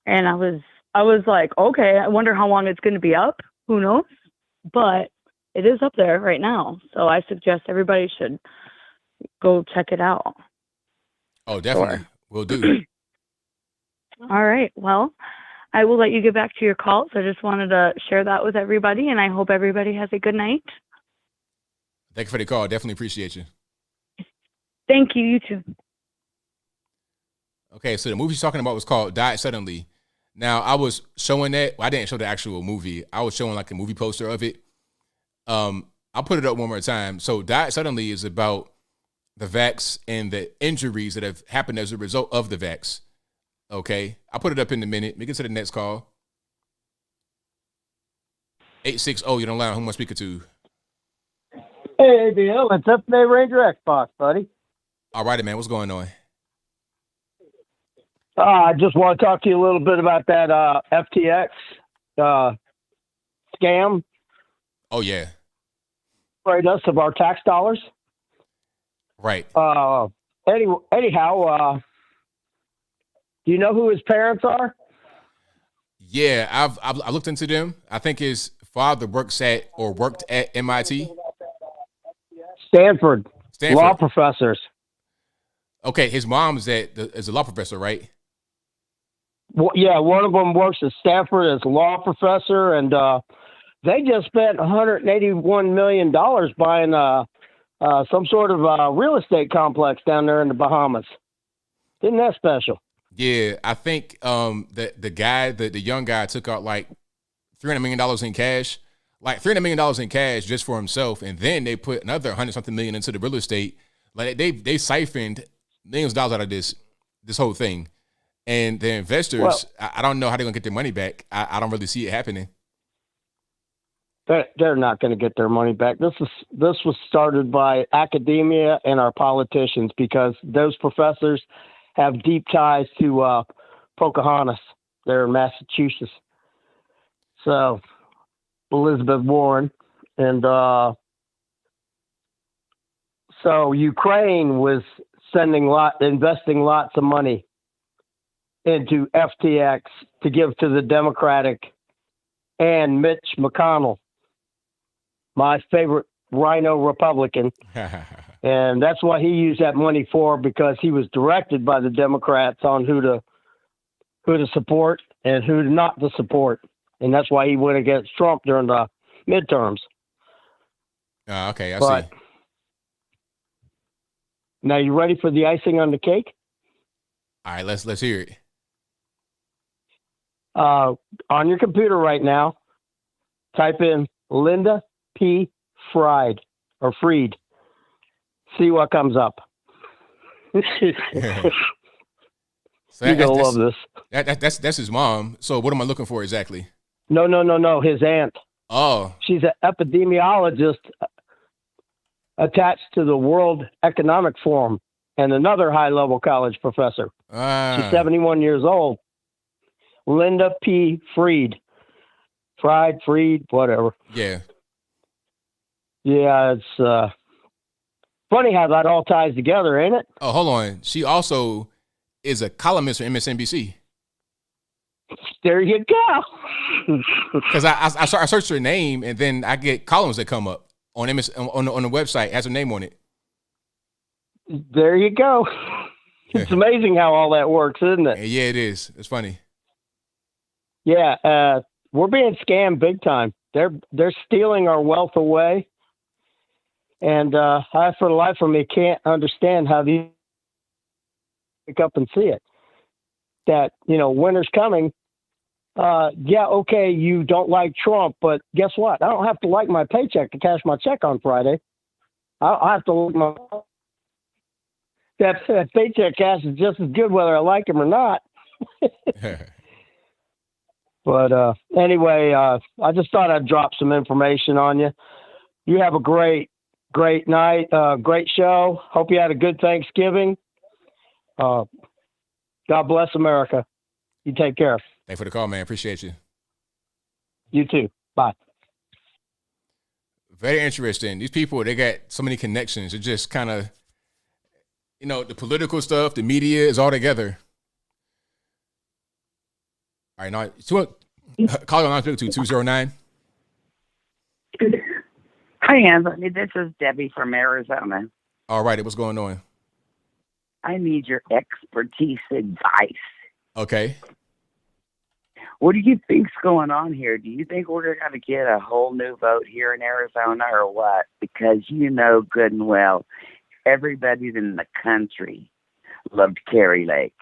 And I was like, okay, I wonder how long it's going to be up. Who knows? But it is up there right now. So I suggest everybody should go check it out. Oh, definitely. Sure. We'll do. All right. Well, I will let you get back to your calls. I just wanted to share that with everybody, and I hope everybody has a good night. Thank you for the call. Definitely appreciate you. Thank you. You too. Okay, so the movie she's talking about was called Died Suddenly. Now, I was showing that. Well, I didn't show the actual movie. I was showing like a movie poster of it. I'll put it up one more time. So Died Suddenly is about the vax and the injuries that have happened as a result of the vax. Okay, I'll put it up in a minute. We get to the next call. 860, you're on the line. Who am I speaking to? Hey, ABL, it's FNA Ranger Xbox, buddy. All righty, man. What's going on? I just want to talk to you a little bit about that FTX scam. Oh, yeah. Right, us of our tax dollars. Right. Anyhow, do you know who his parents are? Yeah, I've looked into them. I think his father worked at MIT. Stanford. Law professors. Okay, his mom is a law professor, right? Well, yeah, one of them works at Stanford as a law professor, and they just spent $181 million buying some sort of real estate complex down there in the Bahamas. Isn't that special? Yeah, I think the young guy took out like $300 million in cash, like $300 million in cash just for himself, and then they put another $100-something million into the real estate. Like they siphoned millions of dollars out of this whole thing. And the investors, I don't know how they're going to get their money back. I don't really see it happening. They're not going to get their money back. This was started by academia and our politicians because those professors have deep ties to Pocahontas there in Massachusetts. So Elizabeth Warren and So Ukraine was investing lots of money into FTX to give to the Democratic and Mitch McConnell, my favorite rhino Republican. And that's what he used that money for, because he was directed by the Democrats on who to support and who not to support. And that's why he went against Trump during the midterms. Okay, I see. Now, you ready for the icing on the cake? All right, let's hear it. On your computer right now, type in Linda P. Fried or Freed. See what comes up. So You're gonna love this. That's his mom. So what am I looking for exactly? No. His aunt. Oh. She's an epidemiologist attached to the World Economic Forum and another high-level college professor. She's 71 years old. Linda P. Freed. Fried, Freed, whatever. Yeah. Yeah, it's funny how that all ties together, ain't it? Oh, hold on. She also is a columnist for MSNBC. There you go. Because I searched her name, and then I get columns that come up on on the website. It has her name on it. There you go. It's amazing how all that works, isn't it? Yeah, it is. It's funny. Yeah, we're being scammed big time. They're stealing our wealth away, and I, for the life of me, can't understand how these pick up and see it. That, winter's coming. Yeah, okay, you don't like Trump, but guess what? I don't have to like my paycheck to cash my check on Friday. I have to like my that paycheck cash is just as good whether I like him or not. But anyway, I just thought I'd drop some information on you. You have a great night, great show. Hope you had a good Thanksgiving. God bless America. You take care. Thanks for the call, man. Appreciate you. You too. Bye. Very interesting. These people, they got so many connections. It just kind of, the political stuff, the media is all together. All right, now, call on 209. Hi, Anthony. This is Debbie from Arizona. All right, what's going on? I need your expertise advice. Okay. What do you think's going on here? Do you think we're going to get a whole new vote here in Arizona or what? Because you know good and well, everybody in the country loved Carrie Lake.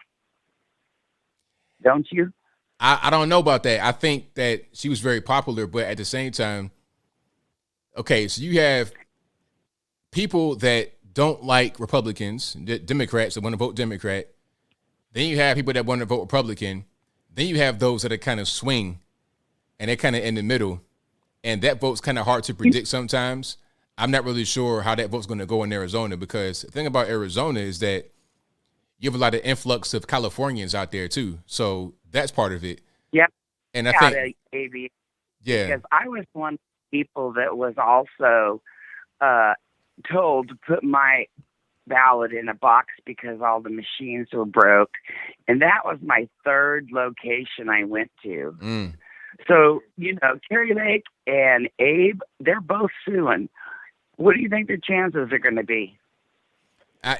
Don't you? I don't know about that. I think that she was very popular, but at the same time, okay, so you have people that don't like Republicans, Democrats that want to vote Democrat. Then you have people that want to vote Republican. Then you have those that are kind of swing, and they're kind of in the middle. And that vote's kind of hard to predict sometimes. I'm not really sure how that vote's going to go in Arizona, because the thing about Arizona is that you have a lot of influx of Californians out there too. So that's part of it. Yep. And I think, yeah, because I was one of the people that was also told to put my ballot in a box because all the machines were broke. And that was my third location I went to. So, Carrie Lake and Abe, they're both suing. What do you think the chances are going to be?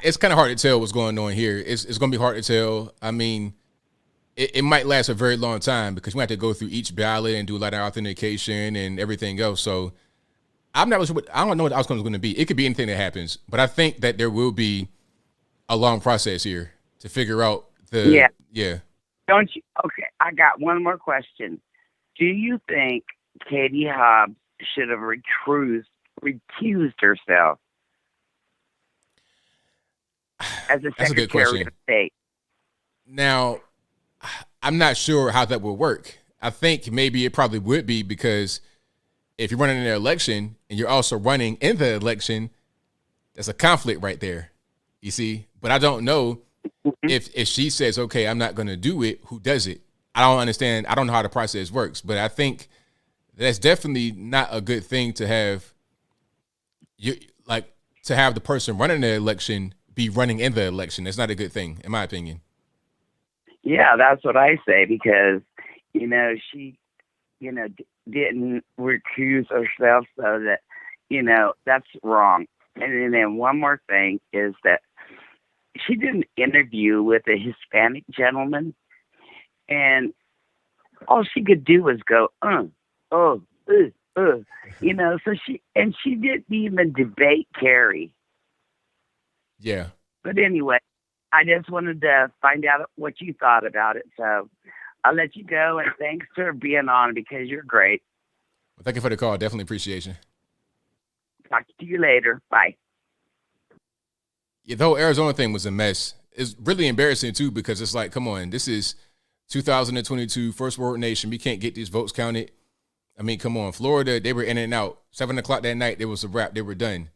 It's kind of hard to tell what's going on here. It's going to be hard to tell. I mean, it might last a very long time because we have to go through each ballot and do a lot of authentication and everything else. So I'm not sure. I don't know what the outcome is going to be. It could be anything that happens, but I think that there will be a long process here to figure out the. Yeah. Don't you? Okay, I got one more question. Do you think Katie Hobbs should have recused herself as a That's a good Secretary question. of State? Now, I'm not sure how that would work. I think maybe it probably would be, because if you're running an election and you're also running in the election, there's a conflict right there, you see? But I don't know if she says, okay, I'm not going to do it, who does it? I don't understand. I don't know how the process works, but I think that's definitely not a good thing to have. to have the person running the election be running in the election. It's not a good thing, in my opinion. Yeah, that's what I say, because, she, didn't recuse herself, so that, that's wrong. And then one more thing is that she did an interview with a Hispanic gentleman, and all she could do was go, so she didn't even debate Kerry. Yeah. But anyway, I just wanted to find out what you thought about it. So I'll let you go, and thanks for being on, because you're great. Well, thank you for the call. Definitely appreciation. Talk to you later. Bye. Yeah, the whole Arizona thing was a mess. It's really embarrassing, too, because it's like, come on, this is 2022, first world nation. We can't get these votes counted. I mean, come on. Florida, they were in and out. 7 o'clock that night, there was a wrap. They were done.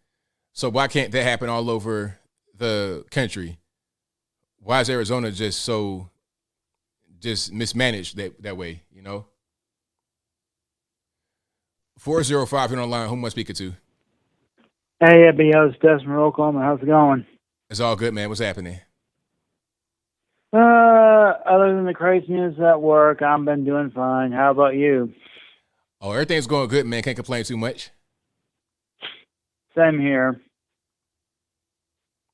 So why can't that happen all over the country? Why is Arizona just mismanaged that way, 405, you're on the line. Who am I speaking to? Hey, it's Desmond Oklahoma. How's it going? It's all good, man. What's happening? Other than the craziness at work, I've been doing fine. How about you? Oh, everything's going good, man. Can't complain too much. Same here.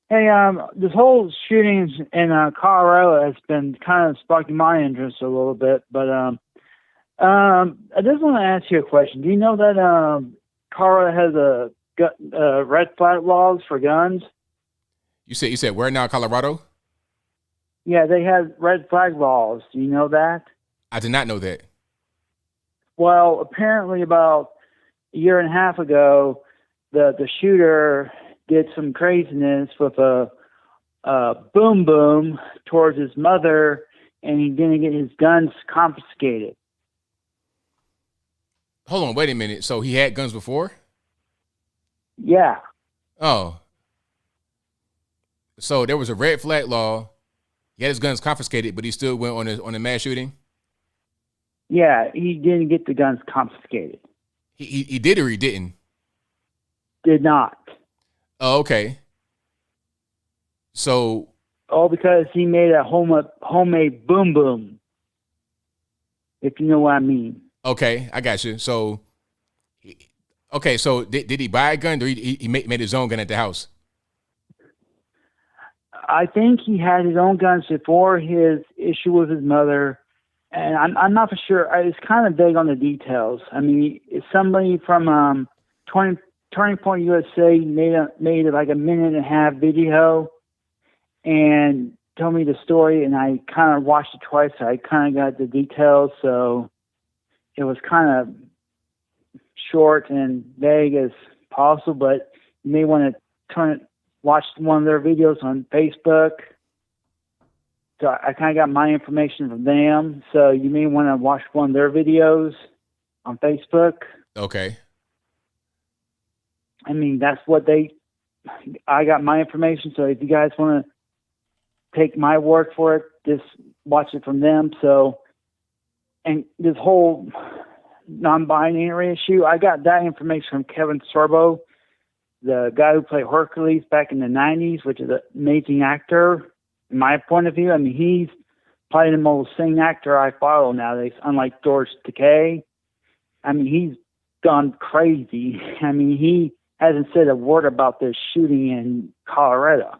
Hey, this whole shooting in Colorado has been kind of sparking my interest a little bit, but I just want to ask you a question. Do you know that Colorado has red flag laws for guns? You said where now, Colorado? Yeah, they have red flag laws. Do you know that? I did not know that. Well, apparently about a year and a half ago, the shooter did some craziness with a boom boom towards his mother, and he didn't get his guns confiscated. Hold on, wait a minute. So he had guns before? Yeah. Oh. So there was a red flag law. He had his guns confiscated, but he still went on a mass shooting? Yeah, he didn't get the guns confiscated. He did or he didn't? Did not. Oh, okay. So. All because he made a homemade boom boom. If you know what I mean. Okay, I got you. So. Okay, so did he buy a gun, or he made his own gun at the house? I think he had his own guns before his issue with his mother, and I'm not for sure. It's kind of vague on the details. I mean, somebody from Turning Point USA made like a 1.5-minute video and told me the story, and I kind of watched it twice. So I kind of got the details, so it was kind of short and vague as possible. But you may want to watch one of their videos on Facebook. So I kind of got my information from them. So you may want to watch one of their videos on Facebook. Okay. I mean, that's what I got my information. So if you guys want to take my word for it, just watch it from them. So, and this whole non-binary issue, I got that information from Kevin Sorbo, the guy who played Hercules back in the 90s, which is an amazing actor. In my point of view, I mean, he's probably the most sane actor I follow nowadays, unlike George Takei. I mean, he's gone crazy. I mean, he hasn't said a word about this shooting in Colorado.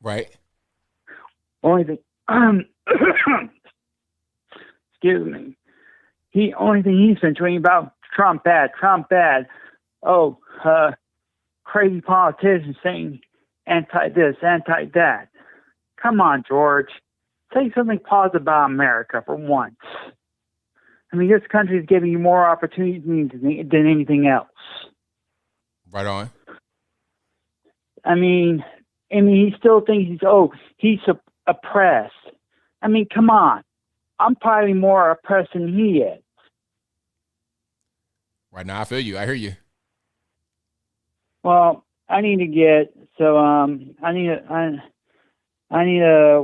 Right. Only thing, excuse me. Only thing he's been tweeting about, Trump bad. Oh, crazy politicians saying anti this, anti that. Come on, George. Say something positive about America for once. I mean, this country is giving you more opportunities than anything else. Right on. I mean, he still thinks he's oppressed. I mean, come on. I'm probably more oppressed than he is. Right now, I feel you. I hear you. Well, I need to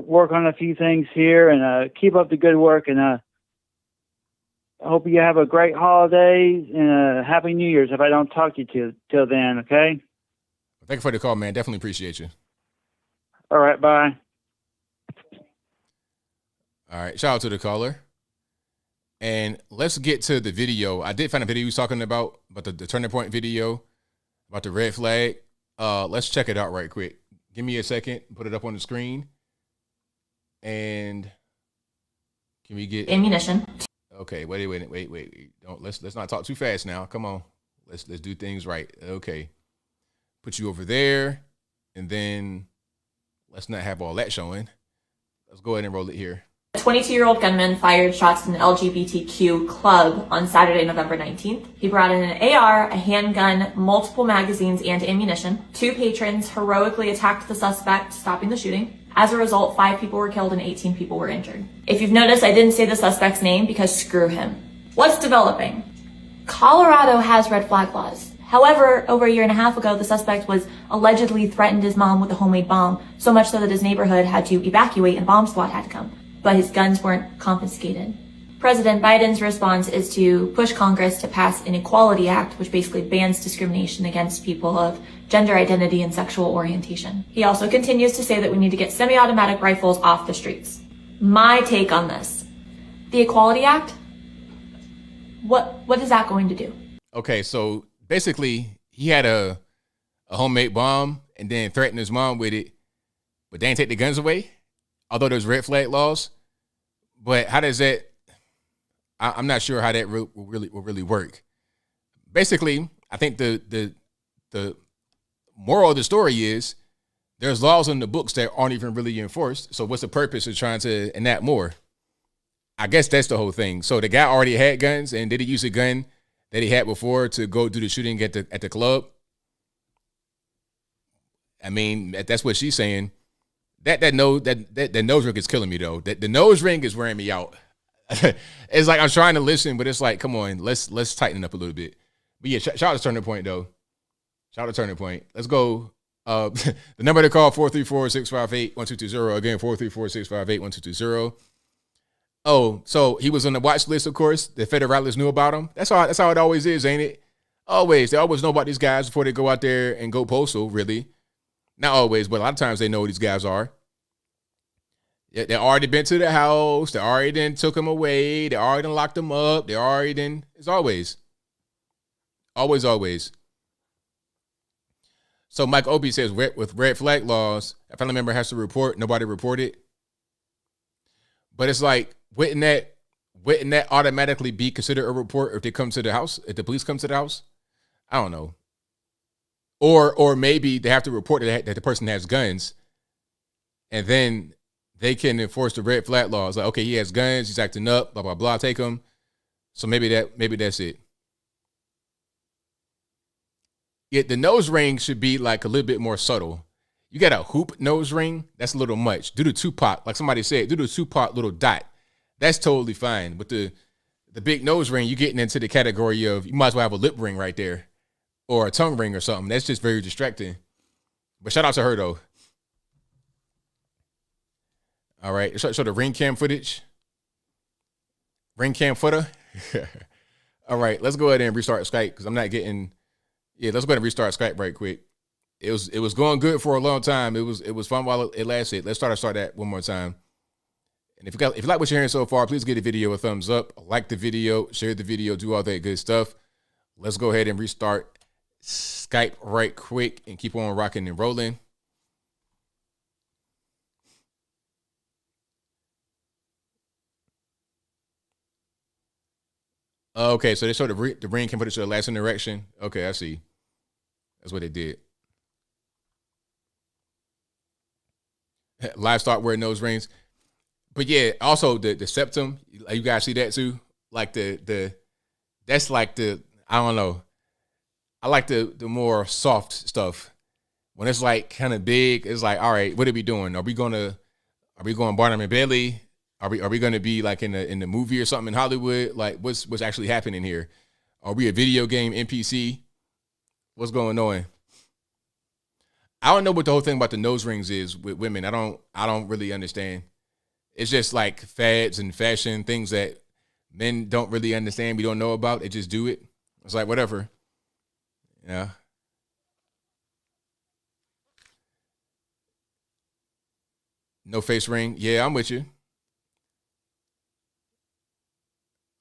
work on a few things here and keep up the good work, and I hope you have a great holiday and a happy New Year's if I don't talk to you till then, okay? Thank you for the call, man. Definitely appreciate you. All right, bye. All right, shout out to the caller. And let's get to the video. I did find a video he was talking about the turning point video, about the red flag. Let's check it out right quick. Give me a second, put it up on the screen. And can we get ammunition? Okay, wait. Let's not talk too fast now. Come on. Let's do things right. Okay. Put you over there, and then let's not have all that showing. Let's go ahead and roll it here. A 22-year-old gunman fired shots at an LGBTQ club on Saturday, November 19th. He brought in an AR, a handgun, multiple magazines, and ammunition. 2 patrons heroically attacked the suspect, stopping the shooting. As a result, 5 people were killed and 18 people were injured. If you've noticed, I didn't say the suspect's name because screw him. What's developing? Colorado has red flag laws. However, over a year and a half ago, the suspect was allegedly threatened his mom with a homemade bomb, so much so that his neighborhood had to evacuate and bomb squad had to come. But his guns weren't confiscated. President Biden's response is to push Congress to pass an Equality Act, which basically bans discrimination against people of gender identity and sexual orientation. He also continues to say that we need to get semi-automatic rifles off the streets. My take on this, the Equality Act, what is that going to do? Okay, so basically he had a homemade bomb and then threatened his mom with it, but they didn't take the guns away, although there's red flag laws. But how does that, I'm not sure how that will really work. Basically, I think the moral of the story is there's laws in the books that aren't even really enforced. So what's the purpose of trying to enact more? I guess that's the whole thing. So the guy already had guns, and did he use a gun that he had before to go do the shooting at the club? I mean, that's what she's saying. That nose ring is killing me though. The nose ring is wearing me out. It's like I'm trying to listen, but it's like, come on, let's tighten up a little bit. But yeah, shout out to Turning Point though. Shout out to Turning Point. Let's go. The number to call 434-658-1220. Again, 434-658-1220. Oh, so he was on the watch list, of course. The federalists knew about him. That's how it always is, ain't it? Always. They always know about these guys before they go out there and go postal, really. Not always, but a lot of times they know who these guys are. They already been to the house. They already then took him away. They already locked him up. They already then. It's always. Always. So Mike Obie says with red flag laws, a family member has to report. Nobody reported. But it's like, wouldn't that automatically be considered a report if they come to the house? If the police come to the house? I don't know. Or maybe they have to report that the person has guns, and then they can enforce the red flag laws. Like, okay, he has guns, he's acting up, blah blah blah. Take him. So maybe that's it. Yet the nose ring should be like a little bit more subtle. You got a hoop nose ring, that's a little much. Do the Tupac, like somebody said, do the Tupac little dot. That's totally fine. But the big nose ring, you're getting into the category of you might as well have a lip ring right there. Or a tongue ring or something. That's just very distracting. But shout out to her though. All right. So the ring cam footage. Ring cam footer. All right. Let's go ahead and restart Skype because I'm not getting. Yeah, let's go ahead and restart Skype right quick. It was going good for a long time. It was fun while it lasted. Let's start that one more time. And if you like what you're hearing so far, please give the video a thumbs up, like the video, share the video, do all that good stuff. Let's go ahead and restart Skype right quick and keep on rocking and rolling. Okay, so they showed the ring can put it to the last interaction. Okay, I see. That's what they did. Livestock wearing nose rings. But yeah, also the septum, you guys see that too? Like that's like the, I don't know. I like the more soft stuff. When it's like kind of big, it's like, all right, what are we doing? Are we going Barnum and Bailey? Are we going to be like in the movie or something in Hollywood? Like what's actually happening here? Are we a video game NPC? What's going on? I don't know what the whole thing about the nose rings is with women. I don't really understand. It's just like fads and fashion, things that men don't really understand. We don't know about. They just do it. It's like whatever. Yeah. No face ring. Yeah, I'm with you.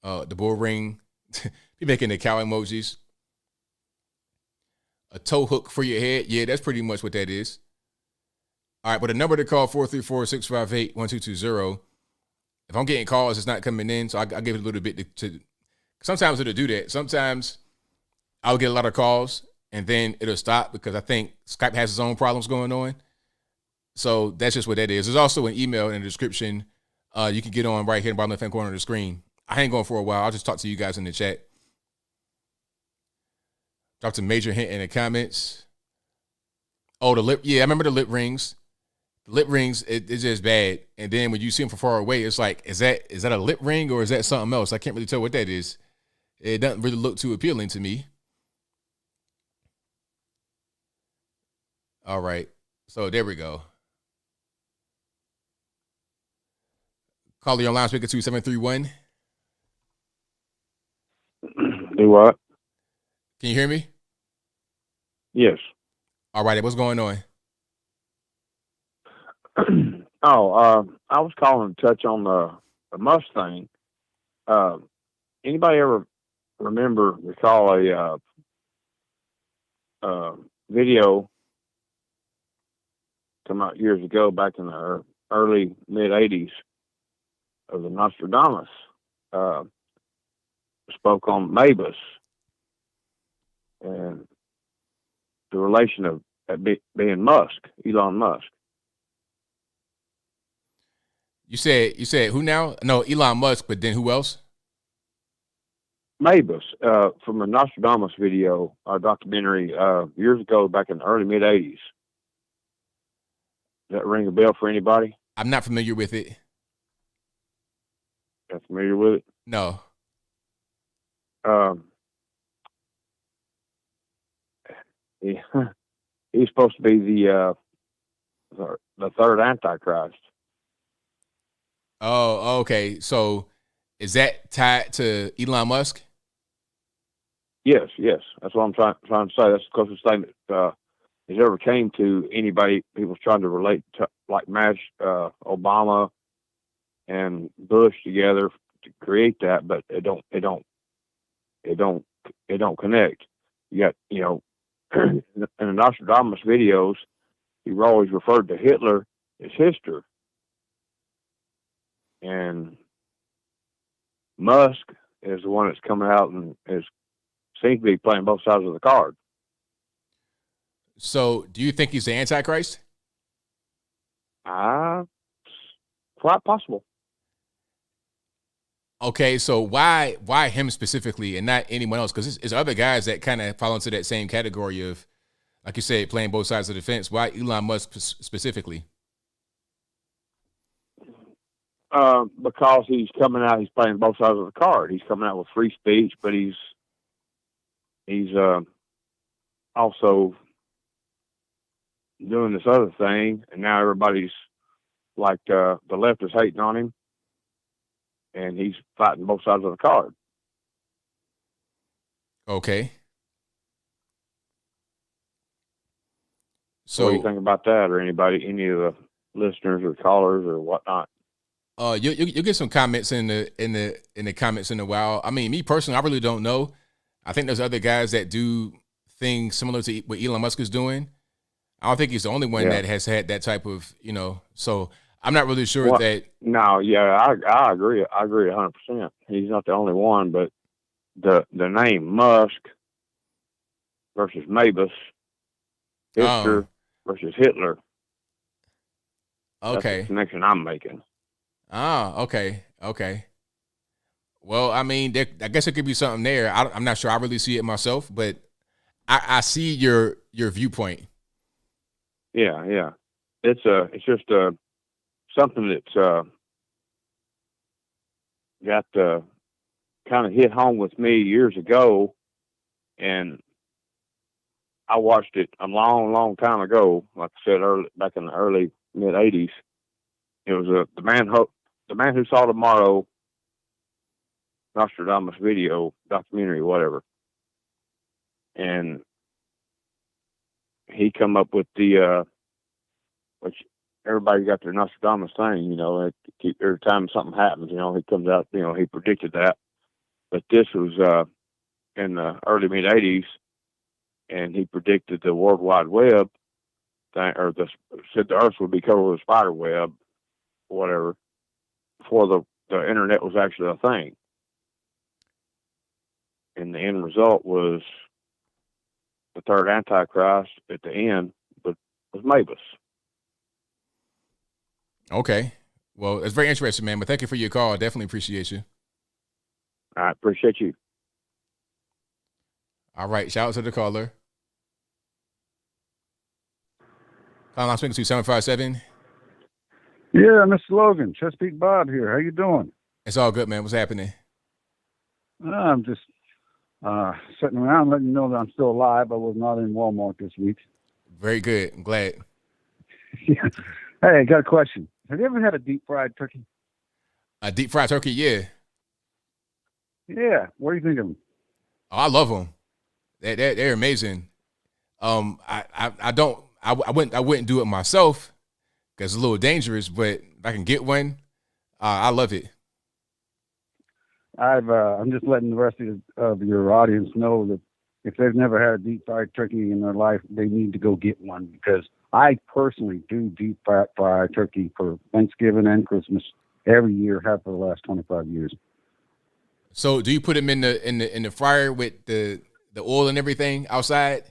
The bull ring. Be making the cow emojis. A toe hook for your head. Yeah, that's pretty much what that is. All right, but the number to call 434-658-1220. If I'm getting calls, it's not coming in, so I give it a little bit to sometimes it'll do that. Sometimes I'll get a lot of calls and then it'll stop because I think Skype has its own problems going on. So that's just what that is. There's also an email in the description you can get on right here in the bottom left-hand corner of the screen. I ain't going for a while. I'll just talk to you guys in the chat. Dropped a major hint in the comments. Oh, the lip. Yeah, I remember the lip rings. The lip rings, it's just bad. And then when you see them from far away, it's like, is that a lip ring or is that something else? I can't really tell what that is. It doesn't really look too appealing to me. All right. So there we go. Call your line speaker 2731. Do what? Can you hear me? Yes. All right. What's going on? I was calling to touch on the Mustang. Anybody ever recall a video come out years ago, back in the early mid '80s, of the Nostradamus? Spoke on Mabus and the relation of being Musk, Elon Musk. You said who now? No, Elon Musk, but then who else? Mabus, from a Nostradamus video, documentary, years ago, back in the early mid '80s. Does that ring a bell for anybody? I'm not familiar with it. Not familiar with it? No. He's supposed to be the third Antichrist. Oh, okay. So is that tied to Elon Musk? Yes. That's what I'm trying to say. That's the closest thing that has ever came to anybody. People's trying to relate to, like, match Obama and Bush together to create that, but it don't connect. You got, in the Nostradamus videos, he always referred to Hitler as Hister. And Musk is the one that's coming out and seems to be playing both sides of the card. So do you think he's the Antichrist? Quite possible. Okay, so why him specifically and not anyone else? Because there's other guys that kind of fall into that same category of, like you said, playing both sides of the fence. Why Elon Musk specifically? Because he's coming out, he's playing both sides of the card. He's coming out with free speech, but he's also doing this other thing, and now everybody's like, the left is hating on him, and he's fighting both sides of the card. Okay. So what do you think about that, or any of the listeners or callers or whatnot? You'll get some comments in the comments in a while. I mean, me personally, I really don't know. I think there's other guys that do things similar to what Elon Musk is doing. I don't think he's the only one that has had that type of, so I'm not really sure that. No, yeah, I agree. I agree 100%. He's not the only one, but the name Musk versus Mabus, Hitler versus Hitler. Okay. That's the connection I'm making. Okay. Well, I mean, I guess there could be something there. I'm not sure. I really see it myself, but I see your viewpoint. Yeah. It's just something that's got kind of hit home with me years ago, and I watched it a long time ago. Like I said, back in the early mid '80s. It was the Man Who Saw Tomorrow Nostradamus video, documentary, whatever. And he come up with the, which everybody got their Nostradamus thing, you know, every time something happens, you know, he comes out, you know, he predicted that. But this was in the early mid '80s, and he predicted the World Wide Web thing, or said the Earth would be covered with a spider web, or whatever, before the internet was actually a thing. And the end result was the third Antichrist at the end, but was Mavis. Okay. Well, it's very interesting, man. But thank you for your call. I definitely appreciate you. I appreciate you. All right. Shout out to the caller. Call line speaking to 757. Yeah, Mr. Logan, Chesapeake Bob here. How you doing? It's all good, man. What's happening? I'm just sitting around letting you know that I'm still alive. I was not in Walmart this week. Very good. I'm glad. Yeah. Hey, I got a question. Have you ever had a deep fried turkey? A deep fried turkey, yeah. Yeah. What do you think of them? Oh, I love them. They're amazing. I wouldn't do it myself because it's a little dangerous, but if I can get one, I love it. I'm just letting the rest of your audience know that if they've never had a deep fried turkey in their life, they need to go get one, because I personally do deep fried turkey for Thanksgiving and Christmas every year, have for the last 25 years. So do you put them in the fryer with the oil and everything outside?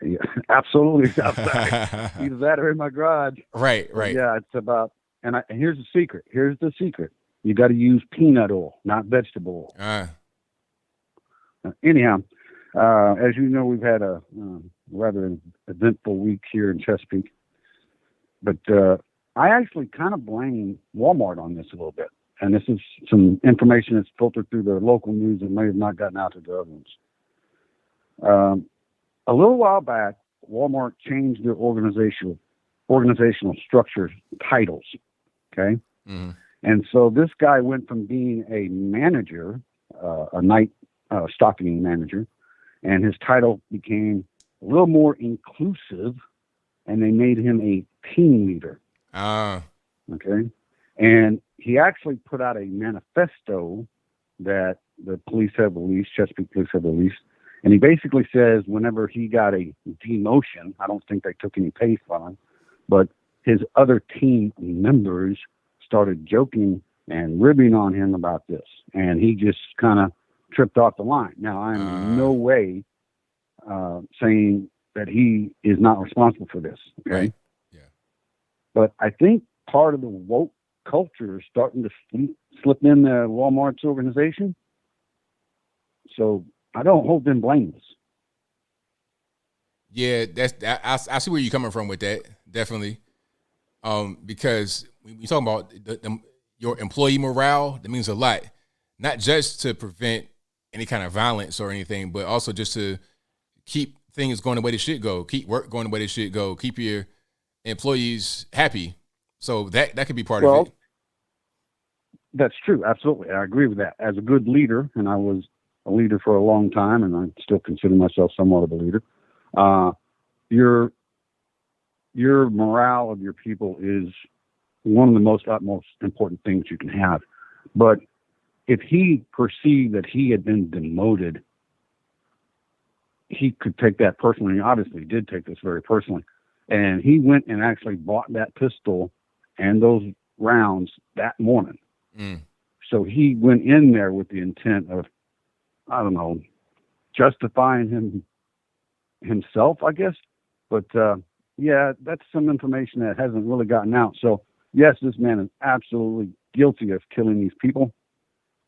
Yeah, absolutely outside. Either that or in my garage. Right. Yeah, it's about, and here's the secret. You got to use peanut oil, not vegetable oil. Anyhow, as you know, we've had a rather eventful week here in Chesapeake. But I actually kind of blame Walmart on this a little bit. And this is some information that's filtered through the local news and may have not gotten out to the other ones. A little while back, Walmart changed their organizational structure titles. Okay. Mm-hmm. And so this guy went from being a manager, a night stocking manager, and his title became a little more inclusive, and they made him a team leader. Okay. And he actually put out a manifesto that the police have released, Chesapeake Police have released. And he basically says whenever he got a demotion, I don't think they took any pay from him, but his other team members started joking and ribbing on him about this. And he just kind of tripped off the line. Now, I'm in no way saying that he is not responsible for this. Okay. Right. Yeah. But I think part of the woke culture is starting to slip in the Walmart's organization. So I don't hold them blameless. Yeah, I see where you're coming from with that, definitely. Because when you talk about your employee morale, that means a lot. Not just to prevent any kind of violence or anything, but also just to keep things going the way they should go, keep work going the way they should go, keep your employees happy. So that could be part of it. That's true. Absolutely. I agree with that. As a good leader, and I was a leader for a long time, and I still consider myself somewhat of a leader. Your morale of your people is one of the utmost important things you can have. But if he perceived that he had been demoted, he could take that personally. He obviously did take this very personally. And he went and actually bought that pistol and those rounds that morning. Mm. So he went in there with the intent of, I don't know, justifying himself, I guess. But yeah, that's some information that hasn't really gotten out. So yes, this man is absolutely guilty of killing these people.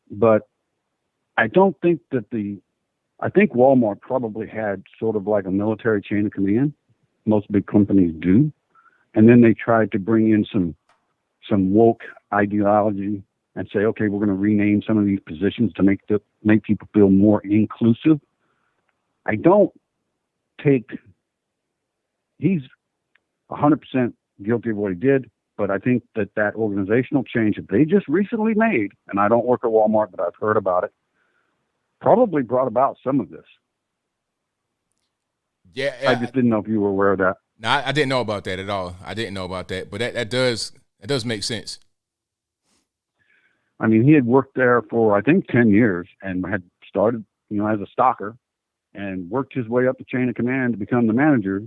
But I don't think that I think Walmart probably had sort of like a military chain of command. Most big companies do. And then they tried to bring in some woke ideology and say, okay, we're going to rename some of these positions to make people feel more inclusive. I don't take, he's 100% guilty of what he did, but I think that organizational change that they just recently made, and I don't work at Walmart, but I've heard about it, probably brought about some of this. Yeah. I just didn't know if you were aware of that. No, I didn't know about that at all. I didn't know about that, but that does make sense. I mean, he had worked there for I think 10 years and had started, as a stalker, and worked his way up the chain of command to become the manager.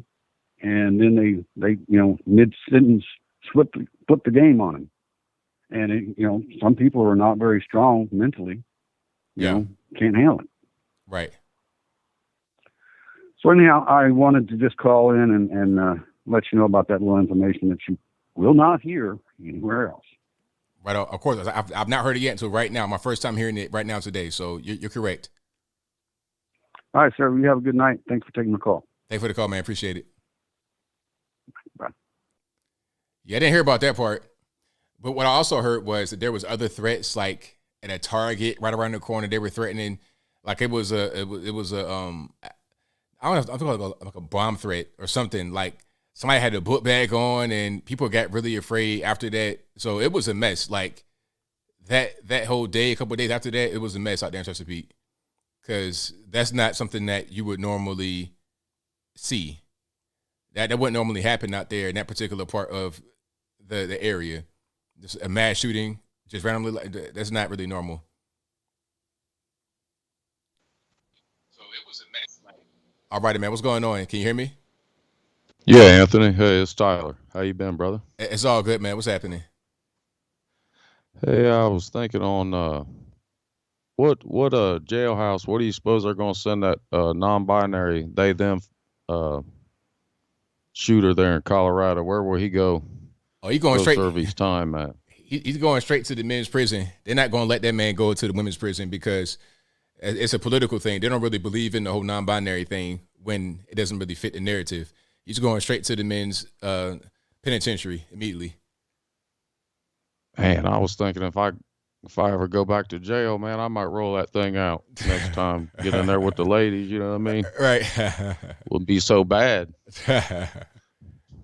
And then they mid sentence flipped the game on him. And some people are not very strong mentally. Can't handle it. Right. So anyhow, I wanted to just call in and let you know about that little information that you will not hear anywhere else. Right. Of course, I've not heard it yet until right now. My first time hearing it right now today. So you're correct. All right, sir. You have a good night. Thanks for taking the call. Thanks for the call, man. Appreciate it. Bye. Yeah, I didn't hear about that part. But what I also heard was that there was other threats, like at a Target right around the corner. They were threatening, like it was a I don't know, I think like a bomb threat or something. Like somebody had a book bag on, and people got really afraid after that. So it was a mess. Like that whole day, a couple of days after that, it was a mess out there in Chesapeake, because that's not something that you would normally see. That wouldn't normally happen out there in that particular part of the area. Just a mass shooting, just randomly, that's not really normal. So it was a mess. All right, man, what's going on? Can you hear me? Yeah, Anthony. Hey, it's Tyler. How you been, brother? It's all good, man. What's happening? Hey, I was thinking on what jailhouse, what do you suppose they're going to send that non-binary they-them shooter there in Colorado? Where will he go? Oh, he's going straight. Serve his time, man. He's going straight to the men's prison. They're not going to let that man go to the women's prison because it's a political thing. They don't really believe in the whole non-binary thing when it doesn't really fit the narrative. He's going straight to the men's penitentiary immediately. Man, I was thinking if I ever go back to jail, man, I might roll that thing out next time. Get in there with the ladies, you know what I mean? Right. Wouldn't be so bad.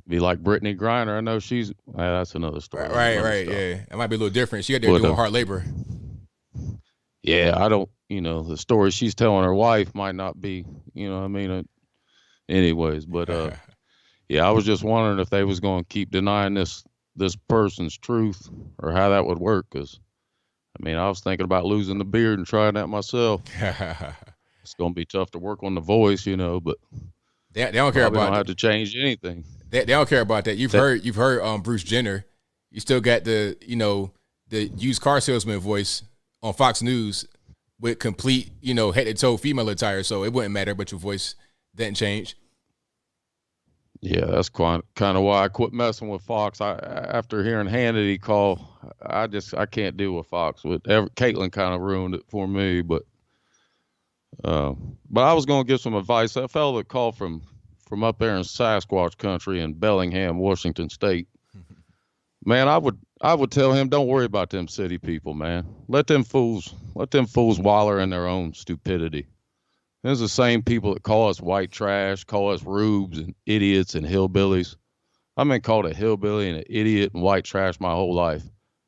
Be like Brittany Griner. I know she's. That's another story. Right. Yeah, it might be a little different. She got there doing hard labor. Yeah, I don't. The story she's telling her wife might not be. You know what I mean? Anyways, but yeah, I was just wondering if they was going to keep denying this person's truth or how that would work. Because I was thinking about losing the beard and trying that myself. It's going to be tough to work on the voice, but they don't care about. Don't have to change anything. They don't care about that. You've heard Bruce Jenner. You still got the used car salesman voice on Fox News with complete head to toe female attire. So it wouldn't matter, but your voice didn't change. Yeah, that's kind of why I quit messing with Fox. After hearing Hannity call, I can't deal with Fox. Caitlin kind of ruined it for me, but I was going to give some advice. That fellow that called from up there in Sasquatch country in Bellingham, Washington State, man, I would tell him, don't worry about them city people, man. Let them fools waller in their own stupidity. There's the same people that call us white trash, call us rubes and idiots and hillbillies. I've been called a hillbilly and an idiot and white trash my whole life.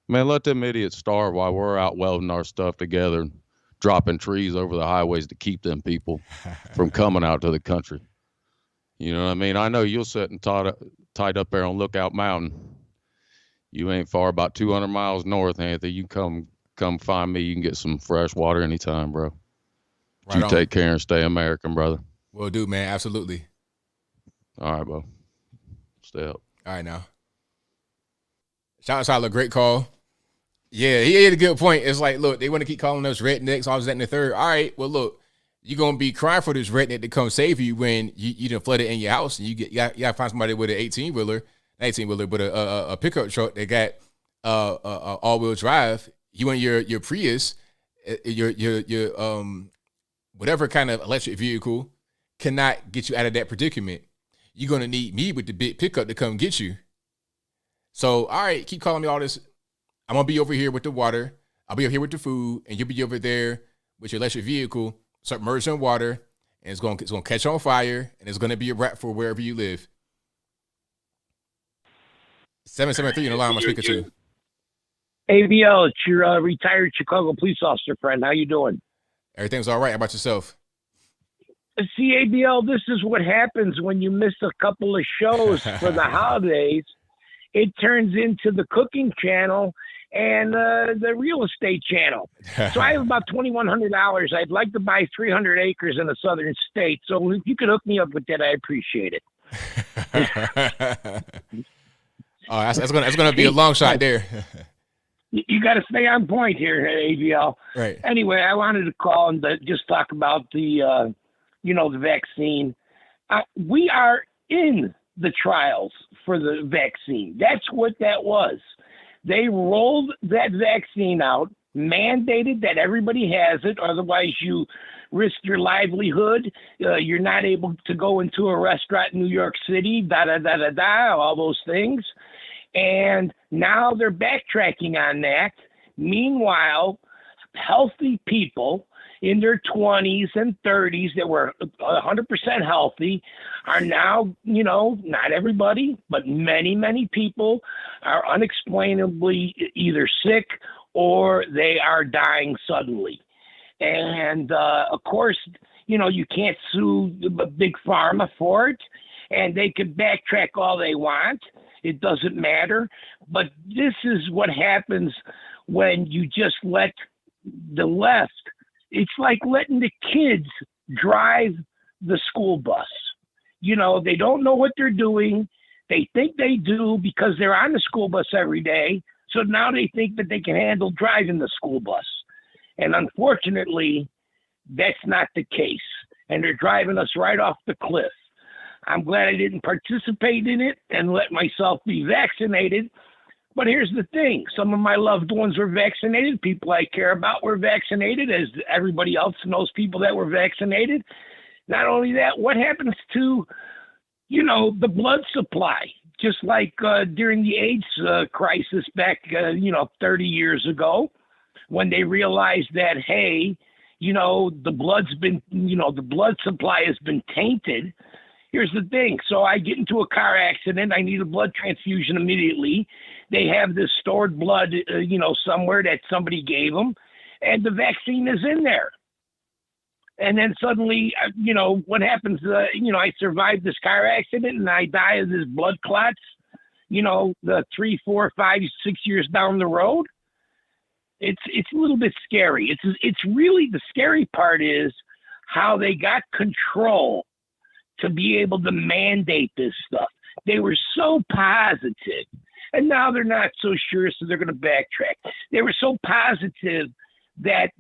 Man, let them idiots starve while we're out welding our stuff together and dropping trees over the highways to keep them people from coming out to the country. You know what I mean? I know you'll sit and tied up there on Lookout Mountain. You ain't far, about 200 miles north, Anthony. You come find me. You can get some fresh water anytime, bro. Right, you take care and stay American, brother. Will do, man. Absolutely. All right, bro. Stay up. All right, now. Shout out to Tyler. Great call. Yeah, he had a good point. It's like, look, they want to keep calling us rednecks, all that and the third. All right, well, look. You're going to be crying for this redneck to come save you when you done flooded in your house and you got to find somebody with an 18-wheeler, but a pickup truck that got all-wheel drive. You and your Prius, your whatever kind of electric vehicle cannot get you out of that predicament. You're going to need me with the big pickup to come get you. So, all right, keep calling me all this. I'm going to be over here with the water. I'll be over here with the food, and you'll be over there with your electric vehicle submerged in water, and it's going to catch on fire, and it's going to be a wrap for wherever you live. 773 in the line, I'm speaking to. ABL, it's your retired Chicago police officer friend. How you doing? Everything's all right. How about yourself? See, ABL, this is what happens when you miss a couple of shows for the holidays. It turns into the cooking channel and the real estate channel. So I have about $2,100. I'd like to buy 300 acres in a southern state. So if you could hook me up with that, I appreciate it. Oh, that's gonna be a long shot there. You got to stay on point here, ABL. Right. Anyway, I wanted to call and just talk about the, the vaccine. We are in the trials for the vaccine. That's what that was. They rolled that vaccine out, mandated that everybody has it, otherwise you risk your livelihood. You're not able to go into a restaurant in New York City, all those things. And now they're backtracking on that. Meanwhile, healthy people in their 20s and 30s that were 100% healthy are now, not everybody, but many, many people are unexplainably either sick or they are dying suddenly. And, of course, you can't sue Big Pharma for it, and they can backtrack all they want. It doesn't matter. But this is what happens when you just let the left. It's like letting the kids drive the school bus. They don't know what they're doing. They think they do because they're on the school bus every day. So now they think that they can handle driving the school bus. And unfortunately, that's not the case. And they're driving us right off the cliff. I'm glad I didn't participate in it and let myself be vaccinated. But here's the thing. Some of my loved ones were vaccinated. People I care about were vaccinated, as everybody else knows people that were vaccinated. Not only that, what happens to, the blood supply? Just like during the AIDS crisis back, 30 years ago, when they realized that, hey, the blood supply has been tainted. Here's the thing. So I get into a car accident. I need a blood transfusion immediately. They have this stored blood, somewhere that somebody gave them, and the vaccine is in there. And then suddenly, what happens? I survived this car accident and I die of this blood clots, the 3, 4, 5, 6 years down the road. It's a little bit scary. It's really, the scary part is how they got control to be able to mandate this stuff. They were so positive, and now they're not so sure, so they're going to backtrack. They were so positive that,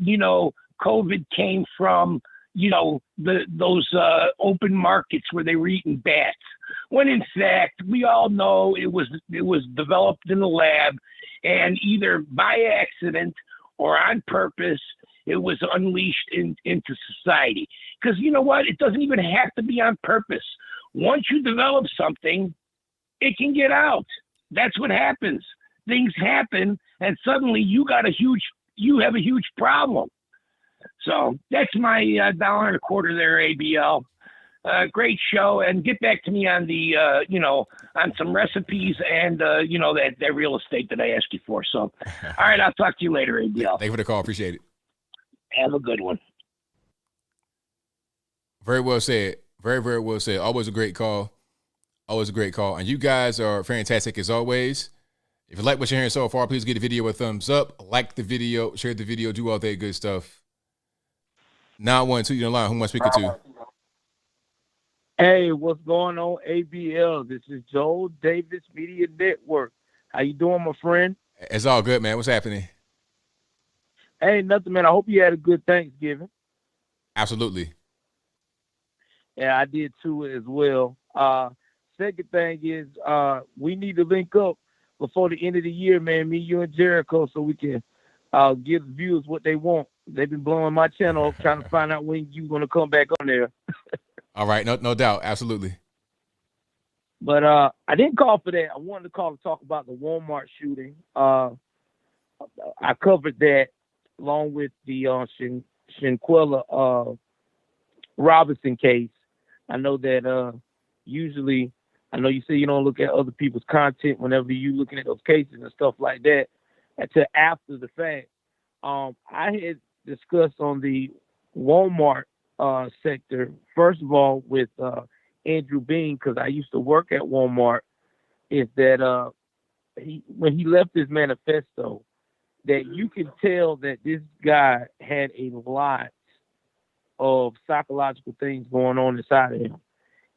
COVID came from, those open markets where they were eating bats, when in fact, we all know it was developed in the lab, and either by accident or on purpose, it was unleashed into society. Because you know what? It doesn't even have to be on purpose. Once you develop something, it can get out. That's what happens. Things happen, and suddenly you have a huge problem. So that's my $1.25 there, ABL. Great show, and get back to me on the on some recipes and that real estate that I asked you for. So, all right, I'll talk to you later, ABL. Thank you for the call. Appreciate it. Have a good one. Very well said. Very, very well said. Always a great call. Always a great call. And you guys are fantastic as always. If you like what you're hearing so far, please give the video a thumbs up. Like the video, share the video, do all that good stuff. Now 1-2, you're in line. Who am I speaking to? Hey, what's going on, ABL? This is Joel Davis Media Network. How you doing, my friend? It's all good, man. What's happening? Hey, nothing, man. I hope you had a good Thanksgiving. Absolutely. Yeah, I did too as well. Second thing is we need to link up before the end of the year, man, me, you, and Jericho, so we can give the viewers what they want. They've been blowing my channel up trying to find out when you're going to come back on there. All right. No doubt. Absolutely. But I didn't call for that. I wanted to call to talk about the Walmart shooting. I covered that along with the Shanquella Robinson case. I know that usually, I know you say you don't look at other people's content whenever you're looking at those cases and stuff like that until after the fact. I had discussed on the Walmart sector. First of all, with Andrew Bean, because I used to work at Walmart, is that when he left his manifesto, that you can tell that this guy had a lot of psychological things going on inside of him.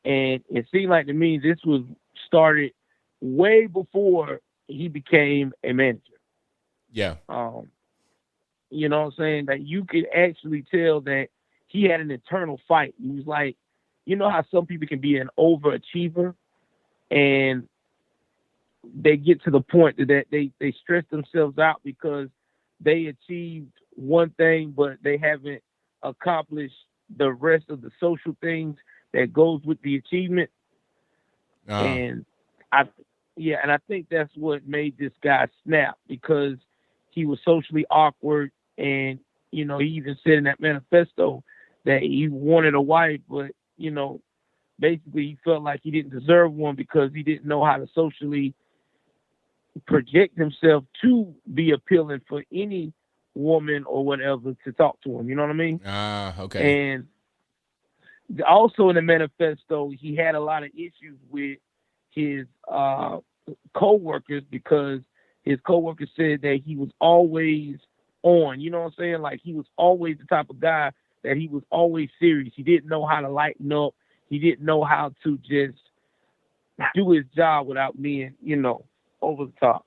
And it seemed like to me this was started way before he became a manager. Yeah. You know what I'm saying? That you could actually tell that he had an internal fight. He was like, you know how some people can be an overachiever and they get to the point that they stress themselves out because they achieved one thing, but they haven't accomplished the rest of the social things that goes with the achievement. And I think that's what made this guy snap, because he was socially awkward. And, you know, he even said in that manifesto that he wanted a wife, but, you know, basically he felt like he didn't deserve one because he didn't know how to socially project himself to be appealing for any woman or whatever to talk to him. You know what I mean? Okay. And also in the manifesto, he had a lot of issues with his co-workers, because his co-workers said that he was always on. You know what I'm saying? Like, he was always the type of guy that he was always serious. He didn't know how to lighten up. He didn't know how to just do his job without being, you know, over the top.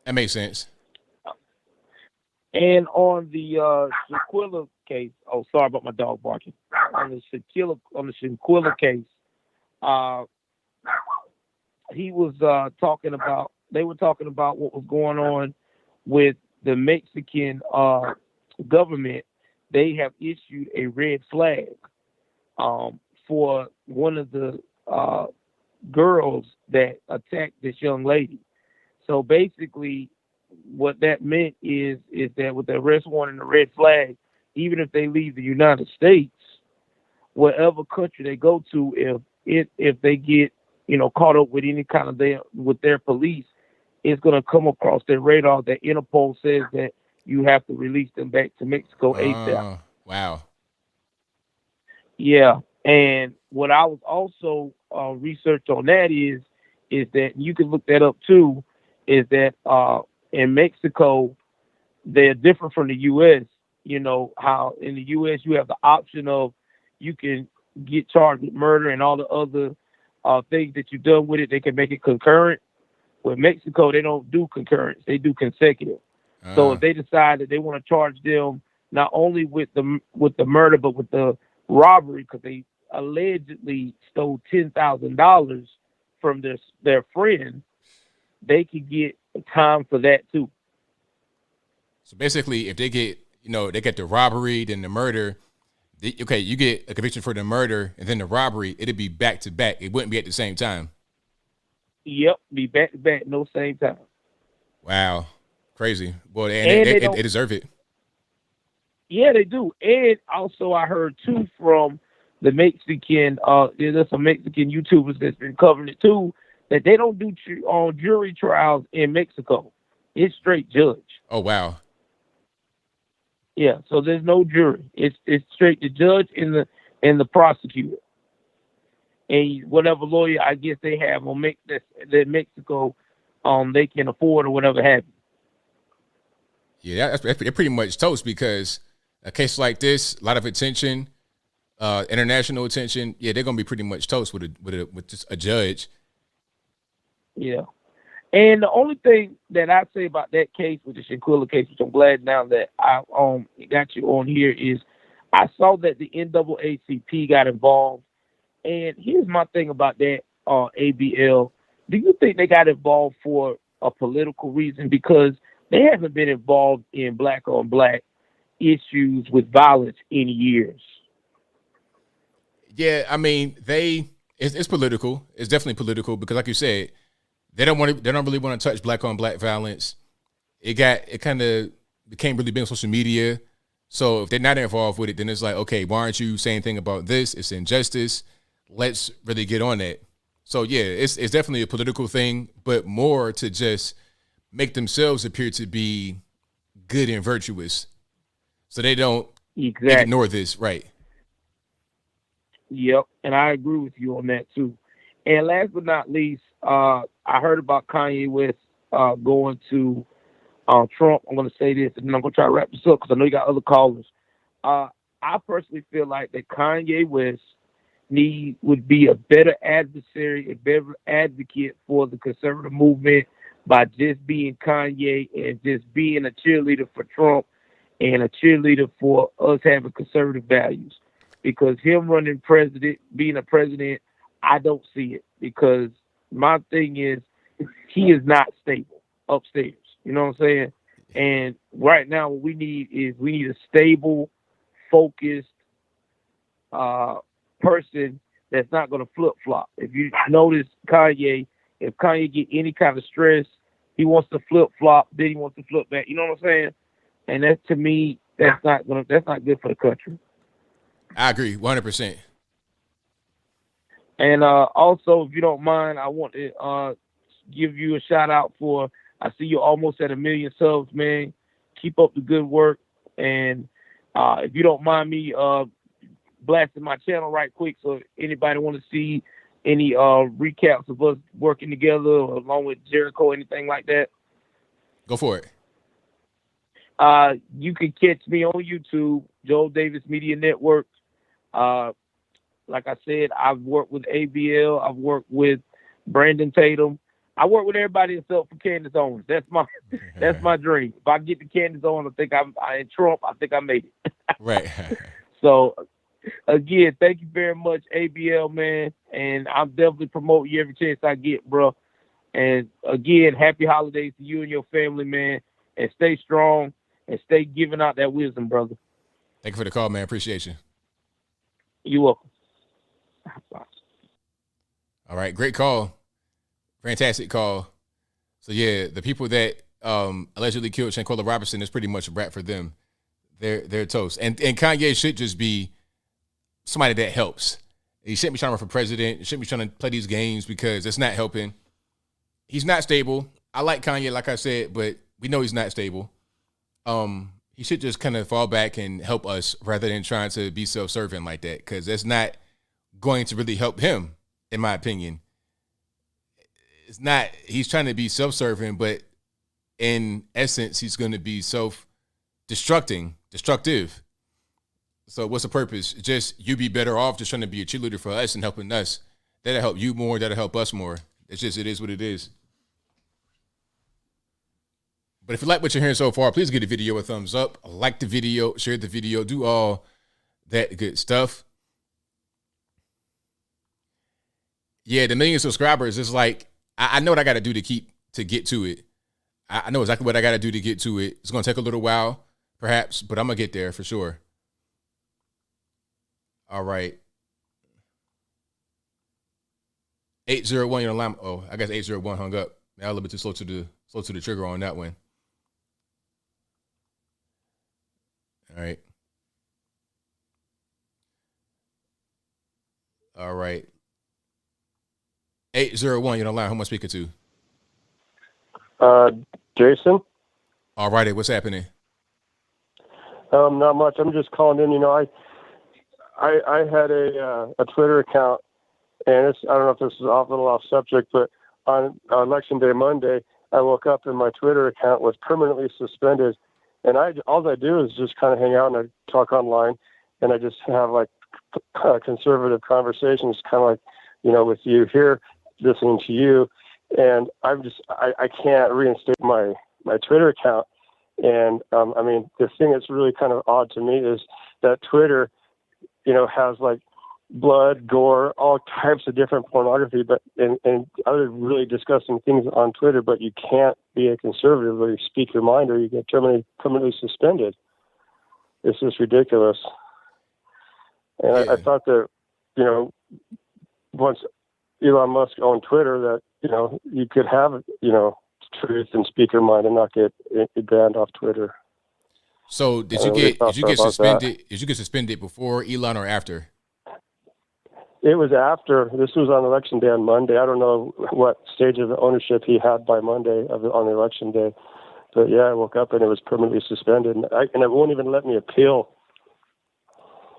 That makes sense. And on the Shanquilla case, oh, sorry about my dog barking. On the Shanquilla case, he was they were talking about what was going on with the Mexican government. They have issued a red flag for one of the girls that attacked this young lady. So basically, what that meant is that with the arrest warrant and the red flag, even if they leave the United States, whatever country they go to, if they get, you know, caught up with any kind of their police, it's going to come across their radar that Interpol says that you have to release them back to Mexico ASAP. Wow. Yeah, and what I was also researched on that is that you can look that up too. Is that in Mexico they're different from the U.S. You know how in the U.S. you have the option of you can get charged with murder and all the other things that you've done with it. They can make it concurrent. With Mexico, they don't do concurrent; they do consecutive. So if they decide that they want to charge them not only with the murder but with the robbery, because they allegedly stole $10,000 from their friend, they could get time for that too. So basically, if they get, they get the robbery, then the murder. You get a conviction for the murder and then the robbery. It'd be back to back. It wouldn't be at the same time. Yep, be back to back, no same time. Wow, crazy. Boy, and they deserve it. Yeah, they do. And also, I heard too from the Mexican. There's some Mexican YouTubers that's been covering it too, that they don't do jury trials in Mexico. It's straight judge. Oh wow. Yeah, so there's no jury. It's straight the judge and the prosecutor, and whatever lawyer I guess they have on that Mexico, they can afford or whatever have you. Yeah, they're pretty much toast, because a case like this, a lot of attention, international attention. Yeah, they're gonna be pretty much toast with just a judge. Yeah. And the only thing that I say about that case, with the Shanquilla case, which I'm glad now that I got you on here, is I saw that the NAACP got involved. And here's my thing about that, ABL. Do you think they got involved for a political reason? Because they haven't been involved in black-on-black issues with violence in years. Yeah, I mean, it's political. It's definitely political, because like you said, they don't really want to touch black on black violence. It kind of became really big on social media. So if they're not involved with it, then it's like, okay, why aren't you saying anything about this? It's injustice. Let's really get on that. So yeah, it's definitely a political thing, but more to just make themselves appear to be good and virtuous. So they don't Exactly. Ignore this, right? Yep, and I agree with you on that too. And last but not least, I heard about Kanye West going to Trump. I'm going to say this, and then I'm going to try to wrap this up because I know you got other callers. I personally feel like that Kanye West would be a better adversary, a better advocate for the conservative movement by just being Kanye and just being a cheerleader for Trump and a cheerleader for us having conservative values. Because him running president, being a president, I don't see it. Because my thing is, he is not stable upstairs. You know what I'm saying? And right now, what we need a stable, focused person that's not going to flip flop. If you notice Kanye, if Kanye get any kind of stress, he wants to flip flop, then he wants to flip back. You know what I'm saying? And that, to me, that's not good for the country. I agree, 100%. And also, if you don't mind, I want to give you a shout out for, I see you almost at 1 million subs, man. Keep up the good work. And if you don't mind me blasting my channel right quick, so if anybody want to see any recaps of us working together or along with Jericho, anything like that, go for it. You can catch me on YouTube, Joel Davis Media Network. Like I said, I've worked with ABL. I've worked with Brandon Tatum. I work with everybody except for Candace Owens. That's my dream. If I get to Candace Owens, I think in Trump, I think I made it. Right. So, again, thank you very much, ABL, man. And I'm definitely promoting you every chance I get, bro. And, again, happy holidays to you and your family, man. And stay strong and stay giving out that wisdom, brother. Thank you for the call, man. Appreciate you. You're welcome. All right. Great call. Fantastic call. So, yeah, the people that allegedly killed Shankola Robinson is pretty much a wrap for them. They're toast. And Kanye should just be somebody that helps. He shouldn't be trying to run for president. He shouldn't be trying to play these games because it's not helping. He's not stable. I like Kanye, like I said, but we know he's not stable. He should just kind of fall back and help us rather than trying to be self-serving like that, because that's not going to really help him, in my opinion. It's not. He's trying to be self-serving, but in essence, he's going to be destructive. So what's the purpose? Just you be better off just trying to be a cheerleader for us and helping us. That'll help you more. That'll help us more. It is what it is. But if you like what you're hearing so far, please give the video a thumbs up. Like the video, share the video, do all that good stuff. Yeah, the 1 million subscribers is like, I know what I got to do to get to it. I know exactly what I got to do to get to it. It's going to take a little while, perhaps, but I'm going to get there for sure. All right. 801, you're on line. Oh, I guess 801 hung up. Now a little bit too slow to the trigger on that one. All right. All right. 801, you're on line. Who am I speaking to? Jason. All righty. What's happening? Not much. I'm just calling in. You know, I had a Twitter account, and I don't know if this is a little off subject, but on Election Day Monday, I woke up and my Twitter account was permanently suspended. And all I do is just kind of hang out and I talk online, and I just have like conservative conversations, kind of like, you know, with you here, listening to you. And I can't reinstate my Twitter account. And I mean, the thing that's really kind of odd to me is that Twitter, you know, has like blood, gore, all types of different pornography, but and other really disgusting things on Twitter. But you can't be a conservative or you speak your mind, or you get permanently suspended. It's just ridiculous. And I thought that, you know, once Elon Musk owned Twitter, that, you know, you could have, you know, truth and speak your mind and not get banned off Twitter. So did you get suspended? Did you get suspended before Elon or after? It was after. This was on Election Day on Monday. I don't know what stage of ownership he had by Monday on Election Day, but yeah, I woke up and it was permanently suspended, and it won't even let me appeal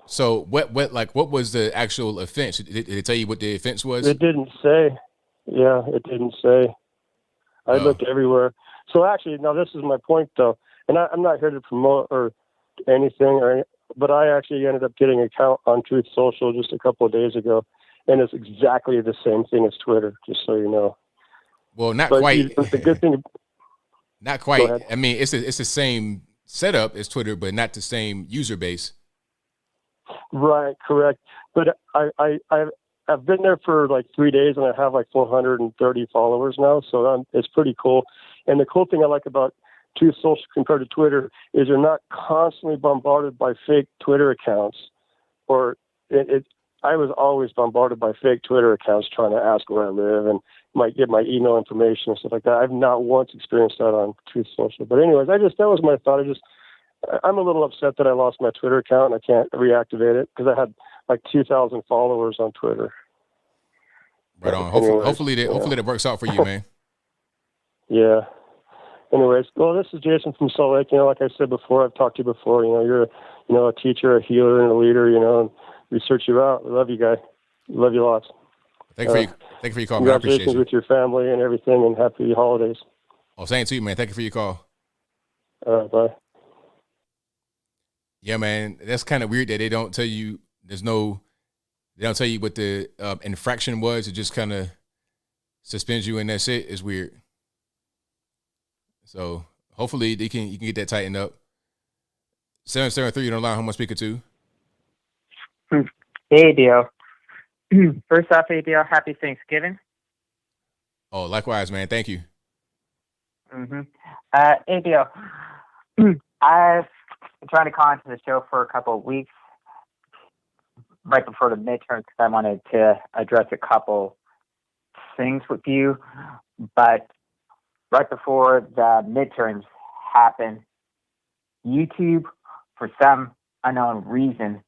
So what was the actual offense? Did it tell you what the offense was? It didn't say. Yeah, it didn't say. I looked everywhere. So actually, now this is my point though, and I'm not here to promote or anything, but I actually ended up getting an account on Truth Social just a couple of days ago, and it's exactly the same thing as Twitter. Just so you know. Well, not But quite. The good thing. Not quite. I mean, it's the same setup as Twitter, but not the same user base. Right, correct. But I've been there for like 3 days, and I have like 430 followers now, so it's pretty cool. And the cool thing I like about Truth Social compared to Twitter is you're not constantly bombarded by fake Twitter accounts, or I was always bombarded by fake Twitter accounts trying to ask where I live and might get my email information and stuff like that. I've not once experienced that on Truth Social. But anyways, that was my thought. I'm a little upset that I lost my Twitter account and I can't reactivate it because I had like 2,000 followers on Twitter. Right on. Hopefully that works out for you, man. Yeah. Anyways, well, this is Jason from Salt Lake. Like I said before, I've talked to you before. You're a teacher, a healer, and a leader. And research you out. I love you, guy. Love you lots. Thank you for your call, man. I appreciate Congratulations you. with your family and everything, and happy holidays. Oh, same to you, man. Thank you for your call. Bye. Yeah, man. That's kind of weird that they don't tell you. They don't tell you what the infraction was. It just kind of suspends you, and that's it. It's weird. So hopefully you can get that tightened up. 773 on the line. Who am I speaking to? Hey, Dio. First off, hey, Dio, happy Thanksgiving. Oh, likewise, man. Thank you. Hey, Dio. I've been trying to call into the show for a couple of weeks right before the midterms because I wanted to address a couple things with you. But right before the midterms happened, YouTube, for some unknown reason,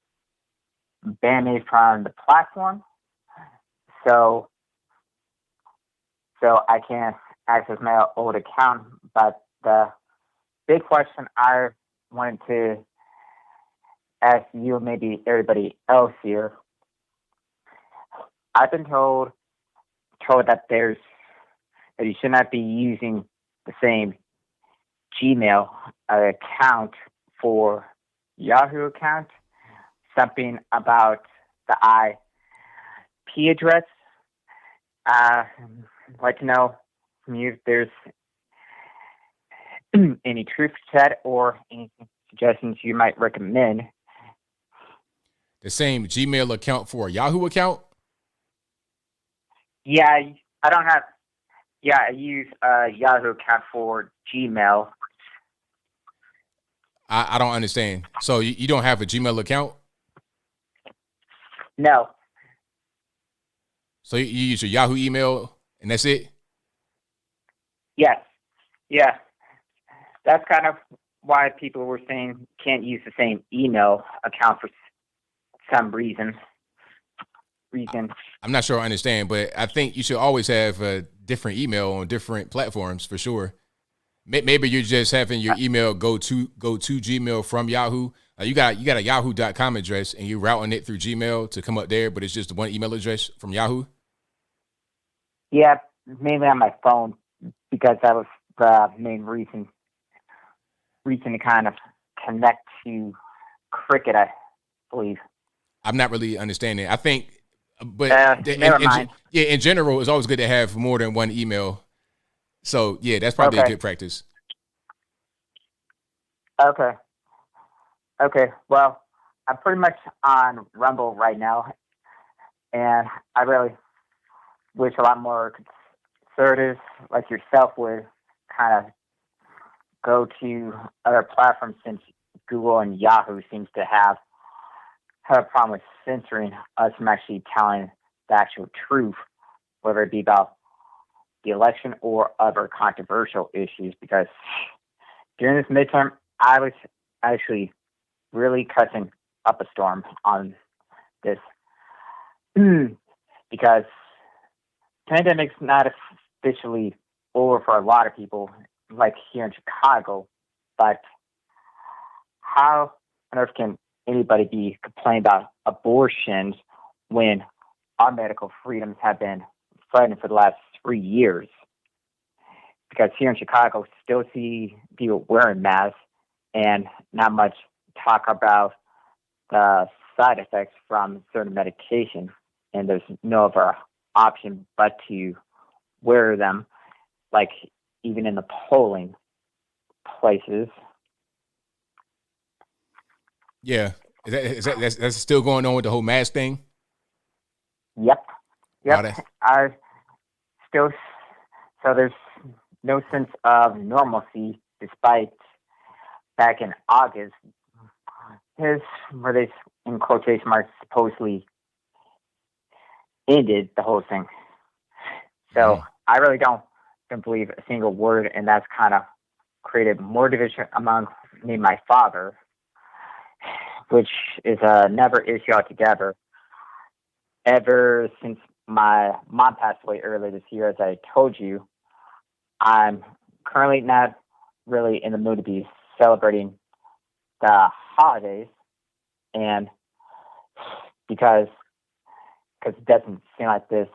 banned me from the platform. So I can't access my old account. But the big question I wanted to ask you, and maybe everybody else here, I've been told that you should not be using the same Gmail account for Yahoo account. Something about the IP address. I'd like to know from you if there's any truth to that or any suggestions you might recommend. The same Gmail account for a Yahoo account? Yeah, I don't have. Yeah, I use a Yahoo account for Gmail. I don't understand. So you don't have a Gmail account? No. So you use your Yahoo email and that's it? Yes. Yeah. That's kind of why people were saying can't use the same email account for some reason. I'm not sure I understand, but I think you should always have a different email on different platforms for sure. Maybe you're just having your email go to Gmail from Yahoo. You got a yahoo.com address and you're routing it through Gmail to come up there, but it's just one email address from Yahoo. Yeah, mainly on my phone because that was the main reason to kind of connect to Cricket, I believe. I'm not really understanding. I think, but never mind. In general, it's always good to have more than one email. So yeah, that's probably a good practice. Okay. Well, I'm pretty much on Rumble right now, and I really wish a lot more conservatives like yourself would kind of go to other platforms, since Google and Yahoo seems to have a problem with censoring us from actually telling the actual truth, whether it be about the election or other controversial issues. Because during this midterm, I was actually really cussing up a storm on this because pandemic's not officially over for a lot of people, like here in Chicago, but how on earth can anybody be complaining about abortions when our medical freedoms have been threatened for the last 3 years. Because here in Chicago, still see people wearing masks and not much talk about the side effects from certain medication. And there's no other option but to wear them, like even in the polling places. Yeah. That's still going on with the whole mask thing? Yep. Wow, that- I still, so there's no sense of normalcy despite back in August, where they, in quotation marks, supposedly ended the whole thing. So I really don't believe a single word, and that's kind of created more division among me and my father, which is a never issue altogether. Ever since my mom passed away earlier this year, as I told you, I'm currently not really in the mood to be celebrating the holidays, and because it doesn't seem like this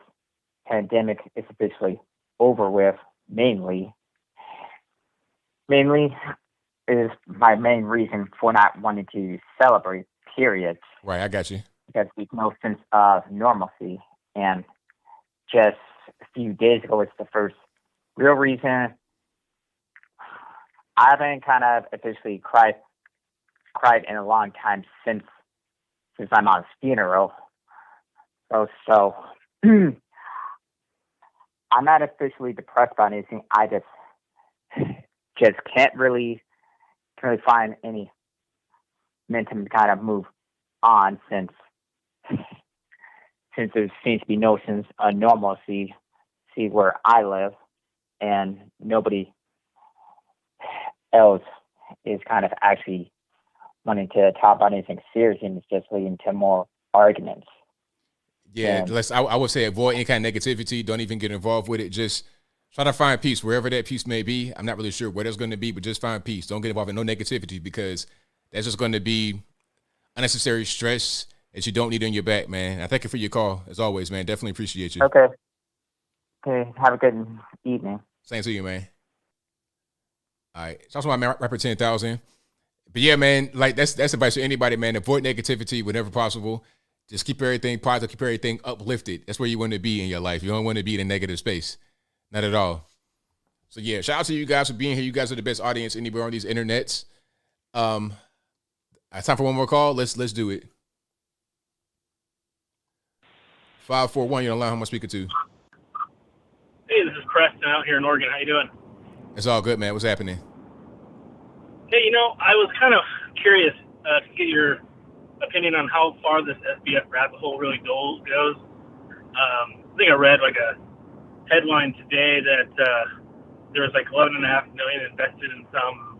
pandemic is officially over with, mainly is my main reason for not wanting to celebrate, period. Right, I got you. Because there's no sense of normalcy. And just a few days ago, it's the first real reason I haven't kind of officially cried in a long time since I'm on his funeral. So I'm not officially depressed about anything. I just can't really find any momentum to kind of move on since there seems to be no sense of normalcy where I live, and nobody else is kind of actually wanting to talk about anything serious, and it's just leading to more arguments. Yeah, I would say avoid any kind of negativity. Don't even get involved with it. Just try to find peace wherever that peace may be. I'm not really sure where that's going to be, but just find peace. Don't get involved in no negativity, because that's just going to be unnecessary stress that you don't need on your back, man. I thank you for your call, as always, man. Definitely appreciate you. Okay. Have a good evening. Same to you, man. All right. Talk to my man, Rapper 10,000. But yeah, man, like that's advice to anybody, man. Avoid negativity whenever possible. Just keep everything positive, keep everything uplifted. That's where you want to be in your life. You don't want to be in a negative space. Not at all. So yeah, shout out to you guys for being here. You guys are the best audience anywhere on these internets. It's time for one more call. Let's do it. 541, you're on the line. Who am I speaking to? Hey, this is Preston out here in Oregon. How you doing? It's all good, man. What's happening? Hey, I was kind of curious to get your opinion on how far this SBF rabbit hole really goes. I think I read like a headline today that there was like $11.5 million invested in some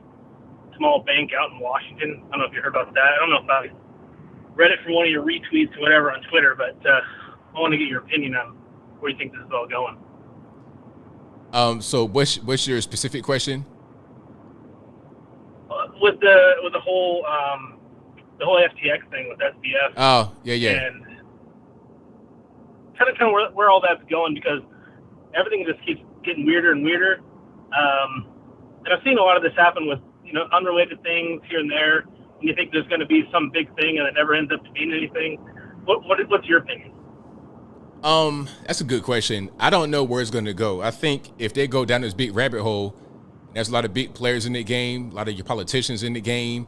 small bank out in Washington. I don't know if you heard about that. I don't know if I read it from one of your retweets or whatever on Twitter, but I want to get your opinion on where you think this is all going. So what's your specific question? With the whole FTX thing with SBF. Oh, yeah. And kind of where all that's going, because everything just keeps getting weirder and weirder. And I've seen a lot of this happen with unrelated things here and there. And you think there's going to be some big thing, and it never ends up being anything. What's your opinion? That's a good question. I don't know where it's going to go. I think if they go down this big rabbit hole, there's a lot of big players in the game, a lot of your politicians in the game,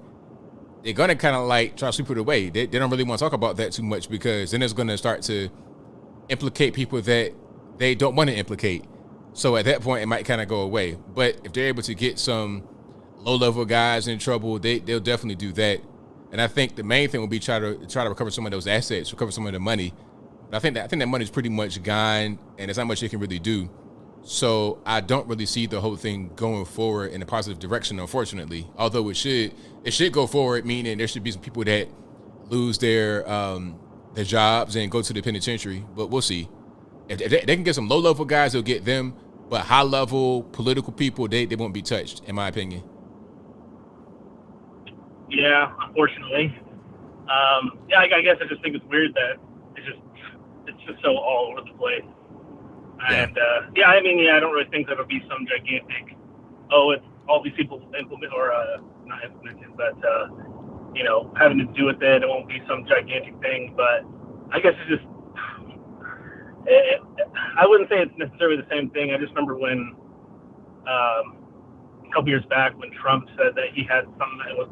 they're going to kind of like try to sweep it away. They don't really want to talk about that too much, because then it's going to start to implicate people that they don't want to implicate. So at that point, it might kind of go away. But if they're able to get some low-level guys in trouble, they'll definitely do that. And I think the main thing will be try to recover some of those assets, recover some of the money. But I think that money is pretty much gone, and there's not much they can really do. So I don't really see the whole thing going forward in a positive direction, unfortunately. Although it should go forward, meaning there should be some people that lose their jobs and go to the penitentiary. But we'll see. If they can get some low-level guys, they'll get them. But high-level political people, they won't be touched, in my opinion. Yeah, unfortunately. Yeah, I guess I just think it's weird that it's just so all over the place. And yeah, I mean, I don't really think that'll be some gigantic. Oh, it's all these people implement or not implemented, but you know, having to do with it. It won't be some gigantic thing, but I guess it's just. I wouldn't say it's necessarily the same thing. I just remember when a couple years back when Trump said that he had something that was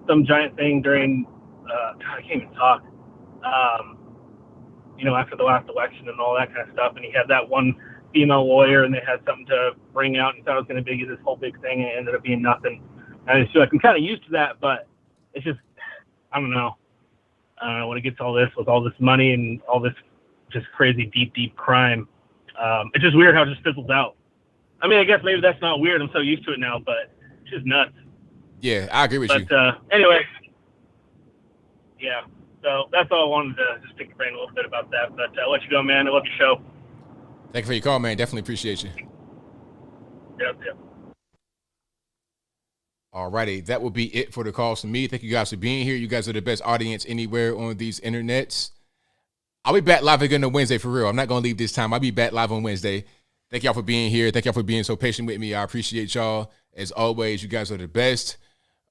some giant thing during. God, I can't even talk. You know, after the last election and all that kind of stuff, and he had that one female lawyer, and they had something to bring out, and thought it was going to be this whole big thing, and it ended up being nothing. And I just feel like I'm kind of used to that, but it's just, I don't know. When it gets all this with all this money and all this just crazy deep crime, it's just weird how it just fizzles out. I mean, I guess maybe that's not weird. I'm so used to it now, but it's just nuts. Yeah, I agree with you. But anyway, yeah. So that's all I wanted to just pick your brain a little bit about that. But I'll let you go, man. I love your show. Thank you for your call, man. Definitely appreciate you. Yep. All righty. That will be it for the calls from me. Thank you guys for being here. You guys are the best audience anywhere on these internets. I'll be back live again on Wednesday for real. I'm not going to leave this time. I'll be back live on Wednesday. Thank y'all for being here. Thank y'all for being so patient with me. I appreciate y'all. As always, you guys are the best.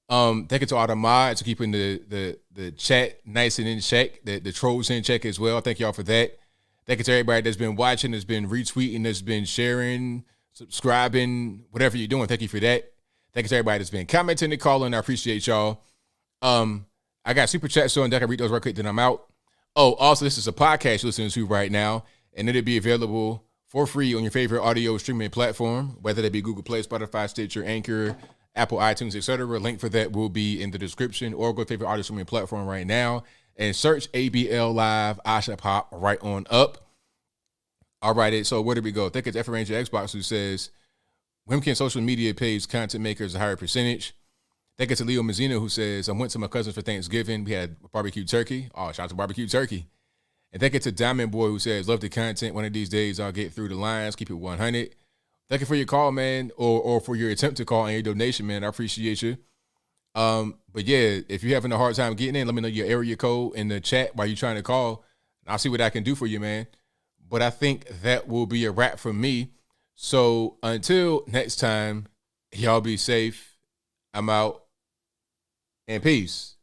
Thank you to all the mods for keeping the chat nice and in check, the trolls in check as well. Thank y'all for that. Thank you to everybody that's been watching, that's been retweeting, that's been sharing, subscribing, whatever you're doing. Thank you for that. Thank you to everybody that's been commenting and calling. I appreciate y'all. I got super chat so I can read those real quick, then I'm out. Oh, also, this is a podcast you're listening to right now, and it'll be available for free on your favorite audio streaming platform, whether that be Google Play, Spotify, Stitcher, Anchor, Apple, iTunes, etc. Link for that will be in the description, or go to favorite audio streaming platform right now and search ABL Live Asha Pop right on up. All right, so where did we go? I think it's F Ranger Xbox who says, Wimkin social media pays content makers a higher percentage. I think it's Leo Mazzino who says, I went to my cousin's for Thanksgiving. We had barbecue turkey. Oh, shout out to barbecue turkey. And thank you to Diamond Boy who says, love the content. One of these days I'll get through the lines. Keep it 100. Thank you for your call, man, or for your attempt to call and your donation, man. I appreciate you. But yeah, if you're having a hard time getting in, let me know your area code in the chat while you're trying to call. I'll see what I can do for you, man. But I think that will be a wrap from me. So until next time, y'all be safe. I'm out. And peace.